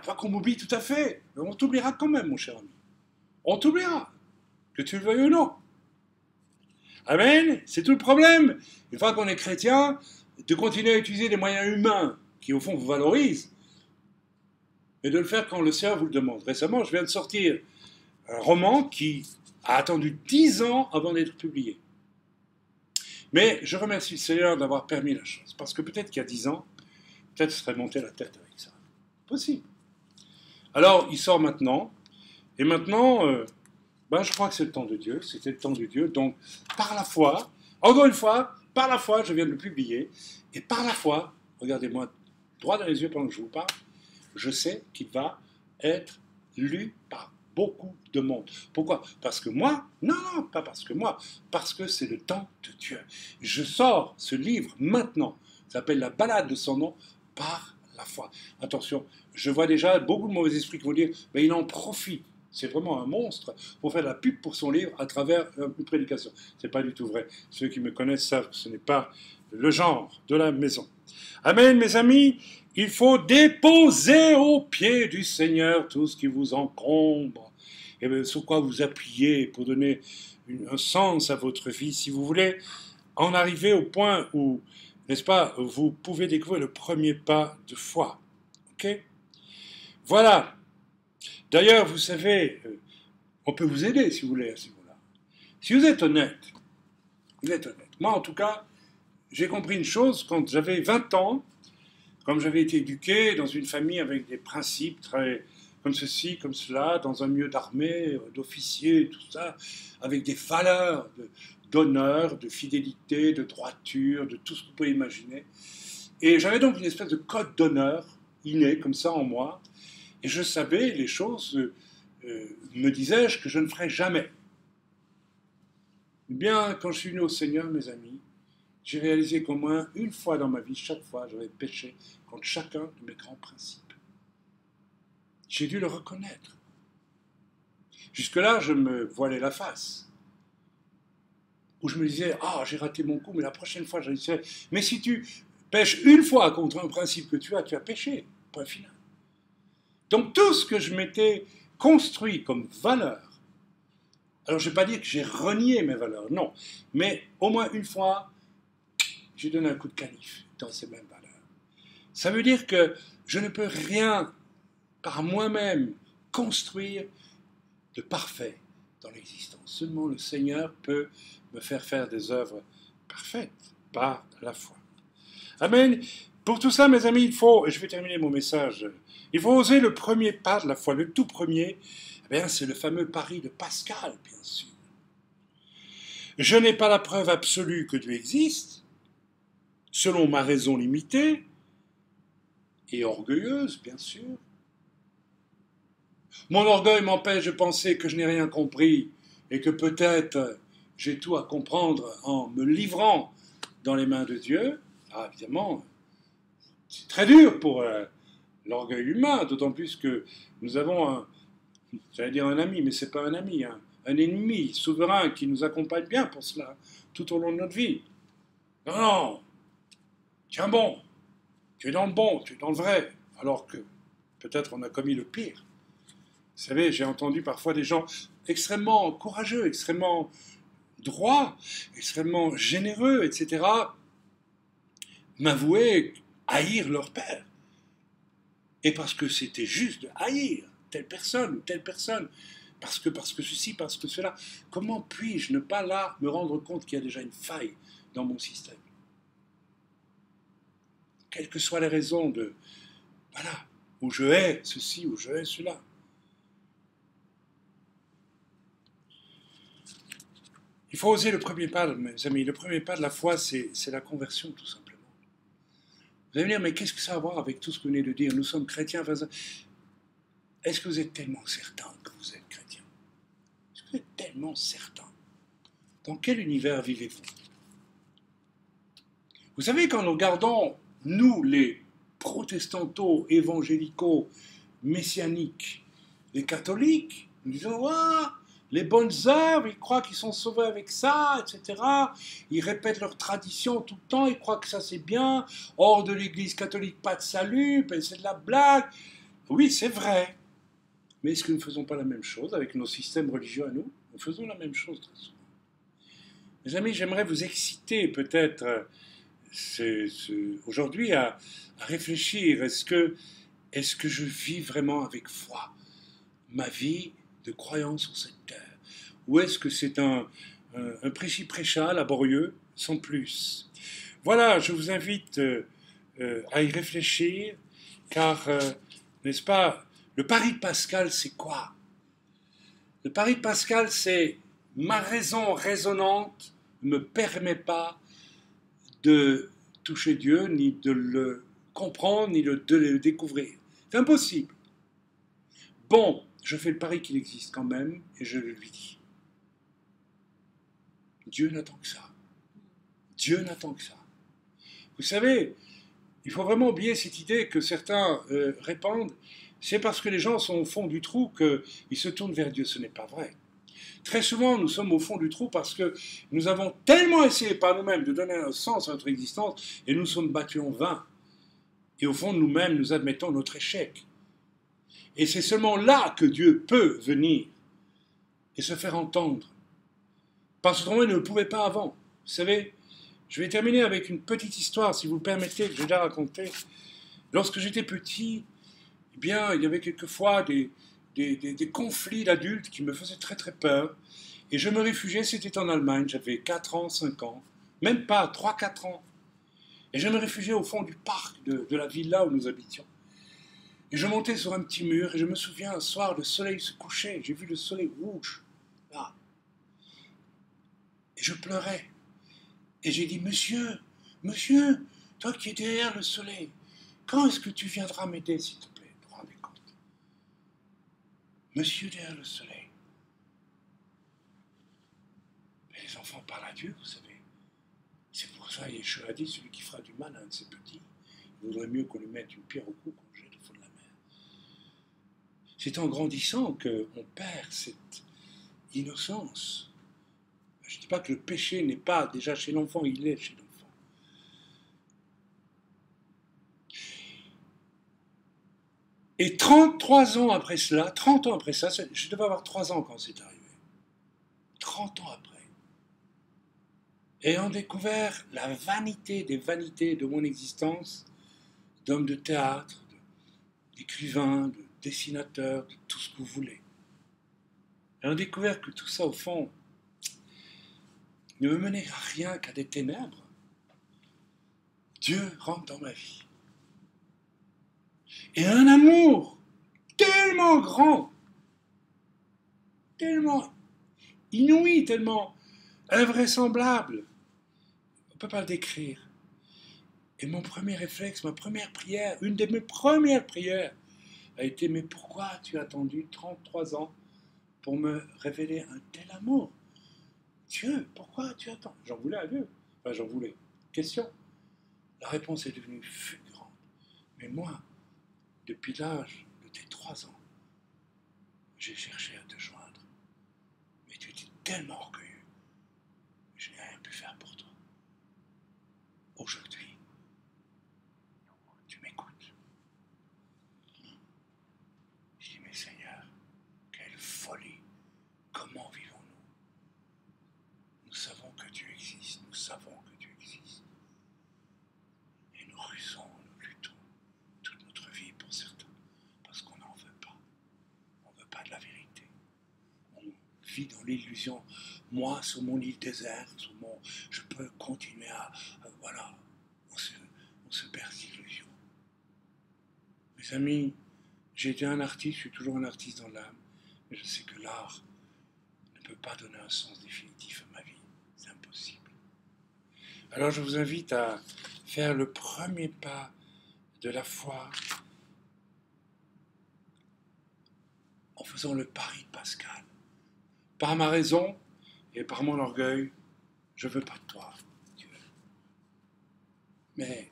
Pas qu'on m'oublie tout à fait. Mais on t'oubliera quand même, mon cher ami. On t'oubliera. Que tu le veuilles ou non. Amen. C'est tout le problème. Une fois qu'on est chrétien, de continuer à utiliser des moyens humains qui, au fond, vous valorisent, et de le faire quand le Seigneur vous le demande. Récemment, je viens de sortir un roman qui a attendu 10 ans avant d'être publié. Mais je remercie le Seigneur d'avoir permis la chose. Parce que peut-être qu'il y a 10 ans, peut-être je serais monté la tête avec ça. Possible. Alors, il sort maintenant. Et maintenant, je crois que c'est le temps de Dieu. C'était le temps de Dieu. Donc, par la foi, encore une fois, par la foi, je viens de le publier. Et par la foi, regardez-moi droit dans les yeux pendant que je vous parle, je sais qu'il va être lu par beaucoup de monde. Pourquoi? Parce que moi? Non, pas parce que moi. Parce que c'est le temps de Dieu. Je sors ce livre maintenant. Ça s'appelle La balade de son nom par la foi. Attention, je vois déjà beaucoup de mauvais esprits qui vont dire, il en profite. C'est vraiment un monstre pour faire de la pub pour son livre à travers une prédication. Ce n'est pas du tout vrai. Ceux qui me connaissent savent que ce n'est pas le genre de la maison. Amen, mes amis. il faut déposer aux pieds du Seigneur tout ce qui vous encombre, et sur quoi vous appuyez pour donner un sens à votre vie, si vous voulez en arriver au point où, n'est-ce pas, vous pouvez découvrir le premier pas de foi. Ok? Voilà. D'ailleurs, vous savez, on peut vous aider si vous voulez à ce niveau-là. Si vous êtes honnête, moi en tout cas, j'ai compris une chose quand j'avais 20 ans, comme j'avais été éduqué dans une famille avec des principes très comme ceci, comme cela, dans un milieu d'armée, d'officiers, tout ça, avec des valeurs d'honneur, de fidélité, de droiture, de tout ce que vous pouvez imaginer. Et j'avais donc une espèce de code d'honneur inné, comme ça en moi, et je savais les choses, me disais-je, que je ne ferais jamais. Eh bien, quand je suis venu au Seigneur, mes amis, j'ai réalisé qu'au moins une fois dans ma vie, chaque fois, j'avais péché contre chacun de mes grands principes. J'ai dû le reconnaître. Jusque-là, je me voilais la face. Où je me disais, ah, j'ai raté mon coup, mais la prochaine fois, je réussirai. Mais si tu pêches une fois contre un principe que tu as péché. Point final. Donc tout ce que je m'étais construit comme valeur, alors je ne vais pas dire que j'ai renié mes valeurs, non, mais au moins une fois, j'ai donné un coup de canif dans ces mêmes valeurs. Ça veut dire que je ne peux rien par moi-même construire de parfait dans l'existence. Seulement le Seigneur peut me faire des œuvres parfaites par la foi. Amen. Pour tout ça, mes amis, il faut, et je vais terminer mon message, il faut oser le premier pas de la foi. Le tout premier, eh bien, c'est le fameux pari de Pascal, bien sûr. Je n'ai pas la preuve absolue que Dieu existe, selon ma raison limitée et orgueilleuse, bien sûr. Mon orgueil m'empêche de penser que je n'ai rien compris et que peut-être j'ai tout à comprendre en me livrant dans les mains de Dieu. Ah, évidemment, c'est très dur pour l'orgueil humain, d'autant plus que nous avons j'allais dire un ami, mais ce n'est pas un ami, un ennemi souverain qui nous accompagne bien pour cela, tout au long de notre vie. Non, non, tiens bon, tu es dans le bon, tu es dans le vrai, alors que peut-être on a commis le pire. Vous savez, j'ai entendu parfois des gens extrêmement courageux, extrêmement droits, extrêmement généreux, etc., m'avouer haïr leur père. Et parce que c'était juste de haïr telle personne ou telle personne, parce que ceci, parce que cela, comment puis-je ne pas là me rendre compte qu'il y a déjà une faille dans mon système? Quelles que soient les raisons de, voilà, où je hais ceci, où je hais cela. Il faut oser le premier pas, mes amis. Le premier pas de la foi, c'est la conversion, tout simplement. Vous allez me dire, mais qu'est-ce que ça a à voir avec tout ce que vous venez de dire? Nous sommes chrétiens. Est-ce que vous êtes tellement certain que vous êtes chrétien? Est-ce que vous êtes tellement certain? Dans quel univers vivez-vous? Vous savez, quand nous regardons, nous, les protestantos, évangélicaux, messianiques, les catholiques, nous disons, ah, les bonnes œuvres, ils croient qu'ils sont sauvés avec ça, etc. Ils répètent leur tradition tout le temps, ils croient que ça c'est bien. Hors de l'église catholique, pas de salut, ben c'est de la blague. Oui, c'est vrai. Mais est-ce que nous ne faisons pas la même chose avec nos systèmes religieux à nous? Nous faisons la même chose très souvent. Mes amis, j'aimerais vous exciter peut-être aujourd'hui à réfléchir. Est-ce que je vis vraiment avec foi ma vie de croyance sur cette terre? Ou est-ce que c'est un prêchi-prêcha laborieux sans plus? Voilà, je vous invite à y réfléchir, car, n'est-ce pas, le pari de Pascal, c'est quoi? Le pari de Pascal, c'est ma raison raisonnante ne me permet pas de toucher Dieu, ni de le comprendre, ni de le découvrir. C'est impossible. Bon, je fais le pari qu'il existe quand même, et je le lui dis. Dieu n'attend que ça. Dieu n'attend que ça. Vous savez, il faut vraiment oublier cette idée que certains répandent, c'est parce que les gens sont au fond du trou qu'ils se tournent vers Dieu. Ce n'est pas vrai. Très souvent, nous sommes au fond du trou parce que nous avons tellement essayé par nous-mêmes de donner un sens à notre existence et nous sommes battus en vain. Et au fond, nous-mêmes, nous admettons notre échec. Et c'est seulement là que Dieu peut venir et se faire entendre. Parce qu'autrement, il ne le pouvait pas avant. Vous savez, je vais terminer avec une petite histoire, si vous le permettez, que je vais déjà raconter. Lorsque j'étais petit, eh bien, il y avait quelquefois des conflits d'adultes qui me faisaient très très peur. Et je me réfugiais, c'était en Allemagne, j'avais 4 ans, 5 ans, même pas, 3-4 ans. Et je me réfugiais au fond du parc de la villa où nous habitions. Et je montais sur un petit mur, et je me souviens, un soir, le soleil se couchait, j'ai vu le soleil rouge, là. Et je pleurais. Et j'ai dit, monsieur, monsieur, toi qui es derrière le soleil, quand est-ce que tu viendras m'aider, s'il te plaît? Vous vous rendez compte? Monsieur derrière le soleil. Mais les enfants parlent à Dieu, vous savez. C'est pour ça, Yeshua a dit, celui qui fera du mal à un de ses petits, il vaudrait mieux qu'on lui mette une pierre au cou qu'on le jette au fond de la mer. C'est en grandissant qu'on perd cette innocence. Je ne dis pas que le péché n'est pas déjà chez l'enfant, il est chez l'enfant. Et 33 ans après cela, 30 ans après ça, je devais avoir 3 ans quand c'est arrivé. 30 ans après. Ayant découvert la vanité des vanités de mon existence, d'homme de théâtre, d'écrivain, de dessinateur, de tout ce que vous voulez. Ayant découvert que tout ça, au fond, ne me menait à rien qu'à des ténèbres, Dieu rentre dans ma vie. Et un amour tellement grand, tellement inouï, tellement invraisemblable, on ne peut pas le décrire. Et mon premier réflexe, ma première prière, une de mes premières prières, a été, mais pourquoi tu as attendu 33 ans pour me révéler un tel amour? Dieu, pourquoi tu attends? J'en voulais à Dieu. Enfin, j'en voulais. Question. La réponse est devenue fulgurante. Mais moi, depuis l'âge de tes 3 ans, j'ai cherché à te joindre. Mais tu étais tellement orgueilleux que je n'ai rien pu faire pour toi. Aujourd'hui, tu m'écoutes. Je dis, mais Seigneur, quelle folie! Comment vivons-nous? Nous savons que Dieu existe, nous savons que Dieu existe. Et nous rusons, nous luttons toute notre vie pour certains, parce qu'on n'en veut pas. On ne veut pas de la vérité. On vit dans l'illusion. Moi, sur mon île déserte, je peux continuer voilà, on se perd d'illusion. Mes amis, j'ai été un artiste, je suis toujours un artiste dans l'âme, mais je sais que l'art ne peut pas donner un sens définitif à ma vie. C'est impossible. Alors je vous invite à faire le premier pas de la foi en faisant le pari pascal. Par ma raison et par mon orgueil, je ne veux pas de toi, Dieu. Mais,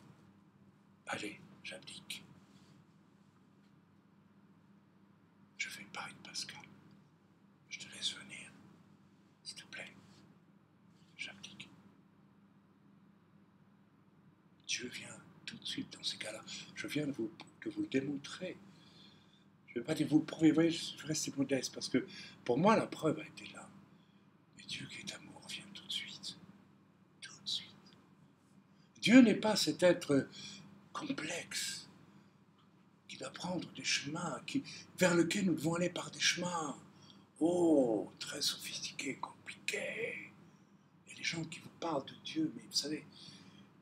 allez, j'abdique. Je fais le pari de Pascal. Je te laisse venir. S'il te plaît. J'abdique. Dieu vient tout de suite dans ces cas-là. Je viens de vous le démontrer. Je ne vais pas dire vous le prouver. Vous voyez, je reste modeste parce que pour moi, la preuve a été là. Mais Dieu qui est amour vient tout de suite. Tout de suite. Dieu n'est pas cet être complexe qui doit prendre des chemins vers lesquels nous devons aller par des chemins très sophistiqués, compliqués. Il y a des gens qui vous parlent de Dieu, mais vous savez,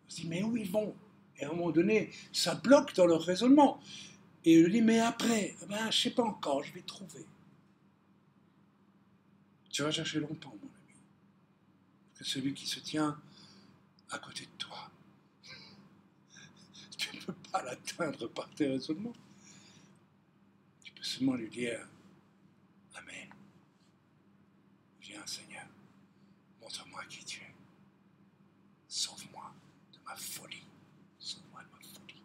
vous dites, mais où ils vont? Et à un moment donné, ça bloque dans leur raisonnement. Et il dit, mais après, je ne sais pas encore, je vais trouver. Tu vas chercher longtemps, mon ami. Que celui qui se tient à côté de toi, tu ne peux pas l'atteindre par tes raisonnements. Tu peux seulement lui dire, Amen. Viens, Seigneur, montre-moi qui tu es. Sauve-moi de ma folie. Sauve-moi de ma folie.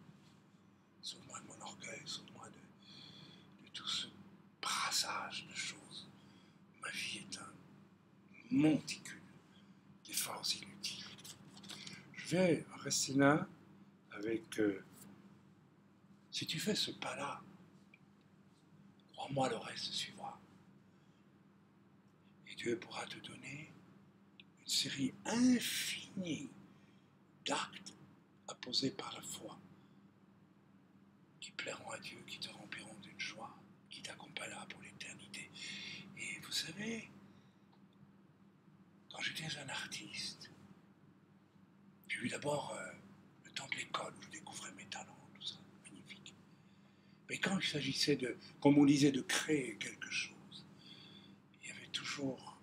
Sauve-moi de mon orgueil. Sauve-moi de tout ce brassage de choses. Ma vie est un monticule d'efforts inutiles. Je vais rester là avec Si tu fais ce pas-là, crois-moi, le reste suivra. Et Dieu pourra te donner une série infinie d'actes apposés par la foi qui plairont à Dieu, qui te rempliront d'une joie, qui t'accompagnera pour l'éternité. Et vous savez, quand j'étais un artiste, j'ai eu d'abord le temps de l'école où je découvrais mes talents, tout ça, magnifique. Mais quand il s'agissait de, comme on disait, de créer quelque chose, il y avait toujours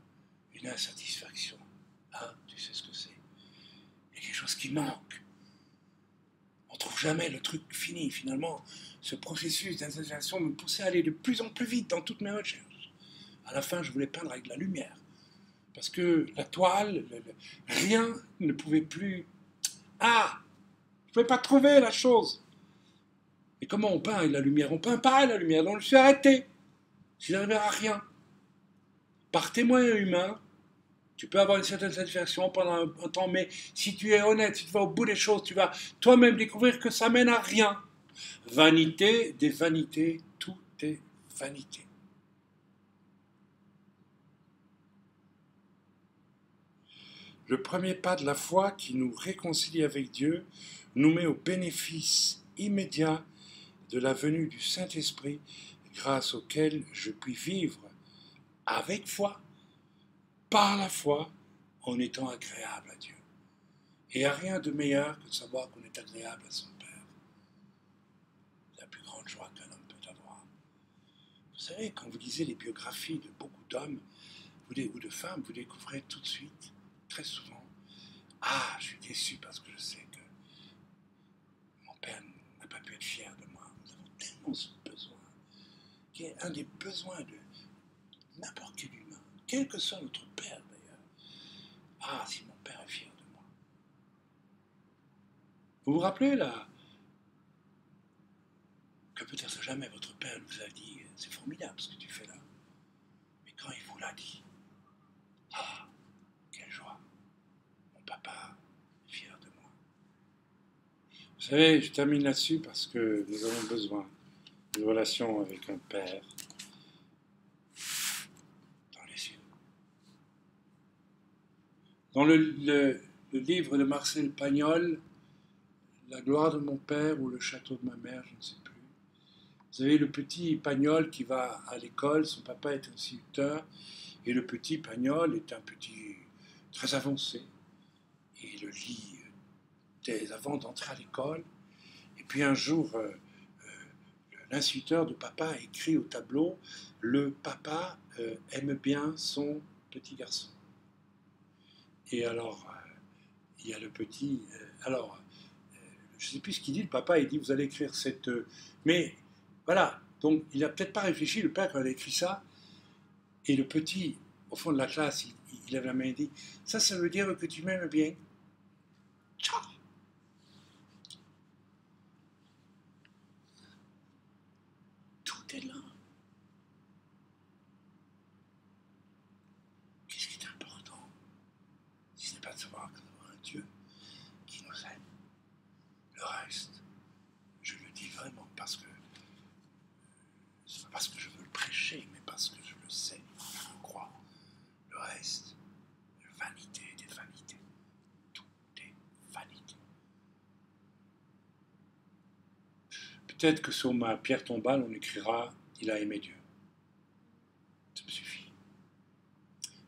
une insatisfaction. Hein, tu sais ce que c'est. Il y a quelque chose qui manque. On ne trouve jamais le truc fini. Finalement, ce processus d'insatisfaction me poussait à aller de plus en plus vite dans toutes mes recherches. À la fin, je voulais peindre avec de la lumière. Parce que la toile, rien ne pouvait plus... Ah, je ne pouvais pas trouver la chose. Et comment on peint avec la lumière? On peint pas avec la lumière. Donc je suis arrêté. Je n'arrivais à rien. Par témoin humain, tu peux avoir une certaine satisfaction pendant un temps, mais si tu es honnête, si tu vas au bout des choses, tu vas toi-même découvrir que ça mène à rien. Vanité des vanités, tout est vanité. Le premier pas de la foi qui nous réconcilie avec Dieu nous met au bénéfice immédiat de la venue du Saint-Esprit, grâce auquel je puis vivre avec foi, par la foi, en étant agréable à Dieu. Et il n'y a rien de meilleur que de savoir qu'on est agréable à son Père. C'est la plus grande joie qu'un homme peut avoir. Vous savez, quand vous lisez les biographies de beaucoup d'hommes ou de femmes, vous découvrez tout de suite, très souvent, ah, je suis déçu parce que je sais que mon Père n'a pas pu être fier de moi. Nous avons tellement ce besoin, qui est un des besoins de n'importe quel humain, quel que soit notre Père d'ailleurs. Ah, si mon Père est fier de moi. Vous vous rappelez là que peut-être jamais votre Père vous a dit c'est formidable ce que tu fais là. Mais quand il vous l'a dit, ah, quelle joie. Mon papa est fier de moi. Vous savez, je termine là-dessus parce que nous avons besoin d'une relation avec un Père dans les cieux. Dans le livre de Marcel Pagnol, La gloire de mon père ou le château de ma mère, je ne sais plus. Vous avez le petit Pagnol qui va à l'école, son papa est instituteur, et le petit Pagnol est un petit très avancé. Et il le lit avant d'entrer à l'école. Et puis un jour, l'instituteur de papa écrit au tableau « Le papa aime bien son petit garçon ». Et alors, il y a le petit... je ne sais plus ce qu'il dit, le papa, il dit, vous allez écrire cette... mais voilà, donc il n'a peut-être pas réfléchi, le père, quand il a écrit ça, et le petit, au fond de la classe, il lève la main et dit, ça veut dire que tu m'aimes bien. Tcha. Tout est là. Qu'est-ce qui est important? Si ce n'est pas de savoir que nous avons un Dieu qui nous aime. Le reste, je le dis vraiment parce que c'est pas parce que je veux le prêcher, mais parce que je le sais, je le crois. Le reste, vanité des vanités. Tout est vanité. Peut-être que sur ma pierre tombale, on écrira « Il a aimé Dieu ». Ça me suffit.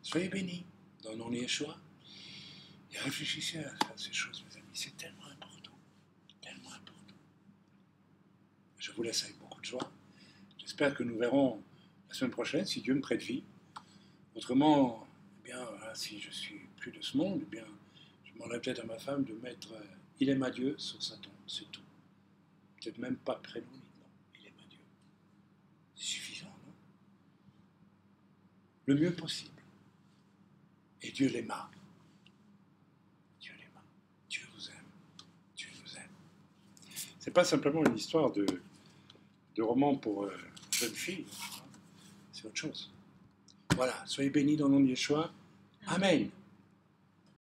Soyez bénis dans le nom de Yeshua et réfléchissez à ces choses, mes amis. C'est tellement important. Tellement important. Je vous laisse avec beaucoup de joie. J'espère que nous verrons la semaine prochaine, si Dieu me prête vie. Autrement, eh bien, si je suis plus de ce monde, eh bien, je demanderai peut-être à ma femme de mettre « Il aime à Dieu » sur sa tombe, c'est tout. Peut-être même pas prénom, non, il aime à Dieu. C'est suffisant, non? Le mieux possible. Et Dieu l'aima. Dieu l'aima. Dieu vous aime. Dieu nous aime. C'est pas simplement une histoire de roman pour jeunes filles. C'est autre chose. Voilà, soyez bénis dans le nom de Yeshua. Amen.